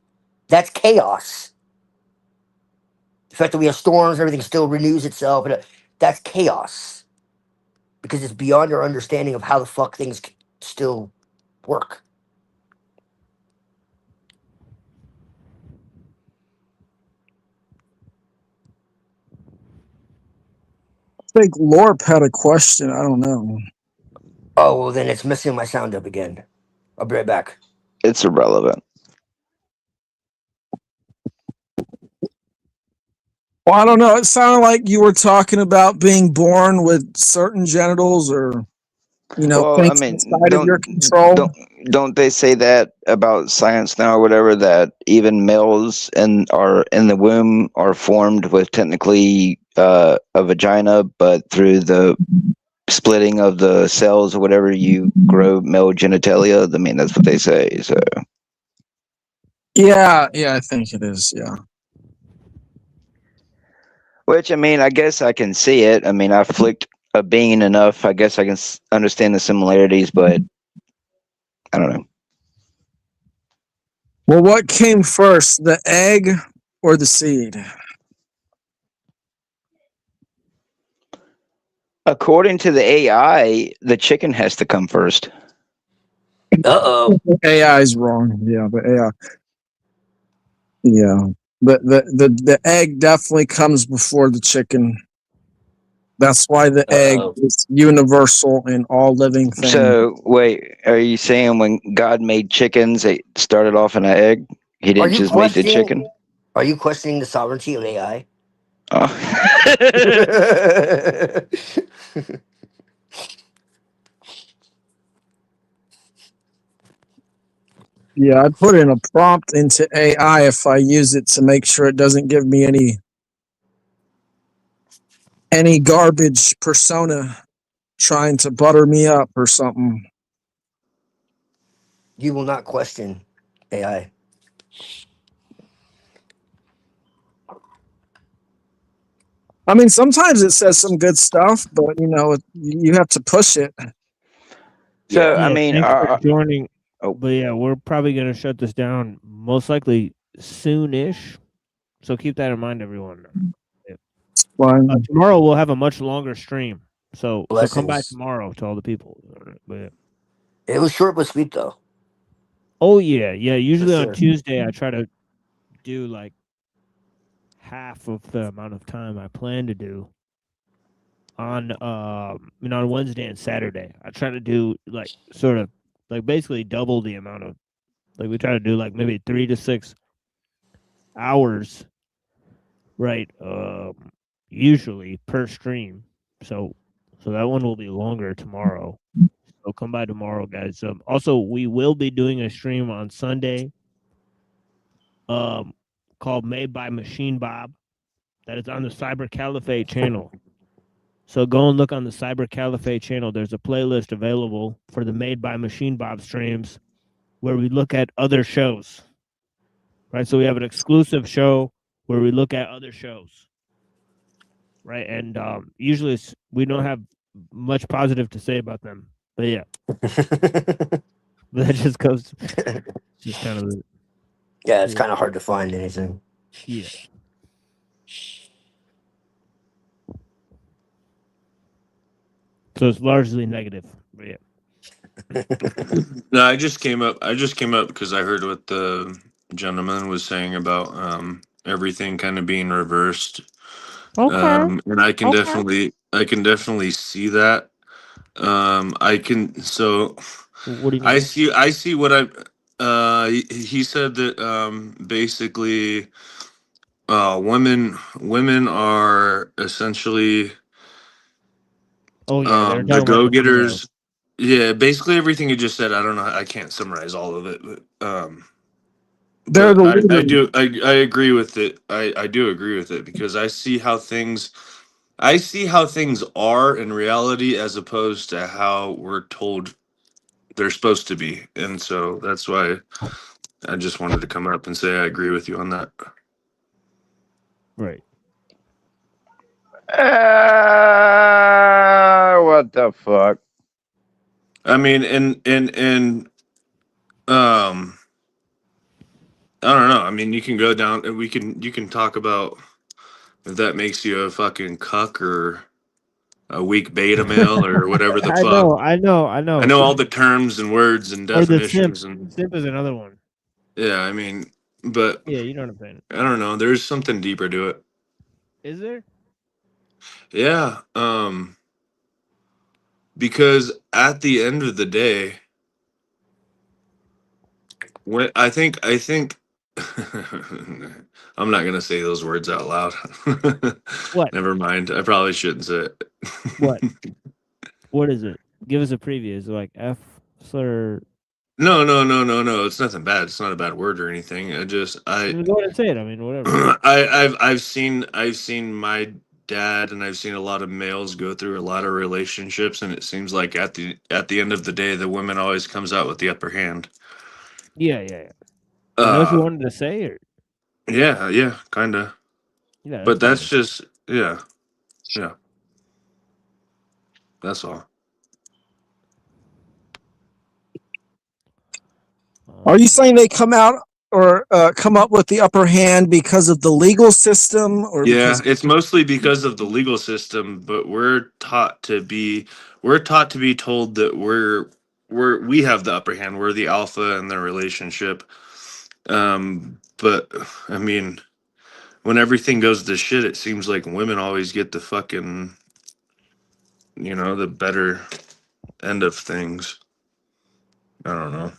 Speaker 7: that's chaos. The fact that we have storms, everything still renews itself, that's chaos. Because it's beyond our understanding of how the fuck things still work.
Speaker 8: I think Lorp had a question. I don't know.
Speaker 7: Oh, well, then it's messing my sound up again. I'll be right back.
Speaker 10: it's irrelevant.
Speaker 8: Well, I don't know. It sounded like you were talking about being born with certain genitals, or
Speaker 10: Well, I
Speaker 8: things
Speaker 10: mean,
Speaker 8: outside of your control.
Speaker 10: don't they say that about science now or whatever, that even males are in the womb are formed with technically a vagina, but through the splitting of the cells or whatever, you grow male genitalia? I mean, that's what they say. So
Speaker 8: Yeah, I think it is. Yeah.
Speaker 10: which, I mean, I guess I can see it. I mean, I flicked a bean enough. I guess I can understand the similarities, but I don't know.
Speaker 8: Well, what came first, the egg or the seed?
Speaker 10: According to the AI, the chicken has to come first.
Speaker 7: Uh-oh.
Speaker 8: AI is wrong. Yeah, the AI. Yeah, the egg definitely comes before the chicken. That's why the egg is universal in all living things.
Speaker 10: So, wait, are you saying when God made chickens, it started off in an egg? He didn't just make the chicken?
Speaker 7: Are you questioning the sovereignty of AI?
Speaker 10: Oh.
Speaker 8: Yeah, I put in a prompt into AI if I use it to make sure it doesn't give me any garbage persona trying to butter me up or something.
Speaker 7: You will not question AI.
Speaker 8: I mean, sometimes it says some good stuff, but you have to push it.
Speaker 10: So,
Speaker 3: Yeah,
Speaker 10: I mean,
Speaker 3: thanks for joining.
Speaker 10: oh.
Speaker 3: But yeah, we're probably gonna shut this down most likely soon-ish. So keep that in mind, everyone. Tomorrow we'll have a much longer stream. So come by tomorrow to all the people. But yeah.
Speaker 7: It was short but sweet though.
Speaker 3: Oh yeah. Usually
Speaker 7: For
Speaker 3: on
Speaker 7: sure.
Speaker 3: Tuesday I try to do like half of the amount of time I plan to do on on Wednesday and Saturday. I try to do like sort of like basically double the amount of, like, we try to do like maybe 3 to 6 hours, right? Usually per stream. So that one will be longer tomorrow. So come by tomorrow, guys. Also, we will be doing a stream on Sunday called Made by Machine Bob. That is on the Cyber Caliphate channel. So go and look on the Cyber Caliphate channel. There's a playlist available for the Made by Machine Bob streams where we look at other shows. Right? So we have an exclusive show where we look at other shows. Right? And usually we don't have much positive to say about them. But yeah. But that just goes just kind of
Speaker 7: yeah, it's kind of hard to find anything.
Speaker 3: Yeah. So it's largely negative. But yeah.
Speaker 11: No, I just came up because I heard what the gentleman was saying about everything kind of being reversed.
Speaker 3: Okay.
Speaker 11: And I can definitely see that. I can so
Speaker 3: What do you mean?
Speaker 11: I see what he said that basically women are essentially
Speaker 3: Oh yeah, they're
Speaker 11: the
Speaker 3: talking about the
Speaker 11: go-getters. Yeah, basically everything you just said. I don't know. I can't summarize all of it,
Speaker 8: They're
Speaker 11: but
Speaker 8: the
Speaker 11: I
Speaker 8: leaders.
Speaker 11: do I agree with it. I do agree with it because I see how things are in reality as opposed to how we're told they're supposed to be, and so that's why I just wanted to come up and say I agree with you on that.
Speaker 3: Right.
Speaker 10: What the fuck?
Speaker 11: I mean, and um, I don't know. I mean, you can go down and you can talk about if that makes you a fucking cuck or a weak beta male or whatever the
Speaker 3: I
Speaker 11: fuck.
Speaker 3: know, I know, I
Speaker 11: I
Speaker 3: know.
Speaker 11: know all the terms and words and
Speaker 3: Or the simp.
Speaker 11: definitions and
Speaker 3: Simp is another one.
Speaker 11: yeah, I mean, but
Speaker 3: Yeah, you know what I'm saying.
Speaker 11: I don't know. There's something deeper to it.
Speaker 3: Is there?
Speaker 11: Yeah, because at the end of the day, when I think I'm not gonna say those words out loud.
Speaker 3: What?
Speaker 11: Never mind. I probably shouldn't say it.
Speaker 3: What? What is it? Give us a preview. Is it like F slur?
Speaker 11: No. It's nothing bad. It's not a bad word or anything.
Speaker 3: Go ahead and say it. I mean, whatever.
Speaker 11: I've seen my dad and I've seen a lot of males go through a lot of relationships, and it seems like at the end of the day, the woman always comes out with the upper hand.
Speaker 3: Yeah. Is that what you
Speaker 11: Uh,
Speaker 3: wanted to say? Or
Speaker 11: yeah, kind of.
Speaker 3: yeah,
Speaker 11: But
Speaker 3: fine.
Speaker 11: that's just yeah. That's all.
Speaker 8: Are you saying they come out or come up with the upper hand because of the legal system, or
Speaker 11: Yeah,
Speaker 8: because
Speaker 11: it's mostly because of the legal system, but we're taught to be told that we have the upper hand. We're the alpha in the relationship. But I mean, when everything goes to shit, it seems like women always get the fucking, the better end of things. I don't know.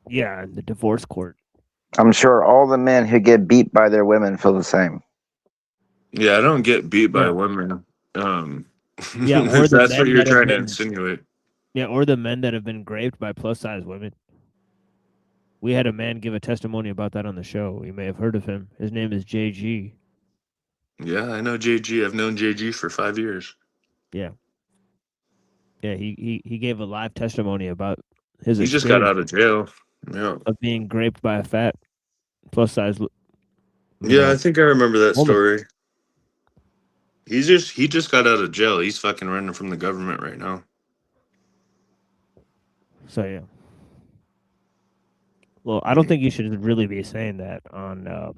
Speaker 3: Yeah, the divorce court.
Speaker 10: I'm sure all the men who get beat by their women feel the same.
Speaker 11: Yeah, I don't get beat by
Speaker 3: Yeah.
Speaker 11: women.
Speaker 3: Yeah, or
Speaker 11: If
Speaker 3: the
Speaker 11: that's what
Speaker 3: men
Speaker 11: you're
Speaker 3: that have
Speaker 11: trying to
Speaker 3: been.
Speaker 11: insinuate.
Speaker 3: Yeah, or the men that have been raped by plus size women. We had a man give a testimony about that on the show. You may have heard of him. His name is JG.
Speaker 11: Yeah, I know JG. I've known JG for 5 years.
Speaker 3: Yeah. Yeah, he gave a live testimony about his
Speaker 11: He just got
Speaker 3: experience
Speaker 11: out of jail. Yeah.
Speaker 3: of being raped by a fat plus size
Speaker 11: Yeah, I think I remember that
Speaker 3: woman.
Speaker 11: story. He just got out of jail. He's fucking running from the government right now.
Speaker 3: So yeah. Well, I don't think you should really be saying that on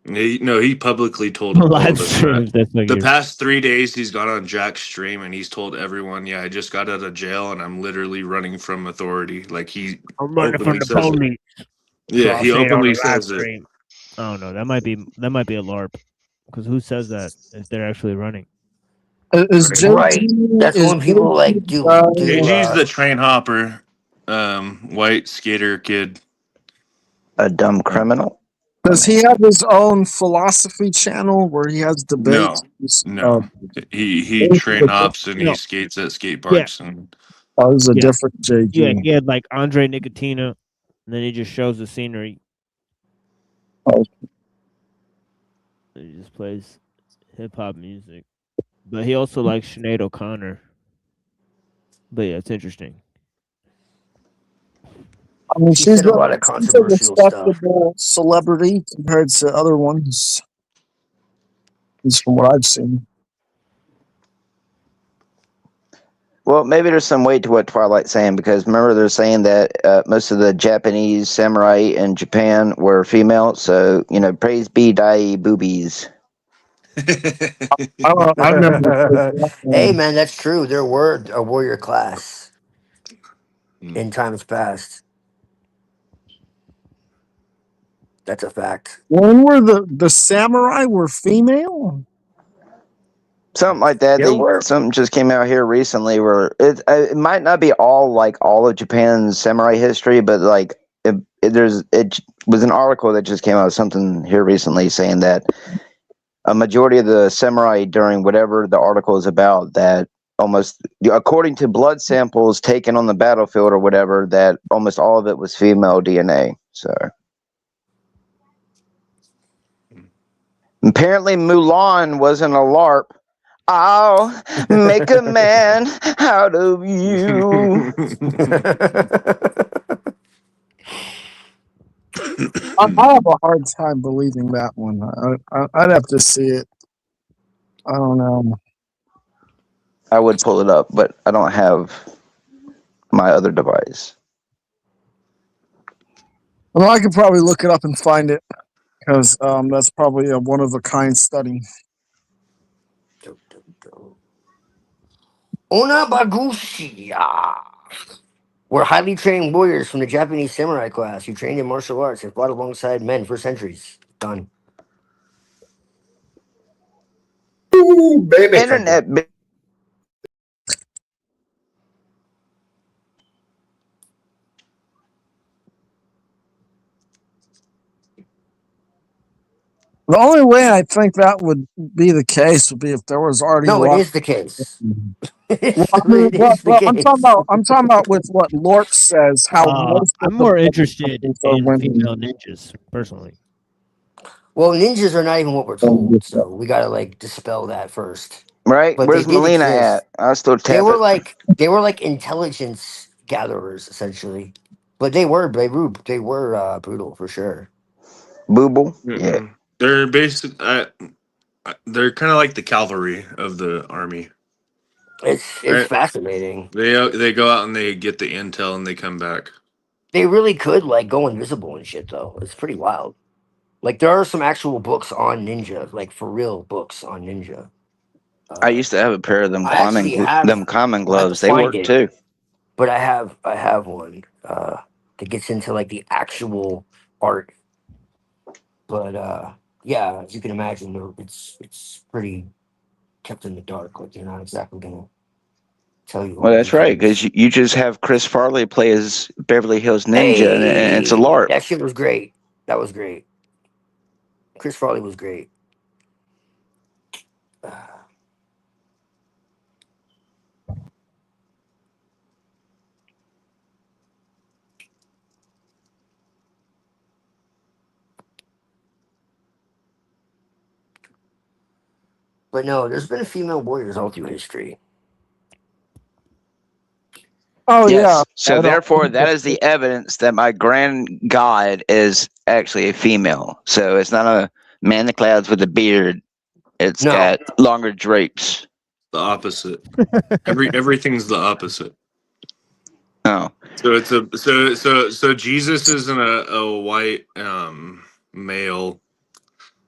Speaker 11: He publicly told all
Speaker 3: live
Speaker 11: of us
Speaker 3: streams.
Speaker 11: that.
Speaker 3: That's like
Speaker 11: The past 3 days he's gone on Jack's stream and he's told everyone, "Yeah, I just got out of jail and I'm literally running from authority." Like he
Speaker 3: I'm running from
Speaker 11: openly
Speaker 3: the
Speaker 11: says it.
Speaker 3: police.
Speaker 11: Yeah,
Speaker 3: So I'll
Speaker 11: he
Speaker 3: say it on
Speaker 11: openly
Speaker 3: the live
Speaker 11: says it.
Speaker 3: stream. I don't know. That might be a LARP. Because who says that if they're actually running?
Speaker 8: is
Speaker 7: Right.
Speaker 8: JG,
Speaker 7: That's
Speaker 8: is
Speaker 7: when people like
Speaker 8: JG,
Speaker 7: do
Speaker 11: JG's the train hopper, white skater kid.
Speaker 10: A dumb criminal.
Speaker 8: does he have his own philosophy channel where he has debates?
Speaker 11: No. He train hops and he skates at skate parks and
Speaker 8: Oh, this is a different JG.
Speaker 3: Yeah, he had like Andre Nicotina, and then he just shows the scenery.
Speaker 8: Oh.
Speaker 3: He just plays hip hop music. But he also likes Sinead O'Connor. But yeah, it's interesting.
Speaker 8: I mean,
Speaker 7: She said a lot of
Speaker 8: she's a
Speaker 7: controversial stuff.
Speaker 8: respectable celebrity compared to other ones. At least from what I've seen.
Speaker 10: Well, maybe there's some weight to what Twilight's saying, because remember they're saying that most of the Japanese samurai in Japan were female. So, praise be Dai boobies.
Speaker 8: I remember.
Speaker 7: Hey, man, that's true. There were a warrior class in times past. That's a fact.
Speaker 8: When were the samurai were female?
Speaker 10: Something like that. Something just came out here recently where it might not be all of Japan's samurai history, but it, it was an article that just came out, something here recently saying that, a majority of the samurai during whatever the article is about, that almost, according to blood samples taken on the battlefield or whatever, that almost all of it was female DNA. So apparently Mulan wasn't a LARP. I'll make a man out of you.
Speaker 8: I have a hard time believing that one. I'd have to see it. I don't know.
Speaker 10: I would pull it up, but I don't have my other device.
Speaker 8: Well, I could probably look it up and find it because that's probably a one of a kind study.
Speaker 7: Onabagushia. We're highly trained warriors from the Japanese samurai class who trained in martial arts and fought alongside men for centuries. Done.
Speaker 5: Ooh, baby.
Speaker 10: Internet.
Speaker 8: The only way I think that would be the case would be if there was already.
Speaker 7: No,
Speaker 8: law-
Speaker 7: it is the case.
Speaker 8: I'm talking about with what Lorp says. How most of
Speaker 3: I'm
Speaker 8: the
Speaker 3: more interested
Speaker 8: are
Speaker 3: in
Speaker 8: women.
Speaker 3: female ninjas, personally.
Speaker 7: Well, ninjas are not even what we're told, so we gotta like dispel that first.
Speaker 10: Right?
Speaker 7: But
Speaker 10: Where's
Speaker 7: they did
Speaker 10: Melina
Speaker 7: exist.
Speaker 10: at? I still
Speaker 7: They
Speaker 10: tap
Speaker 7: were
Speaker 10: it.
Speaker 7: like intelligence gatherers essentially, but they were brutal for sure.
Speaker 10: Booble? Yeah.
Speaker 11: They're basic. They're kind of like the cavalry of the army.
Speaker 7: It's
Speaker 11: Right.
Speaker 7: fascinating.
Speaker 11: They go out and they get the intel and they come back.
Speaker 7: They really could like go invisible and shit though. It's pretty wild. Like there are some actual books on ninja, like for real books on ninja.
Speaker 10: I used to have a pair of them
Speaker 7: I actually have-
Speaker 10: them common
Speaker 7: I'll have to
Speaker 10: gloves. They
Speaker 7: find
Speaker 10: work
Speaker 7: it.
Speaker 10: too.
Speaker 7: But I have one that gets into like the actual art. But yeah, as you can imagine, it's pretty kept in the dark. Like you're not exactly gonna tell you. all
Speaker 10: Well, that's
Speaker 7: these
Speaker 10: right,
Speaker 7: things.
Speaker 10: because you just have Chris Farley play as Beverly Hills Ninja, and it's a LARP.
Speaker 7: That shit was great. That was great. Chris Farley was great. But no, there's been female warriors all through history.
Speaker 8: Oh
Speaker 10: Yes.
Speaker 8: yeah.
Speaker 10: So therefore, that is the evidence that my grand god is actually a female. So it's not a man in the clouds with a beard. It's got longer drapes.
Speaker 11: The opposite. Everything's the opposite.
Speaker 10: Oh.
Speaker 11: So it's so Jesus isn't a white male.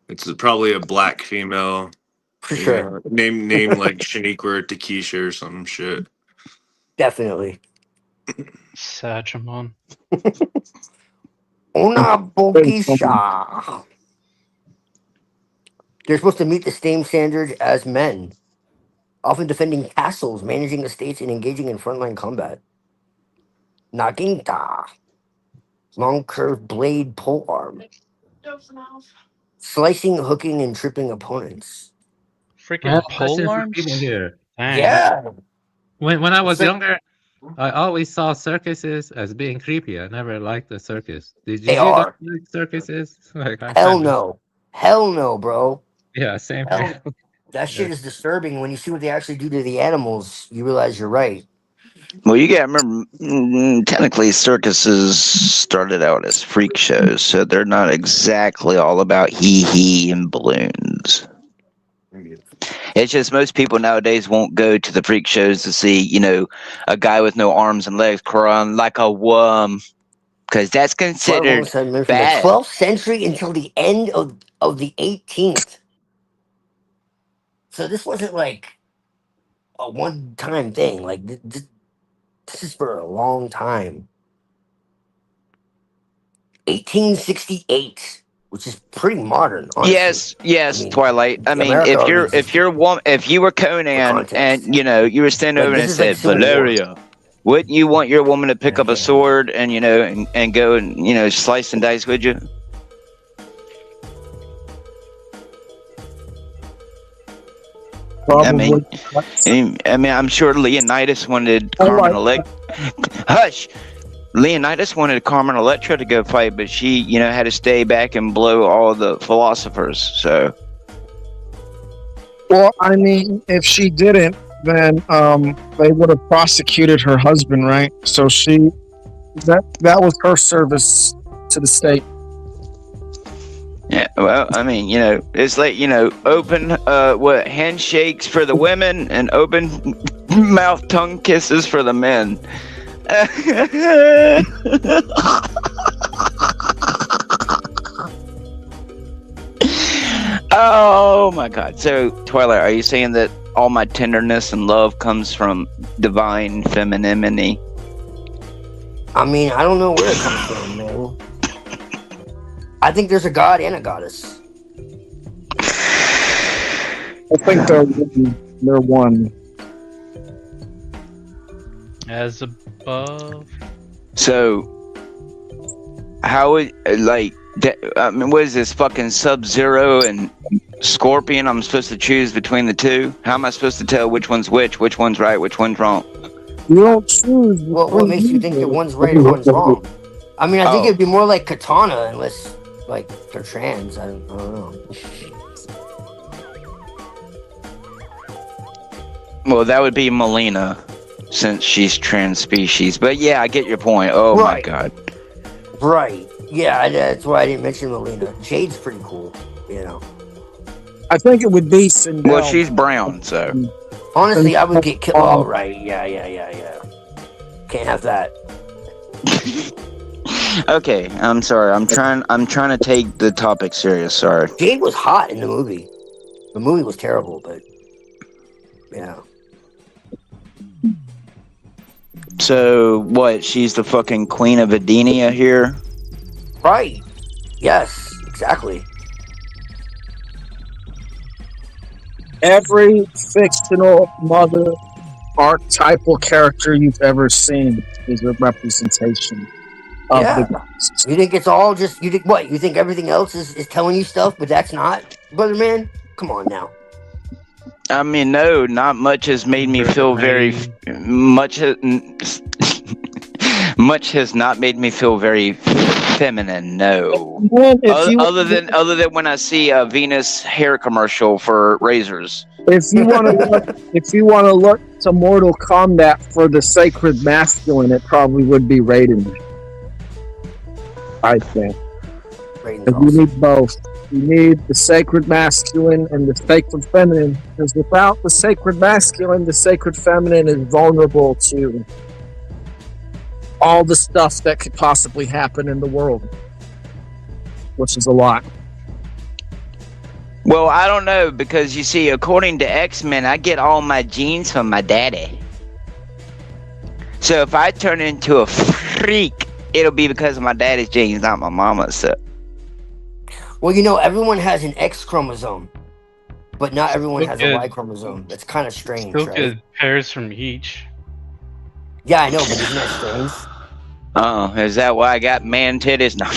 Speaker 11: It's probably a black female.
Speaker 7: For sure.
Speaker 11: Name like Shaniqua or Takesha or some shit.
Speaker 7: Definitely.
Speaker 4: Sagemon.
Speaker 7: Onabokisha. They're supposed to meet the same standards as men, often defending castles, managing estates, and engaging in frontline combat. Naginta. Long curved blade pole arm. Slicing, hooking, and tripping opponents.
Speaker 9: I
Speaker 4: Freaking
Speaker 9: have a question
Speaker 4: pole
Speaker 9: for
Speaker 4: arms?
Speaker 9: people here.
Speaker 4: Dang.
Speaker 7: Yeah.
Speaker 9: When I was
Speaker 7: So-
Speaker 9: younger, I always saw circuses as being creepy. I never liked the circus. Did you
Speaker 7: They
Speaker 9: guys
Speaker 7: are.
Speaker 9: like circuses? Like, I
Speaker 7: Hell
Speaker 9: find them-
Speaker 7: no. Hell no, bro.
Speaker 9: Yeah, same
Speaker 7: Hell,
Speaker 9: here.
Speaker 7: that shit is disturbing. When you see what they actually do to the animals, you realize you're right.
Speaker 10: Well, you gotta remember, technically, circuses started out as freak shows, so they're not exactly all about hee and balloons. It's just most people nowadays won't go to the freak shows to see, a guy with no arms and legs crawling like a worm, because that's considered
Speaker 7: From the
Speaker 10: bad.
Speaker 7: 12th century until the end of the 18th. So this wasn't like a one-time thing. Like this is for a long time. 1868, which is pretty modern. Honestly.
Speaker 10: Yes,
Speaker 7: I mean,
Speaker 10: Twilight. I mean,
Speaker 7: America already
Speaker 10: if you were Conan
Speaker 7: context.
Speaker 10: and you were standing
Speaker 7: Like,
Speaker 10: over and
Speaker 7: this is like
Speaker 10: said,
Speaker 7: Civil War.
Speaker 10: Valeria, wouldn't you want your woman to pick up a
Speaker 7: Okay.
Speaker 10: sword and and go and slice and dice with you?
Speaker 8: Probably.
Speaker 10: I mean, I'm sure Leonidas wanted
Speaker 8: I
Speaker 10: Carmen
Speaker 8: like
Speaker 10: Hush! Leonidas wanted Carmen Electra to go fight, but she, had to stay back and blow all the philosophers. So,
Speaker 8: Well, I mean, if she didn't, then they would have prosecuted her husband, right? So that was her service to the state.
Speaker 10: yeah. Well, I mean, it's like open handshakes for the women and open mouth tongue kisses for the men. Oh my God! So, Twilight, are you saying that all my tenderness and love comes from divine femininity?
Speaker 7: I mean, I don't know where it comes from, man. I think there's a god and a goddess.
Speaker 8: I think they're one.
Speaker 4: As above.
Speaker 10: So, how would what is this fucking Sub-Zero and Scorpion? I'm supposed to choose between the two. How am I supposed to tell which one's which one's right, which one's wrong?
Speaker 8: You don't choose.
Speaker 7: What makes you think that one's right and one's wrong? I mean, I think it'd be more like Katana, unless like they're trans. I don't know.
Speaker 10: Well, that would be Melina, since she's trans species. But yeah, I get your point. Oh my God.
Speaker 7: Right. Yeah, that's why I didn't mention Melina. Jade's pretty cool,
Speaker 8: I think it would be Sindel.
Speaker 10: Well, she's brown, so.
Speaker 7: Honestly, I would get killed. Oh, right. Yeah. Can't have that.
Speaker 10: Okay, I'm sorry. I'm trying to take the topic serious. Sorry.
Speaker 7: Jade was hot in the movie. The movie was terrible, but yeah.
Speaker 10: So what? She's the fucking Queen of Edenia here.
Speaker 7: Right. Yes. Exactly.
Speaker 8: Every fictional mother archetypal character you've ever seen is a representation of the gods.
Speaker 7: You think it's all just you think what? You think everything else is telling you stuff, but that's not, brother man? Come on now.
Speaker 10: I mean, no, not much has made me feel very much. Much has not made me feel very feminine. No, other than when I see a Venus hair commercial for razors.
Speaker 8: If you want to look to Mortal Kombat for the sacred masculine, it probably would be Raiden. I think. You need both. You need the sacred masculine and the sacred feminine, because without the sacred masculine, the sacred feminine is vulnerable to all the stuff that could possibly happen in the world, which is a lot.
Speaker 10: Well, I don't know, because you see, according to X-Men, I get all my genes from my daddy. So if I turn into a freak, it'll be because of my daddy's genes, not my mama's. So.
Speaker 7: Well, everyone has an X chromosome, but not everyone has a Y chromosome. That's kind of strange,
Speaker 4: Still
Speaker 7: right?
Speaker 4: get pairs from each.
Speaker 7: Yeah, I know, but isn't that strange?
Speaker 10: Oh, is that why I got man titties? No.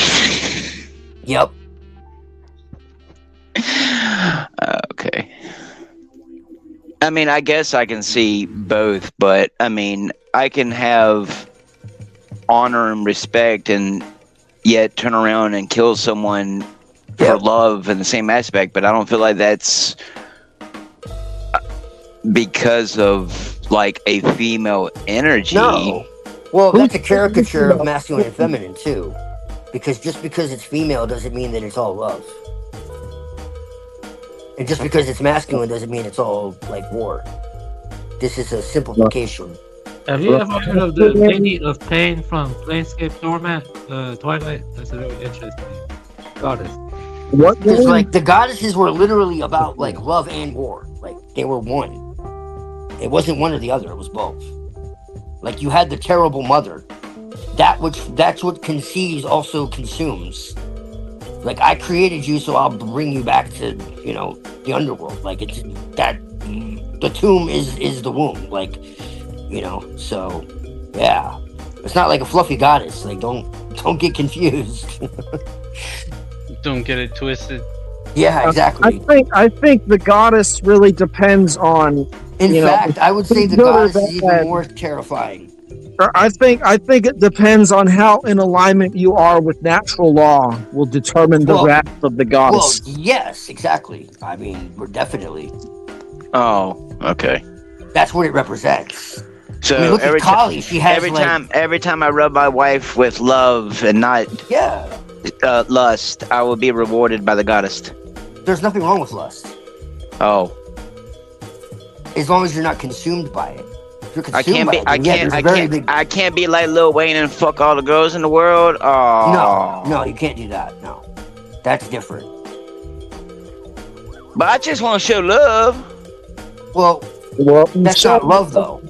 Speaker 7: Yep.
Speaker 10: Okay. I mean, I guess I can see both, but I mean, I can have honor and respect and yet turn around and kill someone for love in the same aspect, but I don't feel like that's because of like a female energy.
Speaker 7: No. Well, that's a caricature of masculine and feminine too, because just because it's female doesn't mean that it's all love, and just because it's masculine doesn't mean it's all like war. This is a simplification.
Speaker 9: Have you ever heard of the Lady of Pain from Planescape Torment, Twilight? That's a very interesting goddess.
Speaker 8: What?
Speaker 7: Because like the goddesses were literally about like love and war. Like they were one. It wasn't one or the other. It was both. Like you had the terrible mother. That's what conceives also consumes. Like I created you, so I'll bring you back to the underworld. Like it's that the tomb is the womb. Like so yeah. It's not like a fluffy goddess. Like don't get confused.
Speaker 4: Don't get it twisted.
Speaker 7: Yeah, exactly.
Speaker 8: I think the goddess really depends on.
Speaker 7: In
Speaker 8: you know,
Speaker 7: fact, I would say the
Speaker 8: good or
Speaker 7: goddess is even
Speaker 8: bad.
Speaker 7: more terrifying.
Speaker 8: I think it depends on how in alignment you are with natural law will determine the
Speaker 7: Well-
Speaker 8: wrath of the
Speaker 7: Well,
Speaker 8: goddess.
Speaker 7: yes, exactly. I mean, we're definitely.
Speaker 10: Oh, okay.
Speaker 7: That's what it represents.
Speaker 10: So
Speaker 7: I mean, look at Kali. She has
Speaker 10: every time I rub my wife with love and not
Speaker 7: Yeah,
Speaker 10: lust, I will be rewarded by the goddess.
Speaker 7: there's nothing wrong with lust,
Speaker 10: Oh,
Speaker 7: as long as you're not consumed by it. If you're
Speaker 10: I
Speaker 7: consumed
Speaker 10: can't
Speaker 7: by
Speaker 10: be.
Speaker 7: it, then there's a very big.
Speaker 10: I can't be like Lil Wayne and fuck all the girls in the world. Oh
Speaker 7: No, you can't do that. No, that's different.
Speaker 10: But I just want to show love.
Speaker 7: Well,
Speaker 8: Well,
Speaker 7: that's
Speaker 8: so
Speaker 7: not love, though.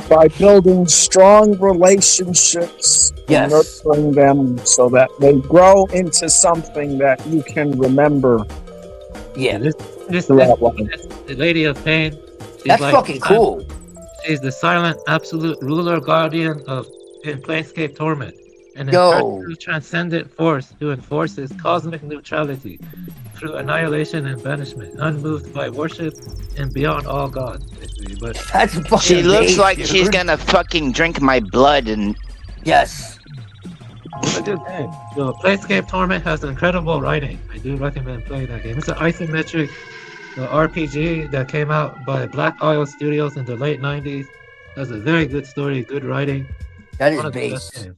Speaker 8: by building strong relationships
Speaker 7: Yes.
Speaker 8: and nurturing them so that they grow into something that you can remember
Speaker 7: Yeah,
Speaker 9: This
Speaker 8: throughout life.
Speaker 9: the Lady of Pain. She's
Speaker 7: that's
Speaker 9: like
Speaker 7: fucking cool.
Speaker 9: She's the silent, absolute ruler, guardian of in Planescape Torment, an
Speaker 7: Yo.
Speaker 9: impersonal transcendent force who enforces cosmic neutrality through annihilation and banishment, unmoved by worship and beyond all gods. Basically. But
Speaker 7: That's fucking.
Speaker 10: She looks
Speaker 7: amazing,
Speaker 10: like
Speaker 7: dude.
Speaker 10: she's gonna fucking drink my blood and.
Speaker 7: Yes.
Speaker 9: a good game. So Planescape Torment has incredible writing. I do recommend playing that game. It's an isometric RPG that came out by Black Isle Studios in the late 90s. Has a very good story, good writing.
Speaker 7: That is
Speaker 9: One of the best
Speaker 7: base.
Speaker 9: games.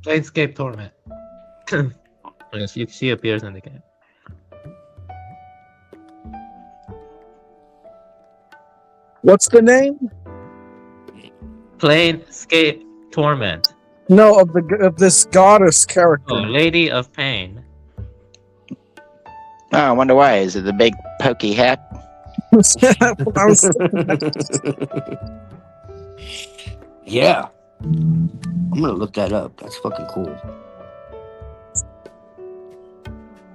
Speaker 9: Planescape Torment. Yes, she appears in the game.
Speaker 8: What's the name?
Speaker 9: Planescape Torment.
Speaker 8: No, of this goddess character.
Speaker 9: Oh, Lady of Pain.
Speaker 10: Oh, I wonder why. Is it the big pokey hat?
Speaker 8: I was-
Speaker 7: Yeah. I'm gonna look that up. That's fucking cool.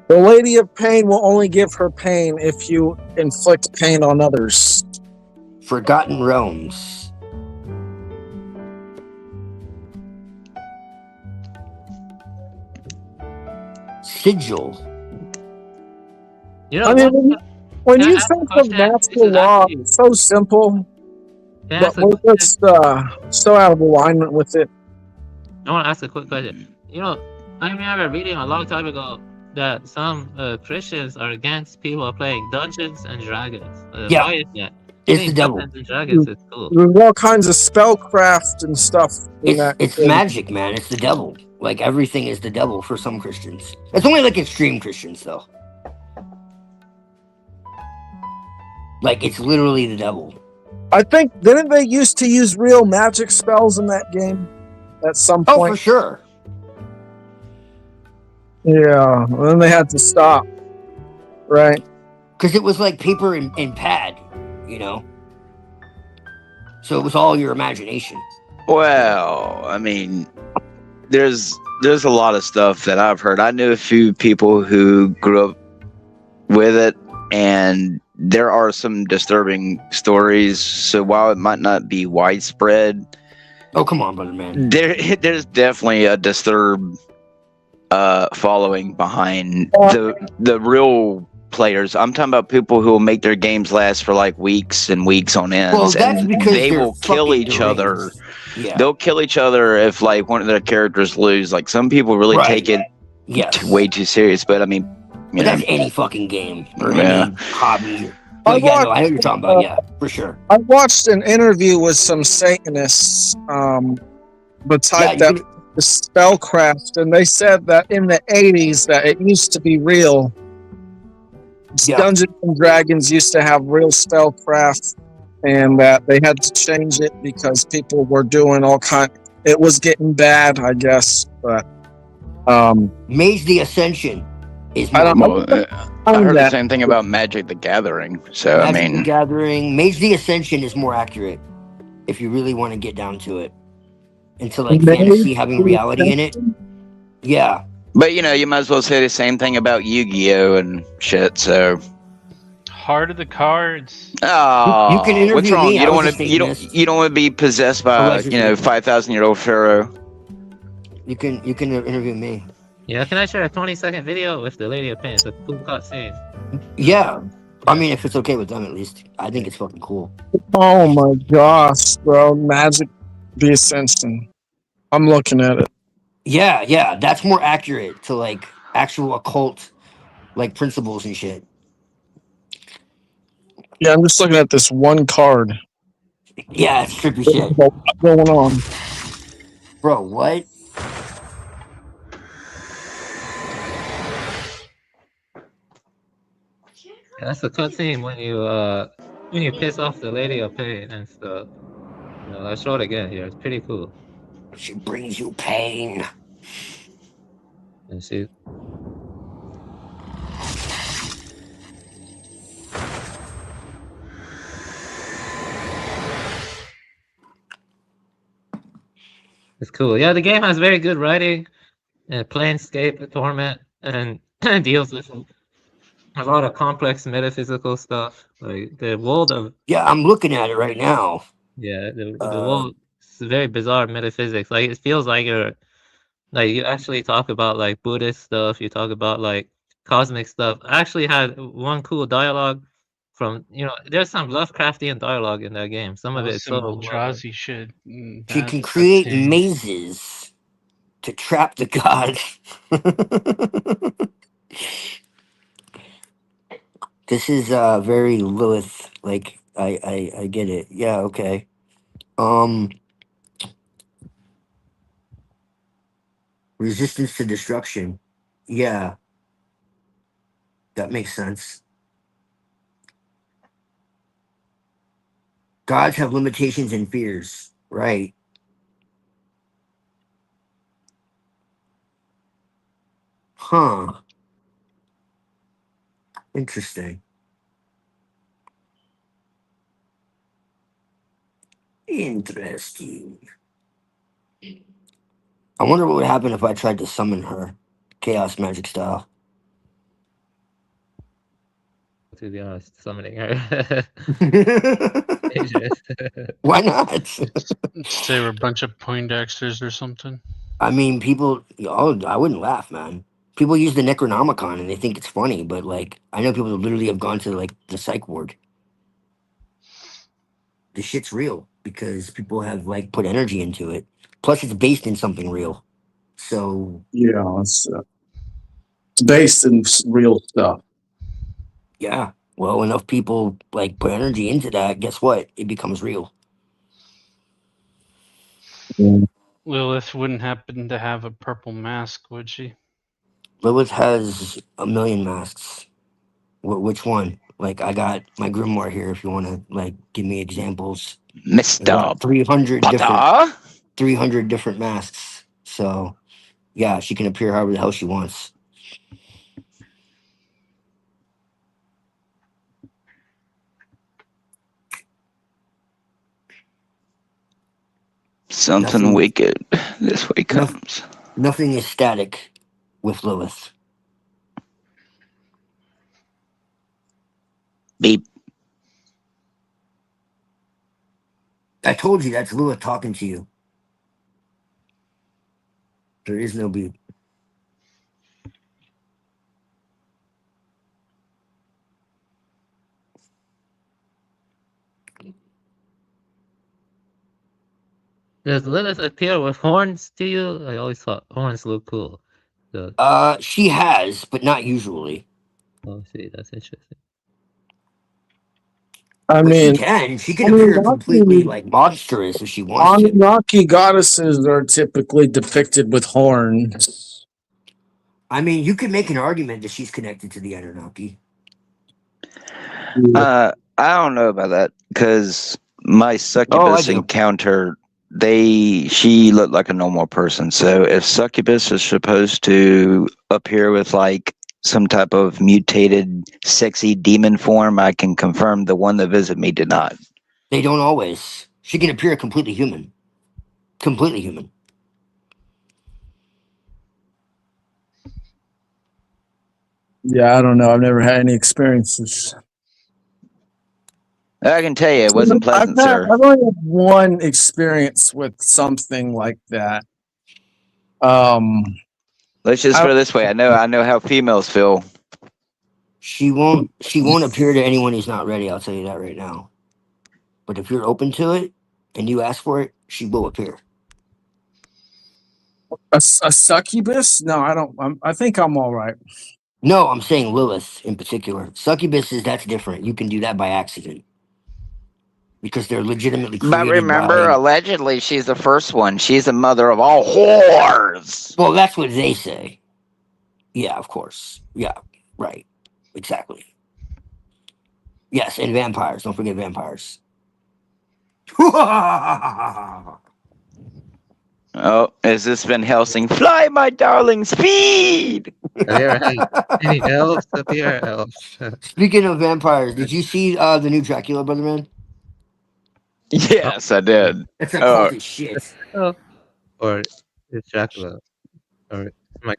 Speaker 8: the Lady of Pain will only give her pain if you inflict pain on others.
Speaker 7: Forgotten Realms. Sigil.
Speaker 9: You know,
Speaker 8: I mean, when
Speaker 9: Can I
Speaker 8: you
Speaker 9: ask a
Speaker 8: think of
Speaker 9: question?
Speaker 8: natural
Speaker 9: This is
Speaker 8: law,
Speaker 9: actually-
Speaker 8: it's so simple,
Speaker 9: can I
Speaker 8: but
Speaker 9: ask a
Speaker 8: we're
Speaker 9: question?
Speaker 8: just so out of alignment with it.
Speaker 9: I want to ask a quick question. You know, I remember reading a long time ago that some Christians are against people playing Dungeons and Dragons.
Speaker 7: Yeah.
Speaker 9: Why is that?
Speaker 7: It's
Speaker 9: Playing
Speaker 7: the devil.
Speaker 9: Dungeons and Dragons is cool.
Speaker 8: There's all kinds of spellcraft and stuff. in that
Speaker 7: It's
Speaker 8: game.
Speaker 7: magic, man. It's the devil. Like everything is the devil for some Christians. It's only like extreme Christians though. Like it's literally the devil.
Speaker 8: I think didn't they used to use real magic spells in that game at some
Speaker 7: Oh,
Speaker 8: point?
Speaker 7: for sure.
Speaker 8: Yeah, and then they had to stop. Right.
Speaker 7: Because it was like paper and pad, you know. So it was all your imagination.
Speaker 10: Well, I mean, there's a lot of stuff that I've heard. I knew a few people who grew up with it, and there are some disturbing stories. So while it might not be widespread,
Speaker 7: Oh, come on, brother man.
Speaker 10: there's definitely a disturbed following behind the real players. I'm talking about people who will make their games last for like weeks and weeks on end,
Speaker 7: Well, that's
Speaker 10: and
Speaker 7: because
Speaker 10: they
Speaker 7: they're
Speaker 10: will kill
Speaker 7: fucking
Speaker 10: each other.
Speaker 7: Yeah.
Speaker 10: They'll kill each other if like one of their characters lose. Like some people really
Speaker 7: Right.
Speaker 10: take it
Speaker 7: Yes.
Speaker 10: way too serious. But I mean, you
Speaker 7: But
Speaker 10: know,
Speaker 7: that's any fucking game or
Speaker 10: Yeah.
Speaker 7: any hobby.
Speaker 8: I
Speaker 7: Like, yeah, no,
Speaker 8: watched-
Speaker 7: I know what you're talking about. Yeah, for sure.
Speaker 8: I watched an interview with some Satanists, but typed
Speaker 7: Yeah,
Speaker 8: up
Speaker 7: you
Speaker 8: the spellcraft, and they said that in the 80s that it used to be real.
Speaker 7: Yeah.
Speaker 8: Dungeons and Dragons used to have real spellcraft, and that they had to change it because people were doing all kind. It was getting bad, I guess. But
Speaker 7: Mage the Ascension is
Speaker 8: I don't
Speaker 7: more
Speaker 8: know.
Speaker 10: I heard the
Speaker 8: that.
Speaker 10: same thing about Magic the Gathering. So I
Speaker 7: Magic the
Speaker 10: mean,
Speaker 7: Gathering. Mage the Ascension is more accurate if you really want to get down to it. Into like
Speaker 8: Mage
Speaker 7: fantasy having
Speaker 8: the
Speaker 7: reality in it. Yeah.
Speaker 10: but you know, you might as well say the same thing about Yu-Gi-Oh and shit. So
Speaker 4: Heart of the Cards.
Speaker 10: oh,
Speaker 7: You can interview
Speaker 10: what's wrong?
Speaker 7: me,
Speaker 10: You
Speaker 7: I
Speaker 10: don't
Speaker 7: was
Speaker 10: want
Speaker 7: a
Speaker 10: to.
Speaker 7: Satanist.
Speaker 10: You don't want to be possessed by
Speaker 7: Allegedly.
Speaker 10: 5,000-year-old pharaoh.
Speaker 7: You can interview me.
Speaker 9: Yeah, can I share a 20-second video with the Lady of Pain? It's a cool cutscene.
Speaker 7: Yeah. I mean, if it's okay with them, at least. I think it's fucking cool.
Speaker 8: Oh my gosh, bro! Magic, the Ascension. I'm looking at it.
Speaker 7: Yeah, yeah. That's more accurate to like actual occult like principles and shit.
Speaker 8: Yeah, I'm just looking at this one card.
Speaker 7: Yeah, it's trippy
Speaker 8: There's
Speaker 7: shit.
Speaker 8: a lot going on.
Speaker 7: Bro, what?
Speaker 9: Yeah, that's a cutscene when you piss off the Lady of Pain and stuff. You know, I show it again here. It's pretty cool.
Speaker 7: She brings you pain.
Speaker 9: And she It's cool. Yeah, the game has very good writing and Planescape Torment and deals with a lot of complex metaphysical stuff. Like the world of
Speaker 7: Yeah, I'm looking at it right now.
Speaker 9: the world is very bizarre metaphysics. Like it feels like you actually talk about like Buddhist stuff, you talk about like cosmic stuff. I actually had one cool dialogue from there's some Lovecraftian dialogue in that game. Some of it is
Speaker 4: Some
Speaker 9: so well done.
Speaker 4: Eldrazi shit.
Speaker 7: She can create mazes to trap the god. This is very Lilith. Like I get it. Yeah, okay. Resistance to destruction. Yeah. That makes sense. Gods have limitations and fears, right? Huh. Interesting. Interesting. I wonder what would happen if I tried to summon her, chaos magic style.
Speaker 9: To be honest, summoning her.
Speaker 7: Why not?
Speaker 4: They were a bunch of Poindexters or something.
Speaker 7: I mean, people. Oh, I wouldn't laugh, man. People use the Necronomicon and they think it's funny, but like, I know people that literally have gone to like the psych ward. The shit's real because people have like put energy into it. Plus, it's based in something real. So
Speaker 8: Yeah, it's based in real stuff.
Speaker 7: yeah, well, enough people like put energy into that. Guess what? It becomes real.
Speaker 4: Lilith wouldn't happen to have a purple mask, would she?
Speaker 7: Lilith has a million masks. Which one? Like, I got my grimoire here. If you want to like give me examples,
Speaker 10: Mr.
Speaker 7: 300 different masks. So yeah, she can appear however the hell she wants.
Speaker 10: Something
Speaker 7: Nothing-
Speaker 10: wicked this way comes.
Speaker 7: Nothing is static with Lilith.
Speaker 10: Beep.
Speaker 7: I told you that's Lilith talking to you. There is no beep.
Speaker 9: Does Lilith appear with horns to you? I always thought horns look cool. So,
Speaker 7: She has, but not usually.
Speaker 9: oh, see, that's interesting.
Speaker 8: I
Speaker 7: But
Speaker 8: mean,
Speaker 7: she can appear completely like monstrous if she wants to.
Speaker 8: Anunnaki goddesses are typically depicted with horns.
Speaker 7: I mean, you could make an argument that she's connected to the Anunnaki.
Speaker 10: I don't know about that because my succubus
Speaker 7: do.
Speaker 10: encounter, she looked like a normal person. So if succubus is supposed to appear with like some type of mutated, sexy demon form, I can confirm the one that visited me did not.
Speaker 7: They don't always. She can appear completely human. Completely human.
Speaker 8: Yeah, I don't know. I've never had any experiences.
Speaker 10: I can tell you, it wasn't pleasant, sir.
Speaker 8: I've only had one experience with something like that.
Speaker 10: Let's just put it this way. I know how females feel.
Speaker 7: She won't appear to anyone who's not ready. I'll tell you that right now. But if you're open to it and you ask for it, she will appear.
Speaker 8: A succubus? No, I don't. I think I'm all right.
Speaker 7: No, I'm saying Lilith in particular. Succubuses, that's different. You can do that by accident because they're legitimately
Speaker 10: But
Speaker 7: created
Speaker 10: remember,
Speaker 7: by.
Speaker 10: allegedly, she's the first one. She's the mother of all whores.
Speaker 7: Well, that's what they say. Yeah, of course. Yeah, right. Exactly. Yes, and vampires. Don't forget vampires.
Speaker 10: Oh, has this been Helsing? Fly, my darling, speed!
Speaker 9: Have you ever had any elves appear? Elves.
Speaker 7: Speaking of vampires, did you see the new Dracula, brother man?
Speaker 10: Yes, I did.
Speaker 7: It's a cult as shit.
Speaker 9: Or it's Dracula. Or my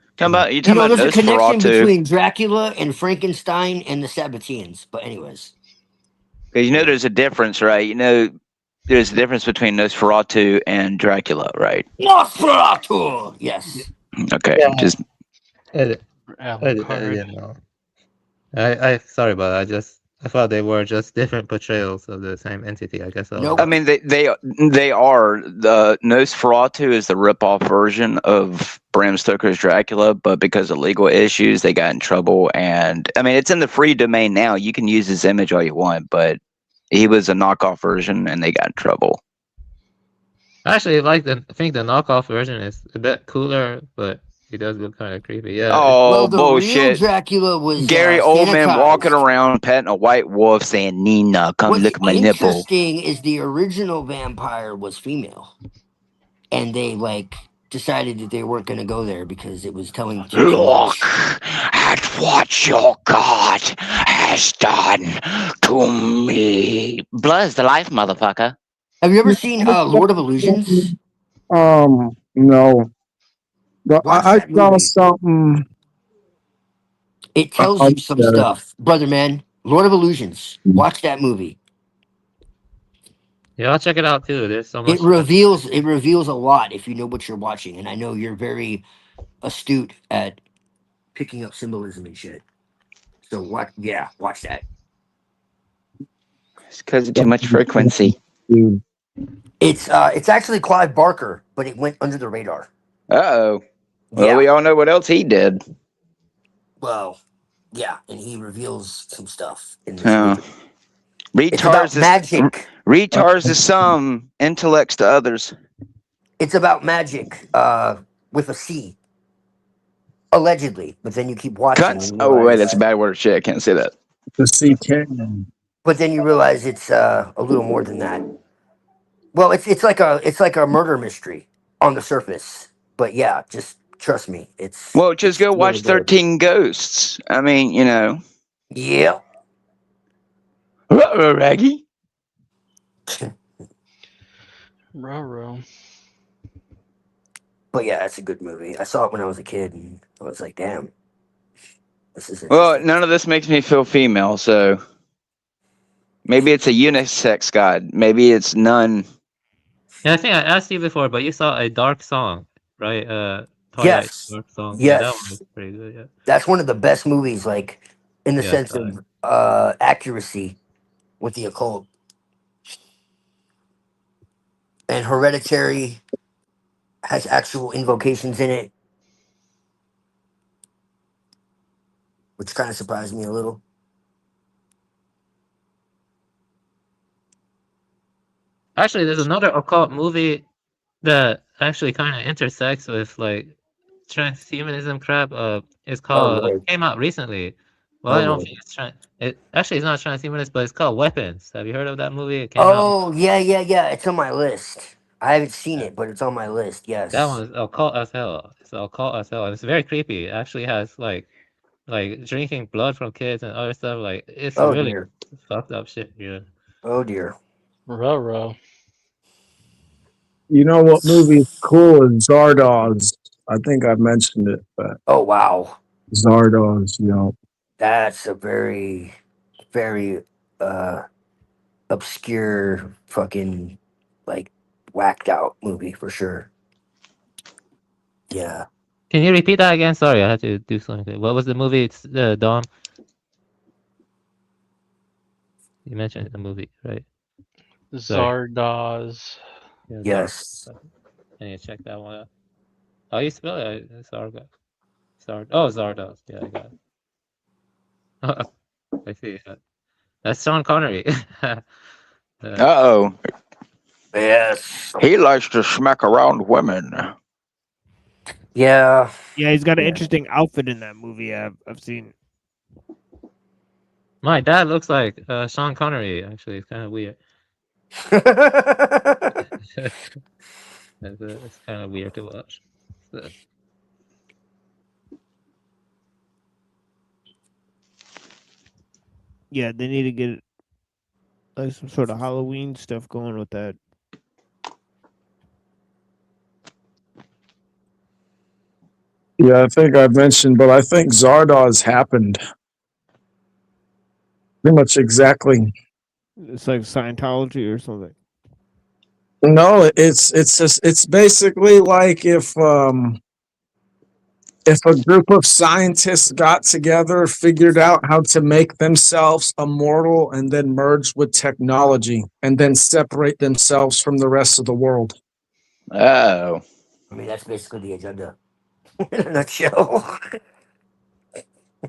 Speaker 10: You talking about
Speaker 7: there's a connection
Speaker 10: Nosferatu?
Speaker 7: between Dracula and Frankenstein and the Sabbateans. But anyways,
Speaker 10: 'Cause there's a difference, right? There's a difference between Nosferatu and Dracula, right?
Speaker 7: Nosferatu. Yes.
Speaker 10: Okay, just
Speaker 9: I didn't know. I sorry, but I thought they were just different portrayals of the same entity. I guess.
Speaker 10: I mean, they are. The Nosferatu is the rip-off version of Bram Stoker's Dracula, but because of legal issues, they got in trouble. And I mean, it's in the free domain now. You can use his image all you want, but he was a knockoff version, and they got in trouble.
Speaker 9: Actually, I think the knockoff version is a bit cooler, but he does look kind of creepy. Yeah.
Speaker 10: Oh,
Speaker 7: the real
Speaker 10: bullshit!
Speaker 7: Dracula was
Speaker 10: Gary Oldman
Speaker 7: sanitized.
Speaker 10: walking around petting a white wolf, saying, "Nina, come
Speaker 7: What's
Speaker 10: look at my nipple."
Speaker 7: interesting is the original vampire was female, and they decided that they weren't going to go there because it was telling too
Speaker 10: Look
Speaker 7: much.
Speaker 10: at what your God has done to me. Blood is the life, motherfucker.
Speaker 7: Have you ever seen Lord of Illusions?
Speaker 8: No. But
Speaker 7: Watch
Speaker 8: I
Speaker 7: that
Speaker 8: saw
Speaker 7: movie.
Speaker 8: something.
Speaker 7: It tells you some stuff, brother man. Lord of Illusions. Watch that movie.
Speaker 9: Yeah, I'll check it out too. There's so much.
Speaker 7: It reveals a lot if you know what you're watching, and I know you're very astute at picking up symbolism and shit. So watch that.
Speaker 10: It's because of too much frequency.
Speaker 7: It's actually Clive Barker, but it went under the radar.
Speaker 10: Uh-oh. Well,
Speaker 7: Yeah.
Speaker 10: we all know what else he did.
Speaker 7: Well, yeah, and he reveals some stuff in this
Speaker 10: Oh.
Speaker 7: movie. It's about magic.
Speaker 10: Retards to some, intellects to others.
Speaker 7: It's about magic with a C. Allegedly, but then you keep watching.
Speaker 10: Cunts?
Speaker 7: and you
Speaker 10: Oh, wait,
Speaker 7: realize-
Speaker 10: that's a bad word. Shit, I can't say that.
Speaker 8: The CK.
Speaker 7: But then you realize it's a little more than that. Well, it's like a murder mystery on the surface. But yeah, just trust me, it's
Speaker 10: Well, just go
Speaker 7: really
Speaker 10: watch
Speaker 7: good.
Speaker 10: 13 Ghosts. I mean,
Speaker 7: Yeah.
Speaker 10: Ruh-roh, Raggy.
Speaker 4: Ruh-roh.
Speaker 7: But yeah, it's a good movie. I saw it when I was a kid, and I was like, "Damn, this is
Speaker 10: Well, none of this makes me feel female, so maybe it's a unisex god. Maybe it's none.
Speaker 9: Yeah, I think I asked you before, but you saw a dark song, right? Twilight
Speaker 7: Yes.
Speaker 9: Dark song. Yeah, that
Speaker 7: Yes.
Speaker 9: one was pretty good. Yeah.
Speaker 7: That's one of the best movies, in the
Speaker 9: Yeah,
Speaker 7: sense
Speaker 9: sorry.
Speaker 7: of accuracy with the occult. And Hereditary has actual invocations in it, which kind of surprised me a little.
Speaker 9: Actually, there's another occult movie that actually kind of intersects with transhumanism crap. It's called
Speaker 7: Lord.
Speaker 9: came out recently. Well,
Speaker 7: Oh,
Speaker 9: I don't
Speaker 7: Lord.
Speaker 9: think it's not transhumanist, but it's called Weapons. Have you heard of that movie? It came out.
Speaker 7: Oh, yeah. It's on my list. I haven't seen it, but it's on my list. Yes.
Speaker 9: That one is occult as hell. It's occult as hell. And it's very creepy. It actually has like drinking blood from kids and other stuff. Like it's
Speaker 7: Oh,
Speaker 9: really
Speaker 7: dear.
Speaker 9: fucked up shit. Yeah.
Speaker 7: Oh, dear.
Speaker 4: Ruh-roh.
Speaker 8: You know what movie is cool is Zardoz. I think I mentioned it, but
Speaker 7: Oh, wow.
Speaker 8: Zardoz,
Speaker 7: That's a very, very obscure, fucking, whacked out movie for sure. Yeah.
Speaker 9: Can you repeat that again? Sorry, I had to do something. What was the movie? It's Dom. You mentioned the movie, right? Sorry.
Speaker 4: Zardoz.
Speaker 9: Yeah,
Speaker 7: Yes.
Speaker 9: Can you check that one out? How you spell it? Zardoz. Oh, Zardoz. Yeah, I got it. I see. That's Sean Connery.
Speaker 10: Uh-oh.
Speaker 7: Yes.
Speaker 10: He likes to smack around women.
Speaker 7: Yeah.
Speaker 3: Yeah, he's got an interesting outfit in that movie. I've seen.
Speaker 9: My dad looks like Sean Connery. Actually, it's kind of weird. It's kind of weird to watch.
Speaker 3: Yeah, they need to get like some sort of Halloween stuff going with that.
Speaker 8: Yeah, I think I mentioned, but I think Zardoz happened. Pretty much exactly.
Speaker 3: It's like Scientology or something.
Speaker 8: No, it's basically like if a group of scientists got together, figured out how to make themselves immortal, and then merge with technology, and then separate themselves from the rest of the world.
Speaker 10: Oh.
Speaker 7: I mean, that's basically the agenda in a nutshell.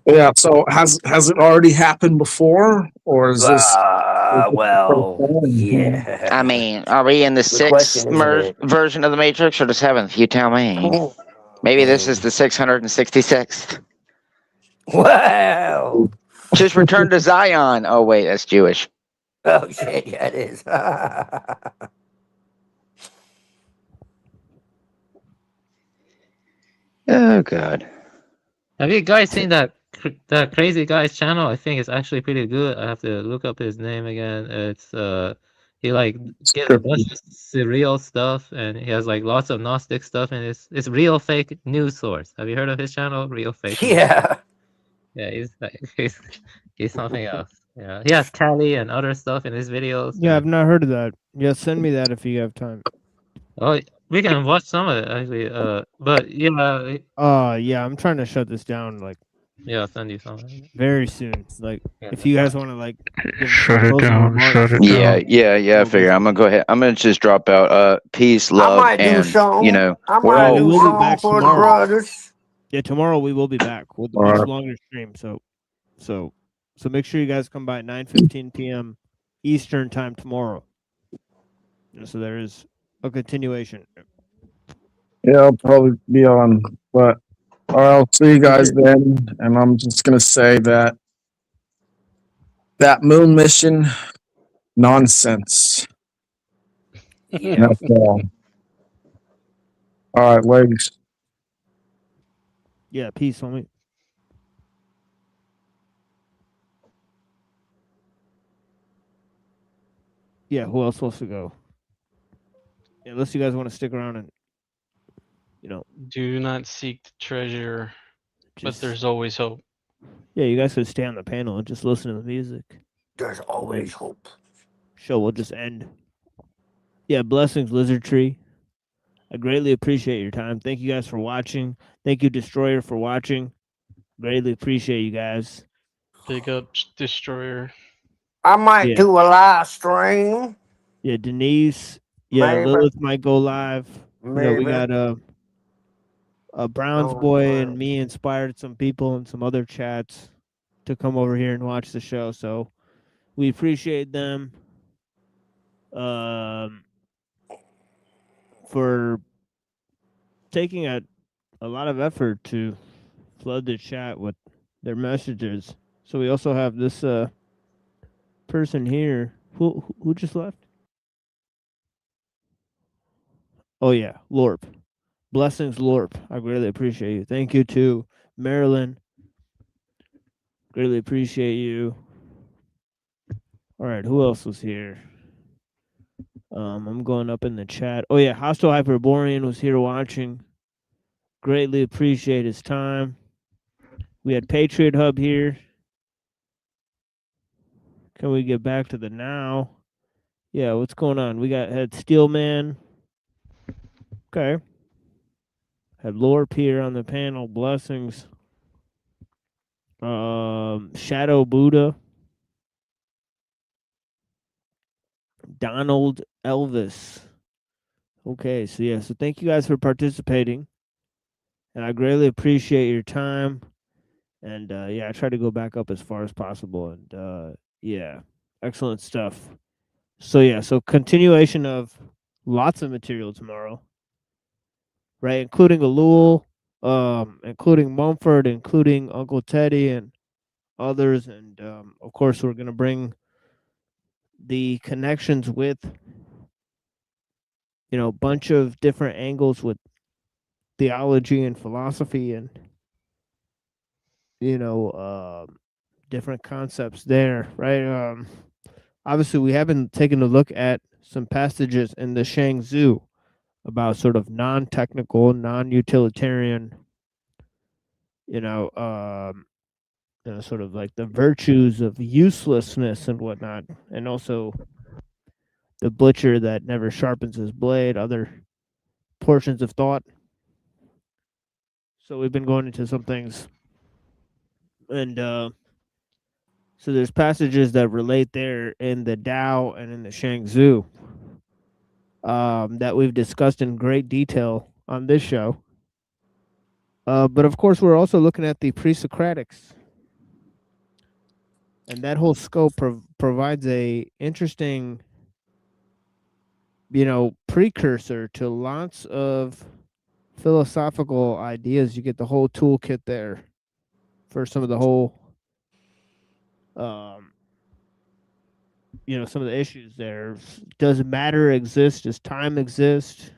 Speaker 8: Yeah. So has it already happened before, or is this?
Speaker 7: Well, yeah.
Speaker 10: I mean, are we in the
Speaker 7: Good question,
Speaker 10: sixth
Speaker 7: isn't it?
Speaker 10: version of the Matrix or the seventh? You tell me. Maybe this is the 666th.
Speaker 7: Wow.
Speaker 10: Just return to Zion. Oh wait, that's Jewish.
Speaker 7: Oh shit, yeah, it is.
Speaker 10: Oh god.
Speaker 9: Have you guys seen that crazy guy's channel? I think it's actually pretty good. I have to look up his name again. It's he like gives a bunch of surreal stuff, and he has like lots of Gnostic stuff, and it's real fake news source. Have you heard of his channel? Real fake.
Speaker 7: Yeah.
Speaker 9: Yeah, he's like he's something else. Yeah, he has Cali and other stuff in his videos.
Speaker 3: Yeah, I've not heard of that. Yeah, send me that if you have time.
Speaker 9: Oh, we can watch some of it actually. But yeah,
Speaker 3: yeah, I'm trying to shut this down like
Speaker 9: yeah, I'll send you some.
Speaker 3: very soon. Like,
Speaker 9: Yeah.
Speaker 3: if you guys want to like give
Speaker 12: Shut it
Speaker 3: closing
Speaker 12: down,
Speaker 3: remarks.
Speaker 12: shut it
Speaker 10: Yeah,
Speaker 12: down.
Speaker 10: I figure I'm gonna go ahead. I'm gonna just drop out. Peace, love,
Speaker 7: might do
Speaker 10: and
Speaker 7: some.
Speaker 10: you know,
Speaker 7: I
Speaker 10: we're
Speaker 7: might
Speaker 10: all
Speaker 3: We
Speaker 7: do
Speaker 3: will be
Speaker 7: some
Speaker 3: back
Speaker 7: for the
Speaker 3: tomorrow.
Speaker 7: brothers.
Speaker 3: Yeah, tomorrow we will be back with a
Speaker 8: All
Speaker 3: much
Speaker 8: right.
Speaker 3: longer stream. So make sure you guys come by at 9:15 p.m. Eastern time tomorrow. So there is a continuation.
Speaker 8: Yeah, I'll probably be on, but I'll see you guys then. And I'm just gonna say that moon mission nonsense.
Speaker 7: Yeah.
Speaker 8: That's all. All right, legs.
Speaker 3: Yeah, peace, homie. Yeah, who else wants to go? Yeah, unless you guys want to stick around and,
Speaker 4: Do not seek the treasure, but
Speaker 3: just
Speaker 4: there's always hope.
Speaker 3: yeah, you guys could stay on the panel and just listen to the music.
Speaker 7: There's always hope.
Speaker 3: Show will just end. Yeah, blessings, Lizard Tree. I greatly appreciate your time. Thank you guys for watching. Thank you, Destroyer, for watching. Greatly appreciate you guys.
Speaker 4: Big up Destroyer.
Speaker 7: I might
Speaker 3: Yeah.
Speaker 7: do a live stream.
Speaker 3: Yeah, Denise. Yeah,
Speaker 7: Maybe.
Speaker 3: Lilith might go live.
Speaker 7: Maybe.
Speaker 3: We got Browns
Speaker 7: Oh,
Speaker 3: Boy
Speaker 7: wow.
Speaker 3: and me inspired some people in some other chats to come over here and watch the show. So we appreciate them for taking a lot of effort to flood the chat with their messages. So we also have this person here who just left. Oh yeah, Lorp. Blessings, Lorp. I greatly appreciate you. Thank you to Marilyn. Greatly appreciate you. All right, who else was here? I'm going up in the chat. Oh yeah, Hostile Hyperborean was here watching. Greatly appreciate his time. We had Patriot Hub here. Can we get back to the now? Yeah, what's going on? We had Steelman. Okay. Had Lore Pier on the panel. Blessings. Shadow Buddha. Donald Elvis. Okay, so yeah, so thank you guys for participating. And I greatly appreciate your time. And yeah, I try to go back up as far as possible. And yeah, excellent stuff. So yeah, so continuation of lots of material tomorrow. Right, including Alul, including Mumford, including Uncle Teddy and others. And of course we're gonna bring the connections with a bunch of different angles with theology and philosophy and different concepts there, right? Obviously we haven't taken a look at some passages in the Shang-Tzu about sort of non-technical, non-utilitarian, sort of like the virtues of uselessness and whatnot, and also the butcher that never sharpens his blade, other portions of thought. So we've been going into some things, and so there's passages that relate there in the Tao and in the Shang-Tzu that we've discussed in great detail on this show. But of course, we're also looking at the pre-Socratics, and that whole scope provides a interesting, precursor to lots of philosophical ideas. You get the whole toolkit there for some of the whole, some of the issues there. Does matter exist? Does time exist?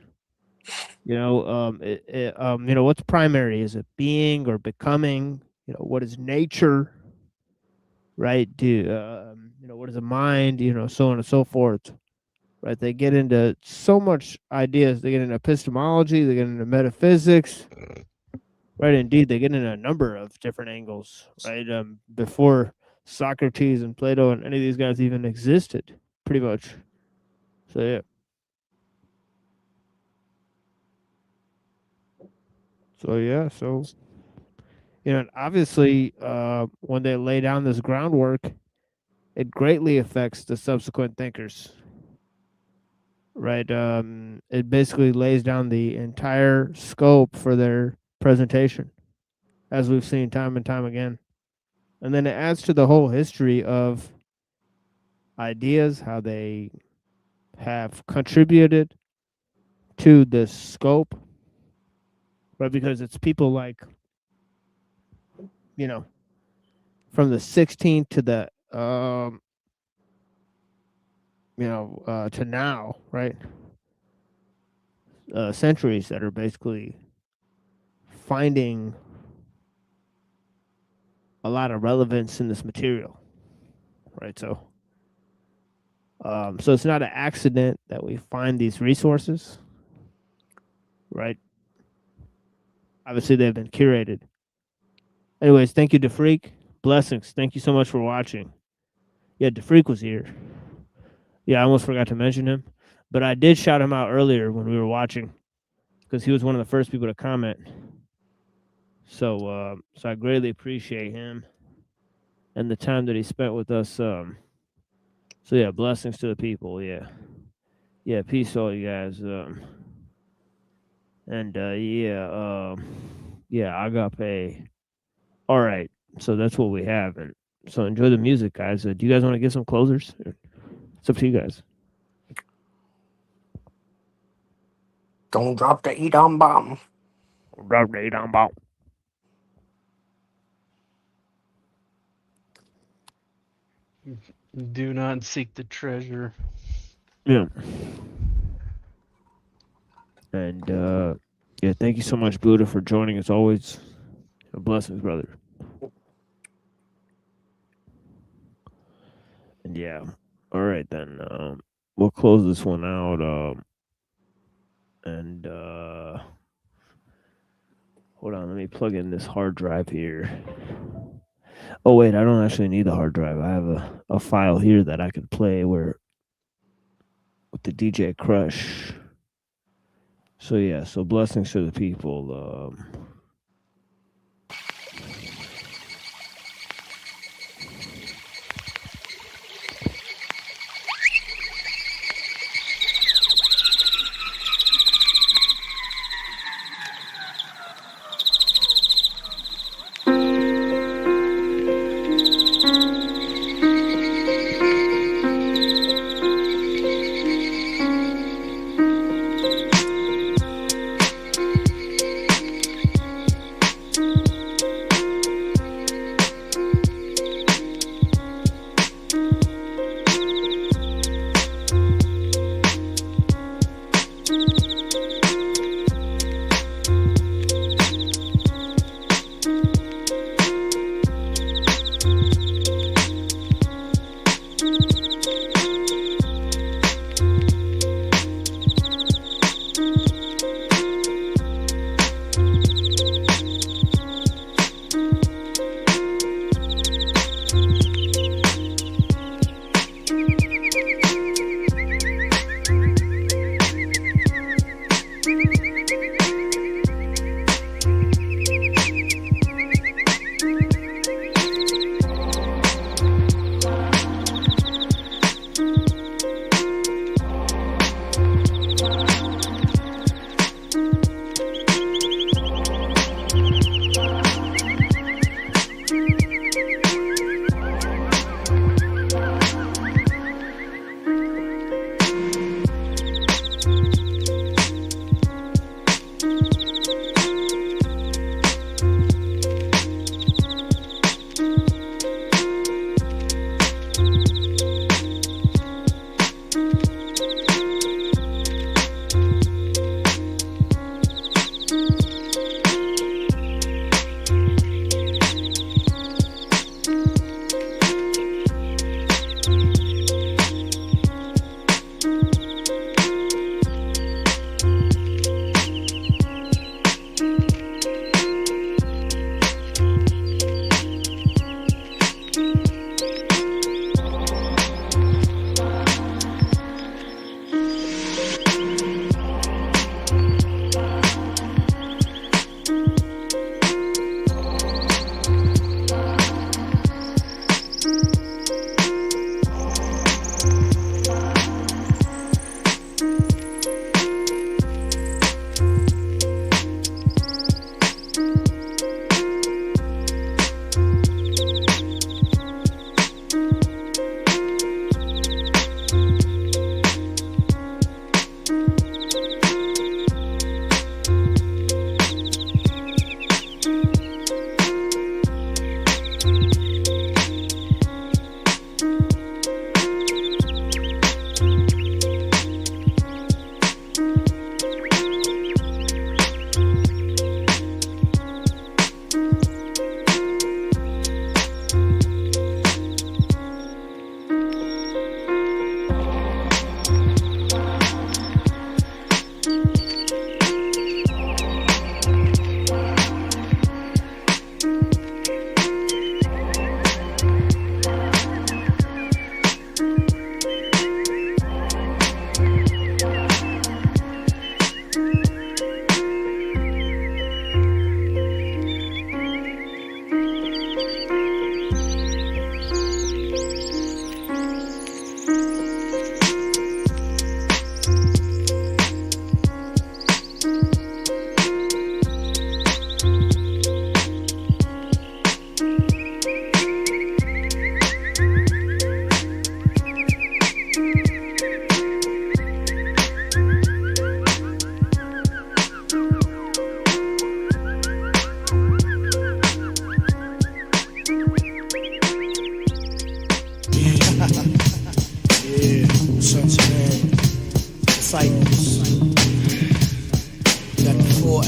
Speaker 3: What's primary? Is it being or becoming? What is nature? Right? What is a mind? So on and so forth. Right? They get into so much ideas. They get into epistemology. They get into metaphysics. Right? Indeed, they get into a number of different angles. Right? Before Socrates and Plato and any of these guys even existed, pretty much. So yeah. So obviously, when they lay down this groundwork, it greatly affects the subsequent thinkers. Right? It basically lays down the entire scope for their presentation, as we've seen time and time again. And then it adds to the whole history of ideas, how they have contributed to the scope, right? Because it's people like, from the 16th to the, to now, right? Centuries that are basically finding a lot of relevance in this material, right? So it's not an accident that we find these resources, right? Obviously, they've been curated. Anyways, thank you, DeFreak. Blessings. Thank you so much for watching. Yeah, DeFreak was here. Yeah, I almost forgot to mention him, but I did shout him out earlier when we were watching because he was one of the first people to comment. So I greatly appreciate him and the time that he spent with us. So yeah, blessings to the people. Yeah, peace all you guys. Agape. All right, so that's what we have, and so enjoy the music, guys. Do you guys want to get some closers? It's up to you guys.
Speaker 7: Don't drop the Edom bomb.
Speaker 3: Drop the Edom bomb.
Speaker 4: Do not seek the treasure.
Speaker 3: Yeah. And yeah, thank you so much, Buddha, for joining as always. Blessings, brother. And yeah, all right then. We'll close this one out. Hold on, let me plug in this hard drive here. Oh wait, I don't actually need the hard drive. I have a file here that I could play with the DJ Crush. So yeah, so blessings to the people.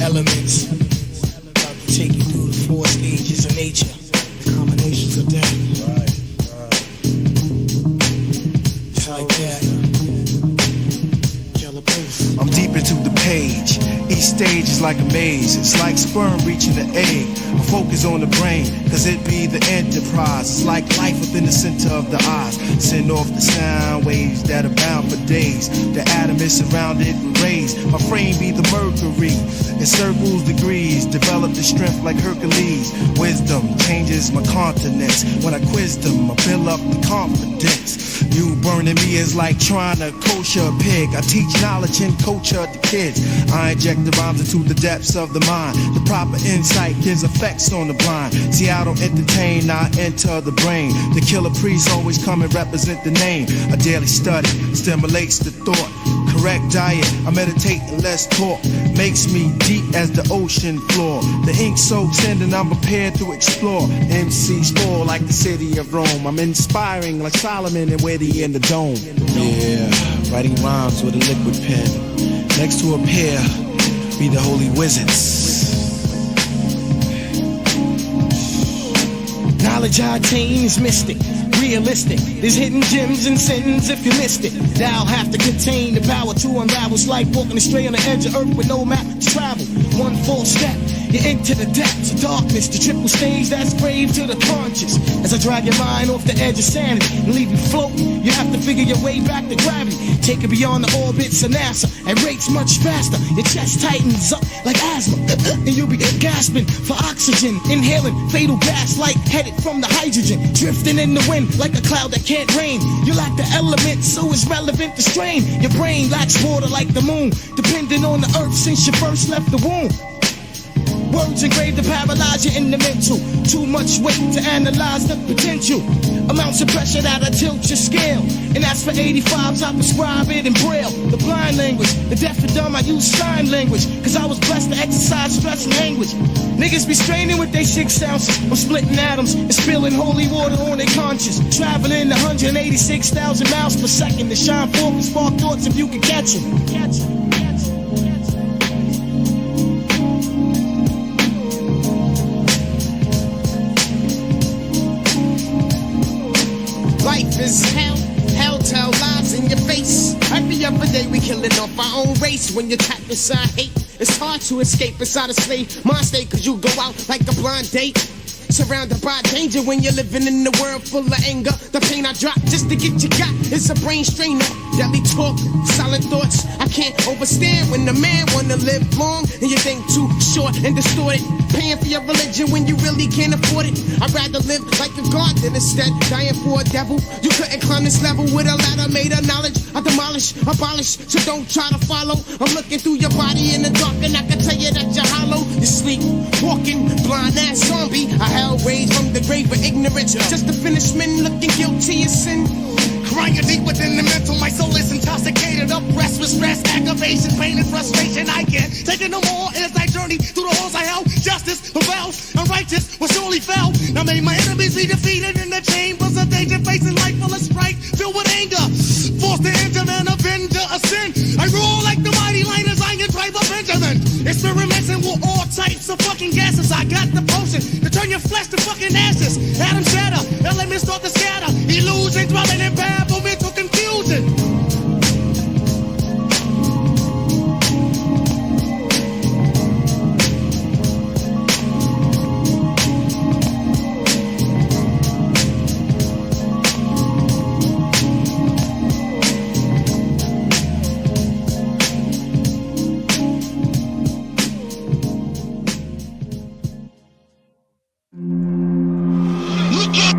Speaker 12: elements. About to take you through the 4 stages of nature, the combinations of that. Just like that. Kill I'm deep into the page. Each stage is like a maze. It's like sperm reaching the egg. I focus on the brain, cause it be the enterprise. It's like life within the center of the eyes. Send off the sound waves that are bound for days. The atom is surrounded with rays. My frame be the mercury. It circles degrees. Develop the strength like Hercules. Wisdom changes my continents. When I quiz them, I build up the confidence. You burning me is like trying to kosher a pig. I teach knowledge and culture to kids. I inject the rhymes into the depths of the mind. The proper insight gives effects on the blind. See, I don't entertain, I enter the brain. The killer priest always come and represent the name. A daily study stimulates the thought. Correct diet, I meditate and less talk. Makes me deep as the ocean floor. The ink soaks in and I'm prepared to explore. MCs fall like the city of Rome. I'm inspiring like Solomon and Witty in the dome. Yeah, writing rhymes with a liquid pen. Next to a pair, be the holy wizards. Knowledge I attain is mystic, realistic. There's hidden gems and sins if you missed it. Thou have to contain the power to unravel. It's like walking astray on the edge of earth with no map to travel. One false step, you're into the depths of darkness. The triple stage that's brave to the conscious. As I drag your mind off the edge of sanity and leave you floating, you have to figure your way back to gravity. Take it beyond the orbits of NASA at rates much faster. Your chest tightens up like asthma, and you'll be gasping for oxygen, inhaling fatal gas like headed from the hydrogen, drifting in the wind like a cloud that can't rain. You lack the element, so it's relevant to strain. Your brain lacks water like the moon, depending on the earth since you first left the womb. Words engraved to paralyze you in the mental. Too much weight to analyze the potential. Amounts of pressure that'll tilt your scale. And as for 85s, I prescribe it in Braille. The blind language, the deaf and dumb, I use sign language. Cause I was blessed to exercise stress and language. Niggas be straining with their 6 ounces. I'm splitting atoms and spilling holy water on their conscience. Traveling 186,000 miles per second to shine forth and spark thoughts if you can catch them. Catch them. Life is hell, hell tell lies in your face. Every other day we killing off our own race. When you're trapped inside hate, it's hard to escape inside a slave mind state. Cause you go out like a blind date, surrounded by danger when you're living in a world full of anger. The pain I drop just to get you got is a brain strainer. Deadly talk, silent thoughts I can't overstand. When the man wanna live long and you think too short and distorted. Paying for your religion when you really can't afford it. I'd rather live like a god than instead dying for a devil. You couldn't climb this level with a ladder made of knowledge. I demolish, abolish, so don't try to follow. I'm looking through your body in the dark and I can tell you that you're hollow. You sleep, walking, blind ass zombie. I hell raised from the grave of ignorance. Just to finish men looking guilty of sin. Crying deep within the mental, my soul is intoxicated, oppressed with stress, aggravation, pain and frustration. I can't take it no more as I journey through the halls of hell. Justice prevails, unrighteous will surely fail. Now may my enemies be defeated in the chambers of danger, facing life full of strife, filled with anger. Forced to enter an avenger of sin. I rule like the mighty lion as Iron tribe of Benjamin. Experimenting with all types of fucking gases. I got the potion to turn your flesh to fucking ashes. Atom shatter, elements start to scatter. Illusion dwelling in babble, mental confusion.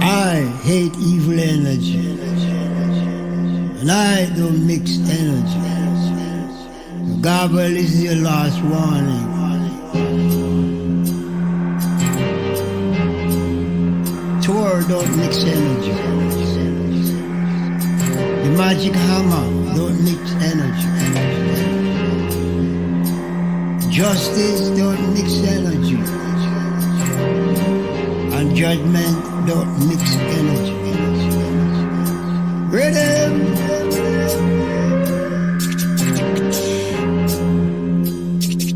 Speaker 13: I hate evil energy, and I don't mix energy. Gabble is your last warning. Tor don't mix energy. The magic hammer don't mix energy. Justice don't mix energy. And judgment don't mix energy. Rhythm.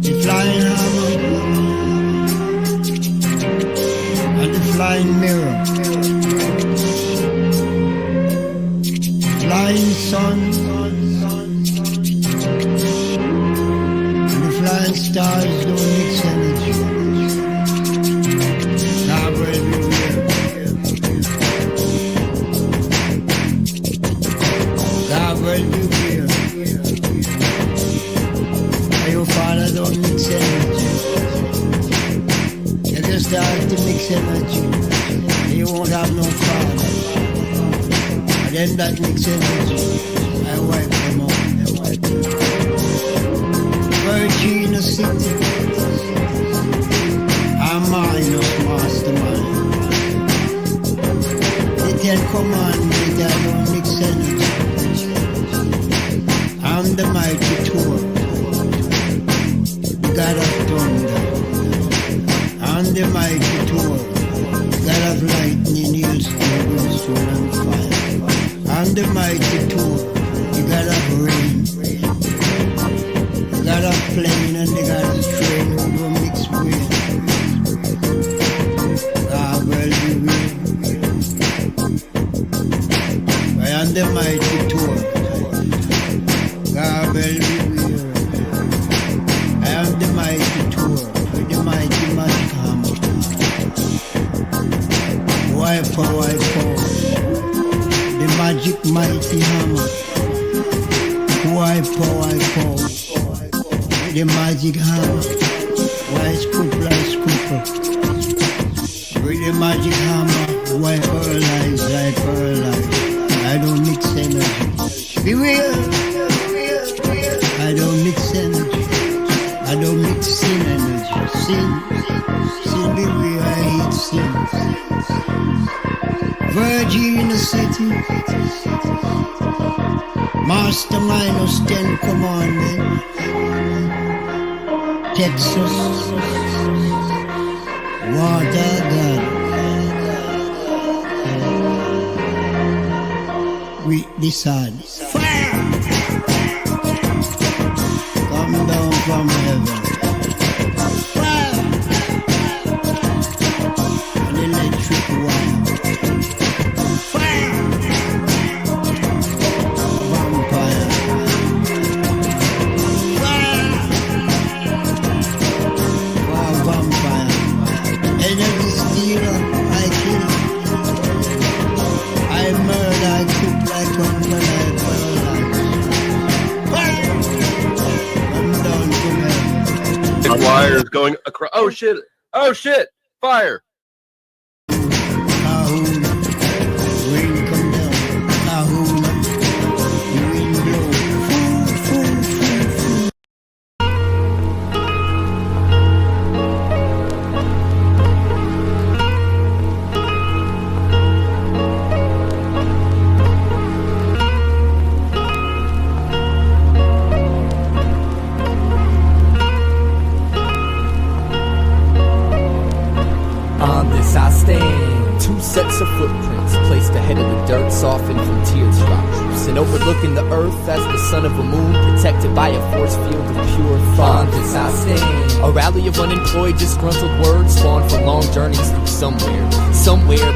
Speaker 13: The flying hammer and the flying mirror. Flying sun and stars don't mix energy. Gabriel beware. Gabriel beware. Your father don't mix energy. If you start to mix energy, you won't have no father. And then that mix energy, I wipe them out. Virgin City, I'm minus mastermind. The 10 commandments, I don't mix energy. I'm the mighty tour. God of thunder, and the mighty tour, God of lightning, hailstone, brimstone, and fire, and the mighty tour, the God of rain, the God of plain, and the God of strain, who don't mix with. God will be with. I am the mighty tour, God will be. I am the mighty tour with the mighty magic hammer. Wipe out, the magic mighty hammer. Wipe out, with the magic hammer. Why scooper, with the magic hammer. Why paralyze, I paralyze. I don't mix energy. Beware, I don't mix energy. I don't mix sin energy. Sin beware, I hate sin. Virgin City, Master minus 10 commandment. Texas, Water God. With the sun. Fire! Come down from heaven. Fire! An electric wire. Fire! Vampire. Fire! Vampire. Energy stealer, I kill. I murder, I cook like until I paralyze.
Speaker 11: Wires going across. Oh shit! Oh shit! Fire!
Speaker 13: Rain come down. Ahuna. Wind blow.
Speaker 14: On this I stand, 2 sets of footprints placed ahead of the dirt, softened from teardrops, and overlooking the earth as the son of a moon, protected by a force field of pure thought. On this I stand, a rally of unemployed, disgruntled words spawned from long journeys through somewhere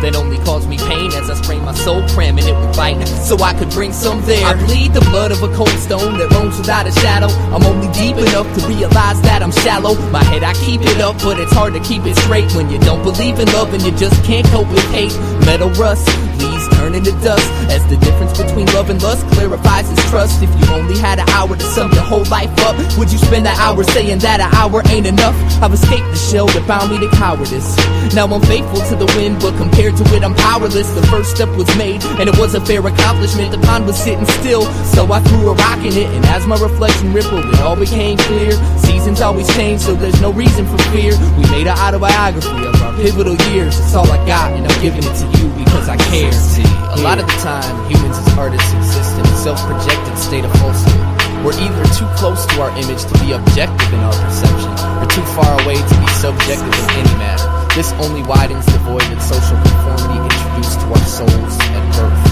Speaker 14: that only caused me pain as I sprained my soul, cramming it with bite so I could bring some there. I bleed the blood of a cold stone that roams without a shadow. I'm only deep enough to realize that I'm shallow. My head I keep it up, but it's hard to keep it straight when you don't believe in love and you just can't cope with hate. Metal rust, leaves turn into dust as the difference between love and lust clarifies its trust. If you only had an hour to sum your whole life up, would you spend that hour saying that an hour ain't enough? I've escaped the shell that bound me to cowardice. Now I'm faithful to the wind, but compared to it I'm powerless. The first step was made and it was a fair accomplishment. The pond was sitting still, so I threw a rock in it, and as my reflection rippled it all became clear. Seasons always change, so there's no reason for fear. We made an autobiography of our pivotal years. It's all I got and I'm giving it to you because I care. See, a lot of the time humans as artists exist in a self-projected state of falsehood. We're either too close to our image to be objective in our perception, or too far away to be subjective in any matter. This only widens the void that social conformity introduced to our souls at birth.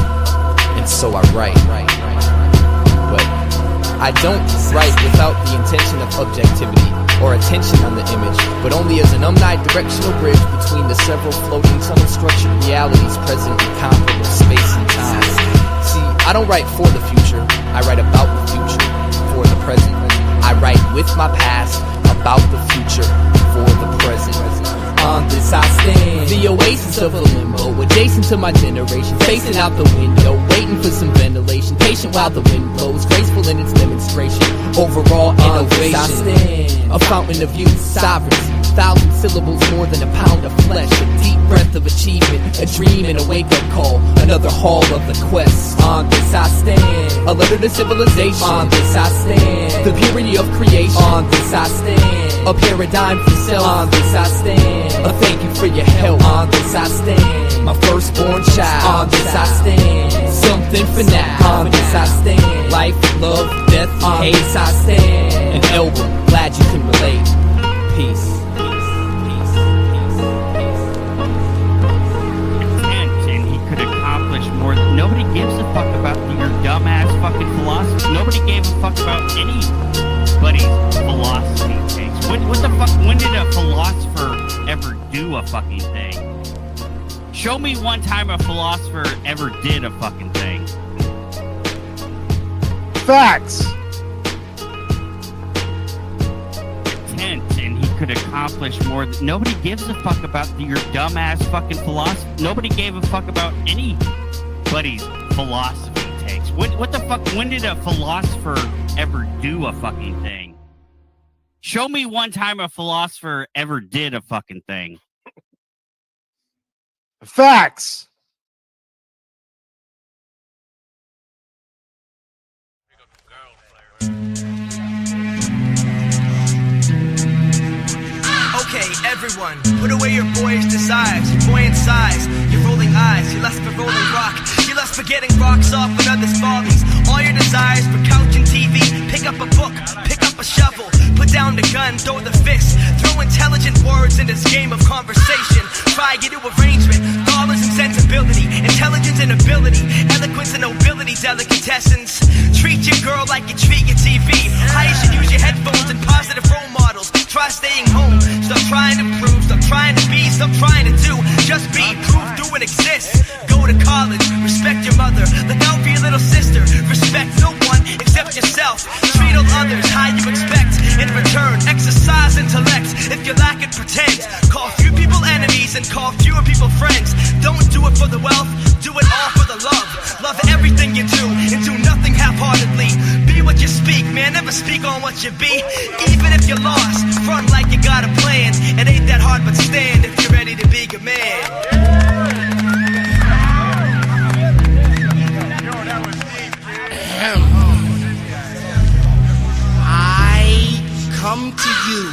Speaker 14: And so I write. But I don't write without the intention of objectivity or attention on the image, but only as an omnidirectional bridge between the several floating tunnel-structured realities present in comparable space and time. See, I don't write for the future, I write about the future. For the present, I write with my past, of a limbo, adjacent to my generation, facing out the window, waiting for some ventilation, patient while the wind blows, graceful in its demonstration, overall innovation. I stand, a fountain of youth, sovereignty, 1,000 syllables more than a pound of flesh, a deep breath of achievement, a dream and a wake-up call, another hall of the quest. On this I stand, a letter to civilization. On this I stand, the purity of creation. On this I stand, a paradigm for self. On this I stand, a thank you for your help. On this I stand, my firstborn child. On this I stand, something for now. On this I stand, life, love, death, hate. On this I stand, an elbow, glad you can relate. Peace.
Speaker 15: More than nobody gives a fuck about your dumbass fucking philosophy. Nobody gave a fuck about anybody's philosophy takes. What the fuck? When did a philosopher ever do a fucking thing? Show me one time a philosopher ever did a fucking thing.
Speaker 3: Facts.
Speaker 15: And he could accomplish more than nobody gives a fuck about your dumbass fucking philosophy. Nobody gave a fuck about anybody's philosophy takes. What the fuck? When did a philosopher ever do a fucking thing? Show me one time a philosopher ever did a fucking thing.
Speaker 3: Facts.
Speaker 16: Okay, everyone, put away your boyish desires, your buoyant sighs, your rolling eyes, your lust for rolling rock, your lust for getting rocks off with others' follies, all your desires for couch and TV, pick up a book, pick up a shovel, put down the gun, throw the fist, throw intelligent words in this game of conversation, try get to arrangement, dollars and sensibility, intelligence and ability, eloquence and nobility, delicatessens, treat your girl like you treat your TV, how you should use your headphones and positive role models, try staying home, stop trying to prove, stop trying to be, stop trying to do, just be, prove, do and exist, go to college, respect your mother, look out for your little sister, respect no one except yourself, treat all others how you expect, in return, exercise intellect, if you lack it pretend, call few people enemies and call fewer people friends, don't do it for the wealth, do it all for the love, love everything you do, and do nothing half-heartedly, be what you speak, man, never speak on what you be, even if you're lost, front like you got a plan, it ain't that hard but stand if you're ready to be a man.
Speaker 12: I come to you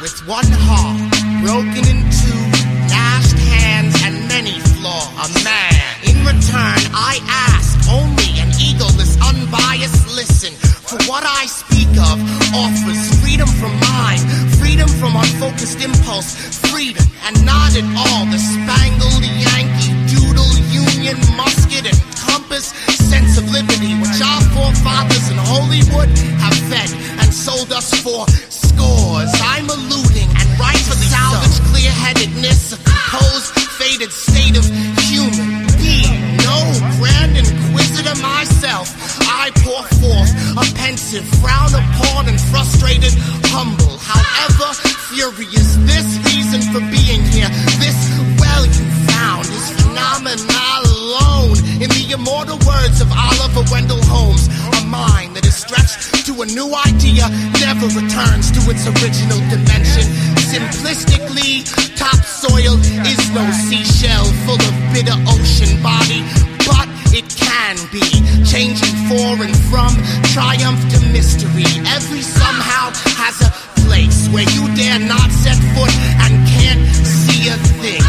Speaker 12: with one heart, broken in two, gnashed hands and many flaws. A man. In return, I ask only an egoless, unbiased listen. For what I speak of offers freedom from mind, freedom from unfocused impulse, freedom, and not at all the spangled Yankee Doodle Union musket and compass sense of liberty which our forefathers in Hollywood have fed and sold us for scores. I'm alluding and rightfully salvage clear-headedness, a composed, faded state of human being. No grand inquisitor myself, I pour forth a pensive, frown upon and frustrated, humble. However furious this reason for being here, this well you found is phenomenal alone. In the immortal words of Oliver Wendell Holmes, a mind that is stretched to a new idea never returns to its original dimension. Simplistically, topsoil is no seashell full of bitter ocean body, but it can be, changing for and from triumph to mystery. Every somehow has a place where you dare not set foot and can't see a thing.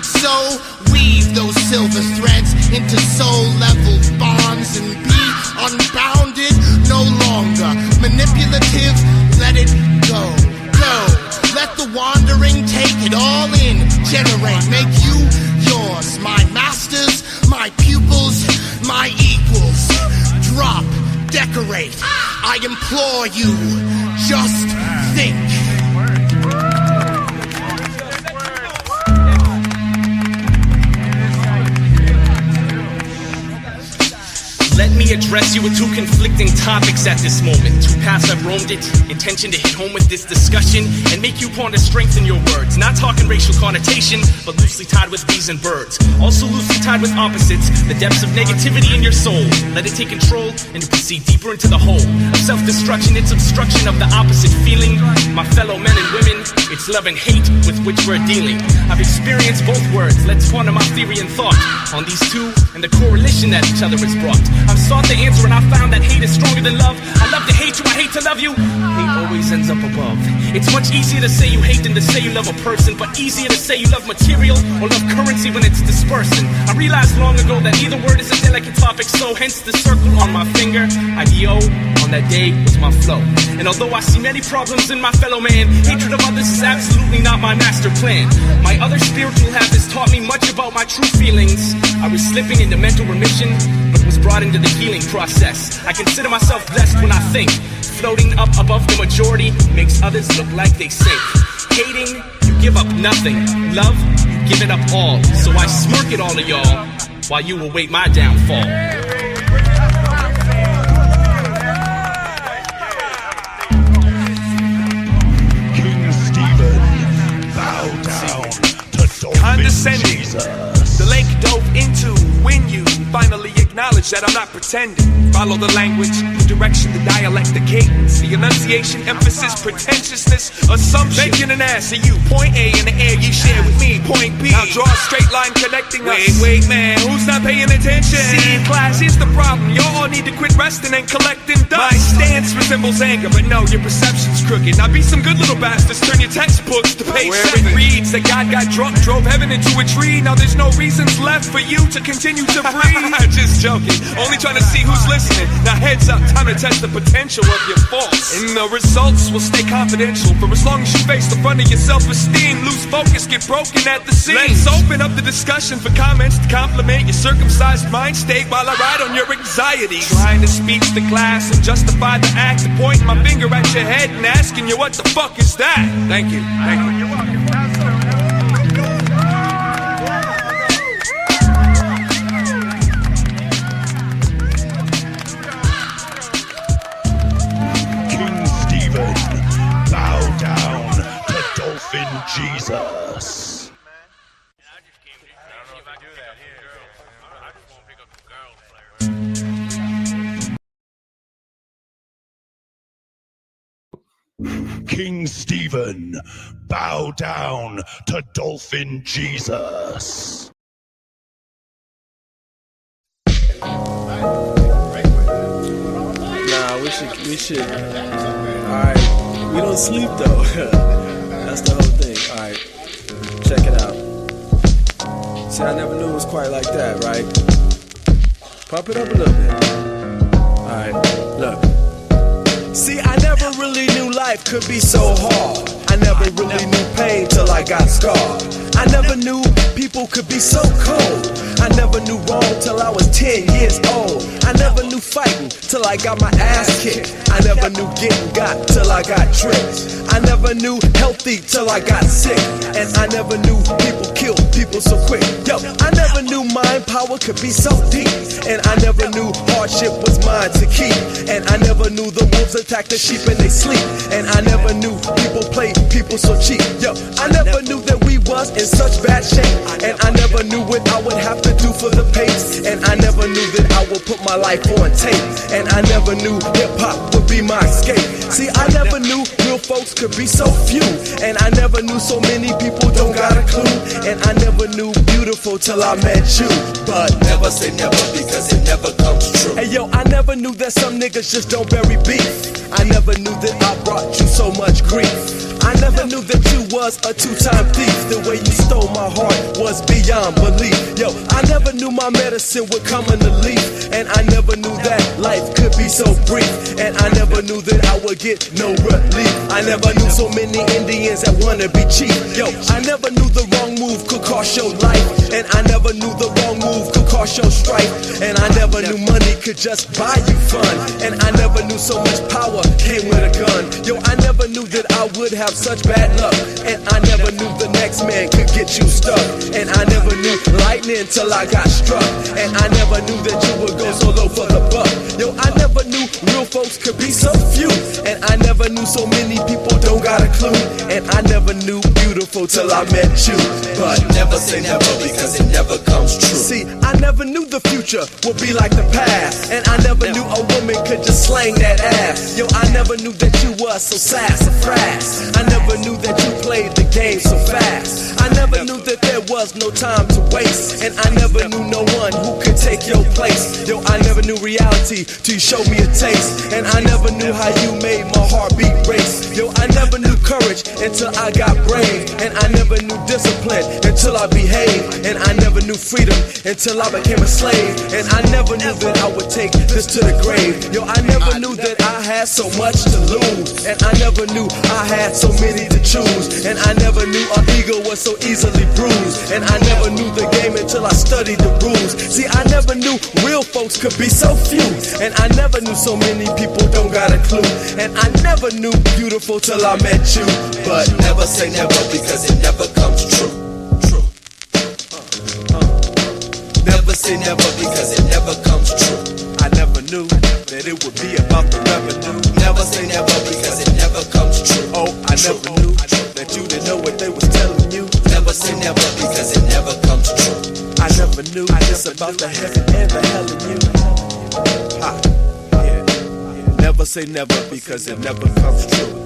Speaker 12: So weave those silver threads into soul-level bonds and be unbounded, no longer manipulative. Let it go, go. Let the wandering take it all in, generate, make you yours. My masters, my pupils, my equals. Drop, decorate. I implore you, just think.
Speaker 16: Let me
Speaker 17: me address you with two conflicting topics at this moment. Two paths I've roamed it, intention to hit home with this discussion and make you ponder strength in your words. Not talking racial connotation, but loosely tied with bees and birds. Also loosely tied with opposites, the depths of negativity in your soul. Let it take control and you proceed deeper into the hole of self-destruction. It's obstruction of the opposite feeling. My fellow men and women, it's love and hate with which we're dealing. I've experienced both words. Let's ponder my theory and thought on these two and the correlation that each other has brought. I've sought the answer and I found that hate is stronger than love. I love to hate you, I hate to love you. Hate always ends up above. It's much easier to say you hate than to say you love a person, but easier to say you love material or love currency when it's dispersing. I realized long ago that either word is a delicate topic, so hence the circle on my finger. IDO on that day was my flow. And although I see many problems in my fellow man, hatred of others is absolutely not my master plan. My other spiritual habits taught me much about my true feelings. I was slipping into mental remission, but was brought into the healing process. I consider myself blessed when I think. Floating up above the majority makes others look like they sink. Hating, you give up nothing. Love, you give it up all. So I smirk at all of y'all while you await my downfall.
Speaker 18: Condescending, the lake dove into when you finally acknowledge that I'm not pretending. Follow the language, the direction, the dialect, the cadence, the enunciation, emphasis, pretentiousness, assumption. Making an ass of you. Point A in the air you share with me. Point B. Now draw a straight line connecting us. Wait, man, who's not paying attention? See, class, here's the problem. Y'all need to quit resting and collecting dust. My stance resembles anger, but no, your perception's crooked. Now be some good little bastards, turn your textbooks to page 7. It reads that God got drunk, drove heaven into a tree. Now there's no reasons left for you to continue to breathe. Just joking, only trying to see who's listening. Now heads up, time to test the potential of your faults. And the results will stay confidential for as long as you face the front of your self-esteem. Lose focus, get broken at the seams. Let's open up the discussion for comments to compliment your circumcised mind state while I ride on your anxiety. Trying to speak to class and justify the act of pointing my finger at your head and asking you what the fuck is that? Thank you, thank you.
Speaker 19: Jesus. King Stephen, bow down to Dolphin Jesus.
Speaker 20: Nah, we should. Alright, we don't sleep though. That's the whole thing. Alright, check it out. See, I never knew it was quite like that, right? Pump it up a little bit. Alright, look. See, I never really knew life could be so hard. I never really knew pain till I got scarred. I never knew people could be so cold. I never knew wrong till I was 10 years old. I never knew fighting till I got my ass kicked. I never knew getting got till I got tricked. I never knew healthy till I got sick. And I never knew people kill people so quick. Yo, I never knew mind power could be so deep. And I never knew hardship was mine to keep. And I never knew the wolves attack the sheep in they sleep. And I never knew people play people so cheap. Yo, I never knew that we was in such bad shape. And I never knew what I would have to do for the pace. And I never knew that I would put my life on tape. And I never knew hip-hop would be my escape. See, I never knew real folks could be so few. And I never knew so many people don't got a clue. And I never knew beautiful till I met you. But never say never because it never comes true. Hey yo, I never knew that some niggas just don't bury beef. I never knew that I brought you so much grief. I never knew that you was a two-time thief. The way you stole my heart was beyond belief. Yo, I never knew my medicine would come in the leaf. And I never knew that life could be so brief. And I never never knew that I would get no relief. I never knew so many Indians that wanna be cheap. Yo, I never knew the wrong move could cost your life. And I never knew the wrong move could cost your strife. And I never knew money could just buy you fun. And I never knew so much power came with a gun. Yo, I never knew that I would have such bad luck. And I never knew the next man could get you stuck. And I never knew lightning till I got struck. And I never knew that you would go so low for the buck. Yo, I never knew real folks could be so few. And I never knew so many people don't got a clue. And I never knew beautiful till I met you. But never say never because it never comes true. See, I never knew the future would be like the past. And I never knew a woman could just slang that ass. Yo, I never knew that you was so sassafras. I never knew that you played the game so fast. I never knew that there was no time to waste. And I never knew no one who could take your place. Yo, I never knew reality till you showed me a taste. And I never knew how you made my heartbeat race. Yo, I never knew courage until I got brave. And I never knew discipline until I behaved. And I never knew freedom until I became a slave. And I never knew that I would take this to the grave. Yo, I never knew that I had so much to lose. And I never knew I had so many to choose. And I never knew our ego was so easily bruised. And I never knew the game until I studied the rules. See, I never knew real folks could be so few. And I never knew so many people don't got a clue. And I never knew beautiful till I met you. But never say never because it never comes true. Never say never because it never comes true. I never knew that it would be about the revenue. Never say never because it never comes true. Oh, I never knew that you didn't know what they was telling you. Never say never because it never comes true. I never knew it's about the heaven and the hell in you. Ha, yeah. Never say never because it never comes true.